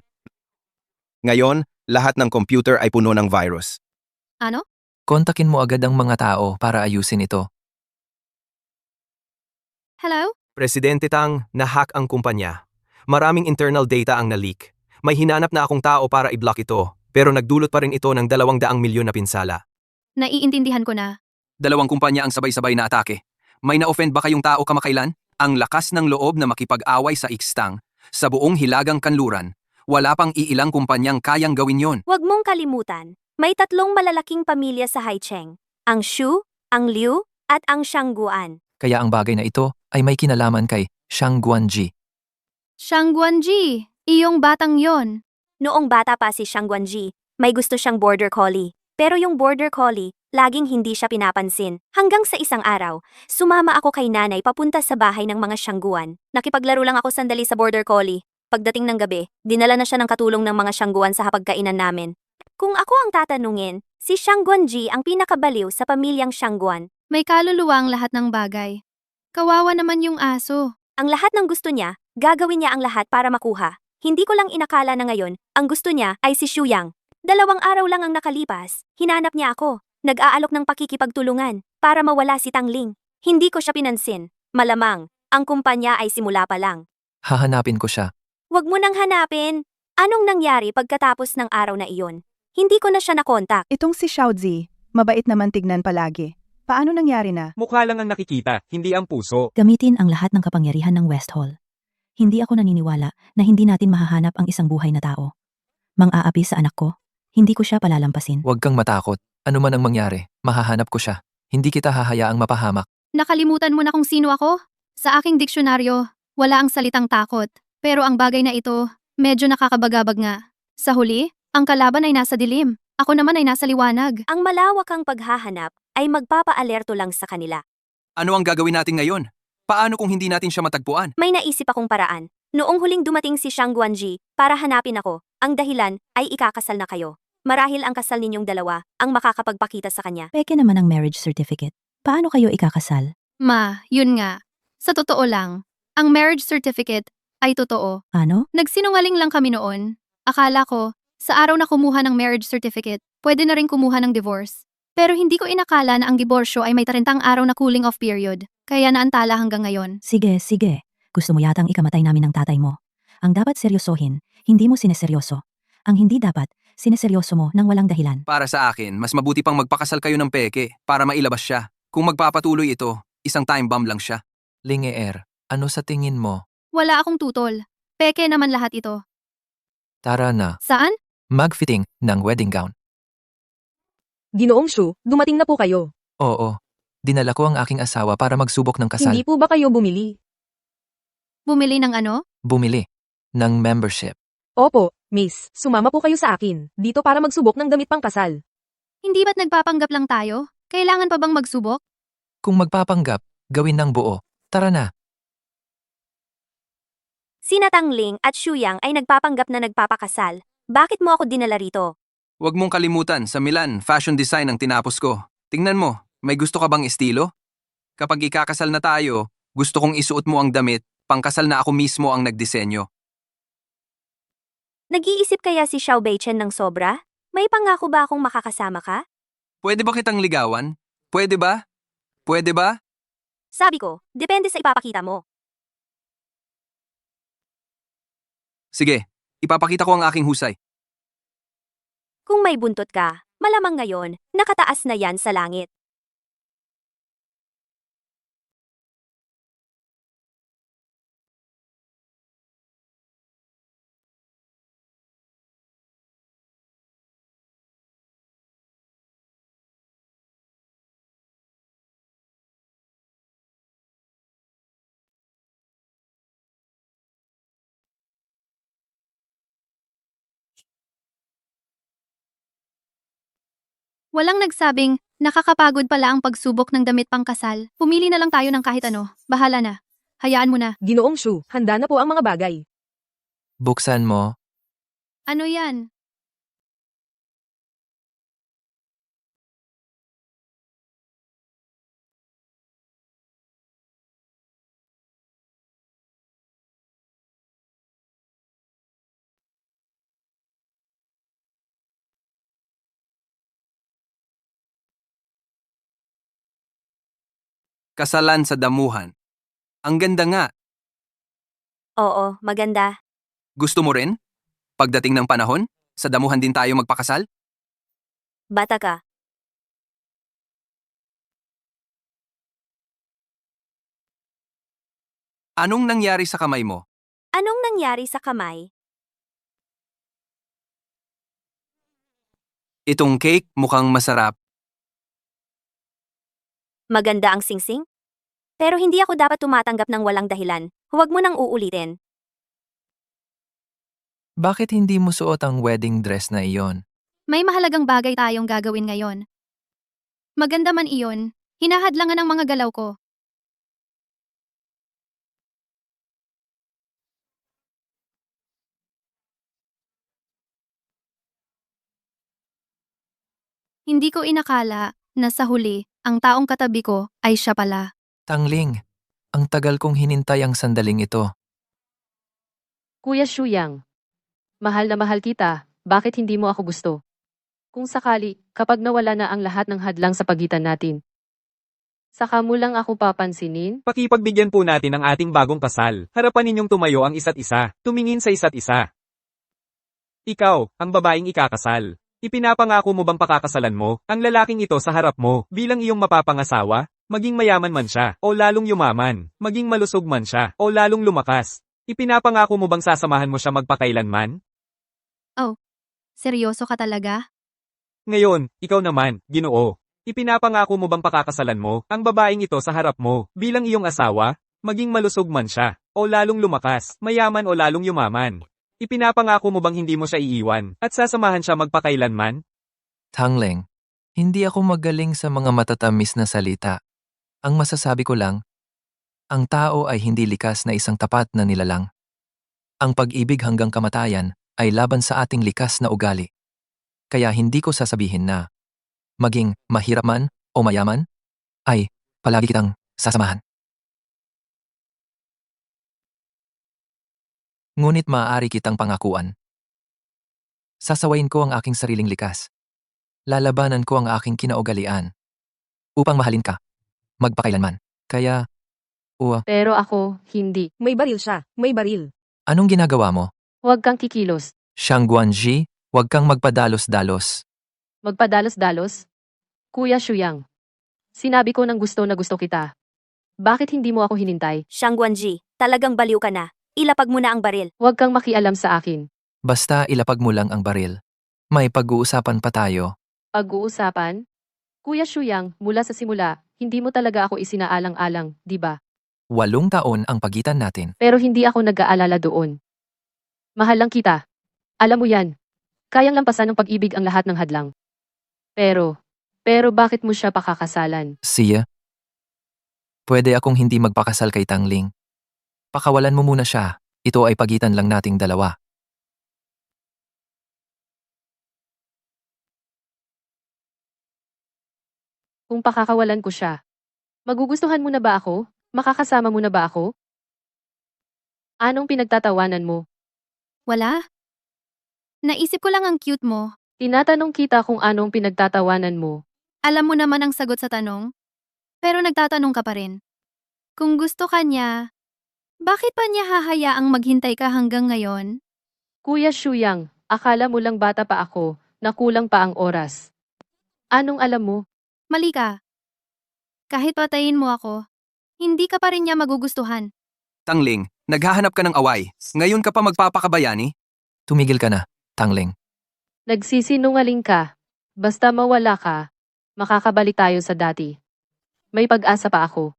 Ngayon, lahat ng computer ay puno ng virus. Ano? Kontakin mo agad ang mga tao para ayusin ito. Hello? Presidente Tang, nahack ang kumpanya. Maraming internal data ang na-leak. May hinanap na akong tao para i-block ito, pero nagdulot pa rin ito ng 200 milyon na pinsala. Naiintindihan ko na. 2 kumpanya ang sabay-sabay na atake. May na-offend ba kayong tao kamakailan? Ang lakas ng loob na makipag-away sa Ixtang, sa buong hilagang kanluran. Wala pang iilang kumpanyang kayang gawin yon. Huwag mong kalimutan, may 3 malalaking pamilya sa Haicheng. Ang Xu, ang Liu, at ang Shangguan. Kaya ang bagay na ito ay may kinalaman kay Shang Guanji. Shang Guanji, iyong batang yon. Noong bata pa si Shang Guanji, may gusto siyang border collie. Pero yung border collie, laging hindi siya pinapansin. Hanggang sa isang araw, sumama ako kay nanay papunta sa bahay ng mga Shangguan. Nakipaglaro lang ako sandali sa border collie. Pagdating ng gabi, dinala na siya ng katulong ng mga Shangguan sa hapagkainan namin. Kung ako ang tatanungin, si Shang Guanji ang pinakabaliw sa pamilyang Shangguan. May kaluluwa ang lahat ng bagay. Kawawa naman yung aso. Ang lahat ng gusto niya, gagawin niya ang lahat para makuha. Hindi ko lang inakala na ngayon, ang gusto niya ay si Xu Yang. 2 araw lang ang nakalipas, hinanap niya ako. Nag-aalok ng pakikipagtulungan para mawala si Tangling. Hindi ko siya pinansin. Malamang, ang kumpanya ay simula pa lang. Hahanapin ko siya. Huwag mo nang hanapin. Anong nangyari pagkatapos ng araw na iyon? Hindi ko na siya nakontak. Itong si Xiaozi, mabait naman tignan palagi. Paano nangyari na? Mukha lang ang nakikita, hindi ang puso. Gamitin ang lahat ng kapangyarihan ng West Hall. Hindi ako naniniwala na hindi natin mahahanap ang isang buhay na tao. Mang-aapi sa anak ko, hindi ko siya palalampasin. Huwag kang matakot. Ano man ang mangyari, mahahanap ko siya. Hindi kita hahayaang mapahamak. Nakalimutan mo na kung sino ako? Sa aking diksyonaryo, wala ang salitang takot. Pero ang bagay na ito, medyo nakakabagabag nga. Sa huli, ang kalaban ay nasa dilim. Ako naman ay nasa liwanag. Ang malawakang paghahanap ay magpapa-alerto lang sa kanila. Ano ang gagawin natin ngayon? Paano kung hindi natin siya matagpuan? May naisip akong paraan. Noong huling dumating si Xiang Guanji para hanapin ako, ang dahilan ay ikakasal na kayo. Marahil ang kasal ninyong dalawa ang makakapagpakita sa kanya. Peke naman ang marriage certificate. Paano kayo ikakasal? Ma, yun nga. Sa totoo lang, ang marriage certificate ay totoo. Ano? Nagsinungaling lang kami noon. Akala ko, sa araw na kumuha ng marriage certificate, pwede na rin kumuha ng divorce. Pero hindi ko inakala na ang diborsyo ay may 30 araw na cooling off period, kaya naantala hanggang ngayon. Sige, sige. Gusto mo yatang ikamatay namin ng tatay mo. Ang dapat seryosohin, hindi mo sineseryoso. Ang hindi dapat, sineseryoso mo nang walang dahilan. Para sa akin, mas mabuti pang magpakasal kayo ng peke para mailabas siya. Kung magpapatuloy ito, isang time bomb lang siya. Lingeer, ano sa tingin mo? Wala akong tutol. Peke naman lahat ito. Tara na. Saan? Magfitting ng wedding gown. Ginoong Shu, dumating na po kayo. Oo. Dinala ko ang aking asawa para magsubok ng kasal. Hindi po ba kayo bumili? Bumili ng ano? Bumili ng membership. Opo, miss. Sumama po kayo sa akin. Dito para magsubok ng damit pang kasal. Hindi ba't nagpapanggap lang tayo? Kailangan pa bang magsubok? Kung magpapanggap, gawin ng buo. Tara na. Sina Tangling at Shuyang ay nagpapanggap na nagpapakasal. Bakit mo ako dinala rito? Huwag mong kalimutan, sa Milan, fashion design ang tinapos ko. Tingnan mo, may gusto ka bang estilo? Kapag ikakasal na tayo, gusto kong isuot mo ang damit, pangkasal na ako mismo ang nagdisenyo. Nag-iisip kaya si Xiao Beichen ng sobra? May pangako ba akong makakasama ka? Pwede ba kitang ligawan? Pwede ba? Pwede ba? Sabi ko, depende sa ipapakita mo. Sige, ipapakita ko ang aking husay. Kung may buntot ka, malamang ngayon, nakataas na yan sa langit. Walang nagsabing, nakakapagod pala ang pagsubok ng damit pang kasal. Pumili na lang tayo ng kahit ano. Bahala na. Hayaan mo na. Ginoong Shu, handa na po ang mga bagay. Buksan mo. Ano yan? Kasalan sa damuhan. Ang ganda nga. Oo, maganda. Gusto mo rin? Pagdating ng panahon, sa damuhan din tayo magpakasal? Bata ka. Anong nangyari sa kamay mo? Anong nangyari sa kamay? Itong cake mukhang masarap. Maganda ang singsing? Pero hindi ako dapat tumatanggap ng walang dahilan. Huwag mo nang uulitin. Bakit hindi mo suot ang wedding dress na iyon? May mahalagang bagay tayong gagawin ngayon. Maganda man iyon, hinahadlangan ng mga galaw ko. Hindi ko inakala na sa huli, ang taong katabi ko ay siya pala. Tangling, ang tagal kong hinintay ang sandaling ito. Kuya Shuyang, mahal na mahal kita, bakit hindi mo ako gusto? Kung sakali, kapag nawala na ang lahat ng hadlang sa pagitan natin, saka mo lang ako papansinin? Pakipagbigyan po natin ang ating bagong kasal. Harapan ninyong tumayo ang isa't isa, tumingin sa isa't isa. Ikaw, ang babaeng ikakasal. Ipinapangako mo bang pakakasalan mo ang lalaking ito sa harap mo bilang iyong mapapangasawa? Maging mayaman man siya o lalong yumaman, maging malusog man siya o lalong lumakas. Ipinapangako mo bang sasamahan mo siya magpakailanman? Oh, seryoso ka talaga? Ngayon, ikaw naman, Ginoo. Ipinapangako mo bang pakakasalan mo ang babaeng ito sa harap mo bilang iyong asawa? Maging malusog man siya o lalong lumakas, mayaman o lalong yumaman. Ipinapangako mo bang hindi mo siya iiwan at sasamahan siya magpakailanman? Tangling, hindi ako magaling sa mga matatamis na salita. Ang masasabi ko lang, ang tao ay hindi likas na isang tapat na nilalang. Ang pag-ibig hanggang kamatayan ay laban sa ating likas na ugali. Kaya hindi ko sasabihin na, maging mahirap man o mayaman, ay palagi kitang sasamahan. Ngunit maaari kitang pangakuan. Sasawayin ko ang aking sariling likas. Lalabanan ko ang aking kinaugalian. Upang mahalin ka. Magpakailanman. Kaya, Pero ako, hindi. May baril siya, may baril. anong ginagawa mo? Huwag kang kikilos. Xiang Guanji, huwag kang magpadalos-dalos. Magpadalos-dalos? Kuya Shuyang. Sinabi ko ng gusto na gusto kita. Bakit hindi mo ako hinintay? Xiang Guanji, talagang baliw ka na. Ilapag mo na ang baril. Huwag kang makialam sa akin. Basta ilapag mo lang ang baril. May pag-uusapan pa tayo. Pag-uusapan? Kuya Shuyang, mula sa simula, hindi mo talaga ako isinaalang-alang, di ba? 8 taon ang pagitan natin. Pero hindi ako nag-aalala doon. Mahal lang kita. Alam mo yan. Kayang lampasan ng pag-ibig ang lahat ng hadlang. Pero bakit mo siya pakakasalan? Siya? Pwede akong hindi magpakasal kay Tangling. Pakawalan mo muna siya. Ito ay pagitan lang nating dalawa. Kung pakakawalan ko siya, magugustuhan mo na ba ako? Makakasama mo na ba ako? Anong pinagtatawanan mo? Wala? Naisip ko lang ang cute mo. Tinatanong kita kung anong pinagtatawanan mo. Alam mo naman ang sagot sa tanong. Pero nagtatanong ka pa rin. Kung gusto ka niya, bakit pa niya hahayaang maghintay ka hanggang ngayon? Kuya Shuyang, akala mo lang bata pa ako, na kulang pa ang oras. Anong alam mo? Mali ka. Kahit patayin mo ako, hindi ka pa rin niya magugustuhan. Tangling, naghahanap ka ng away. Ngayon ka pa magpapakabayani? Tumigil ka na, Tangling. Nagsisinungaling ka. Basta mawala ka, makakabalik tayo sa dati. May pag-asa pa ako.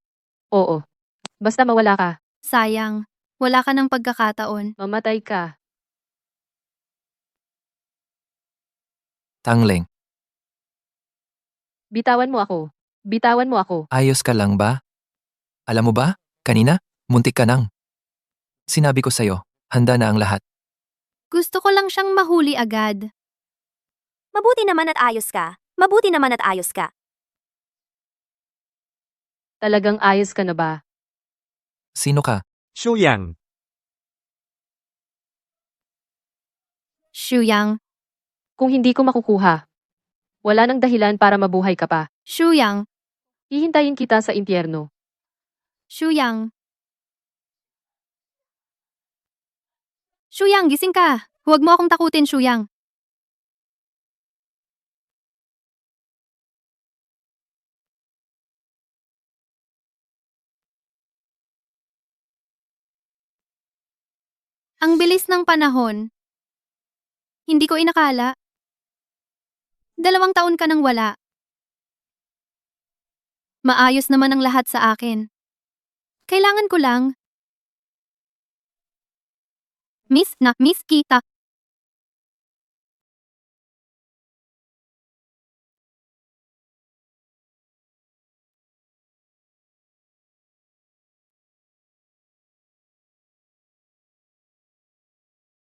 Oo. Basta mawala ka. Sayang, wala ka ng pagkakataon. Mamatay ka. Tangling, Bitawan mo ako. Bitawan mo ako. ayos ka lang ba? Alam mo ba, kanina, muntik ka nang. Sinabi ko sa'yo, handa na ang lahat. Gusto ko lang siyang mahuli agad. Mabuti naman at ayos ka. Mabuti naman at ayos ka. Talagang ayos ka na ba? Sino ka? Shuyang. Shuyang, Kung hindi ko makukuha, wala nang dahilan para mabuhay ka pa. Shuyang, Hihintayin kita sa impyerno. Shuyang. Shuyang, gising ka. Huwag mo akong takutin, Shuyang. Ang bilis ng panahon. Hindi ko inakala. 2 taon ka nang wala. Maayos naman ang lahat sa akin. Kailangan ko lang. Miss kita.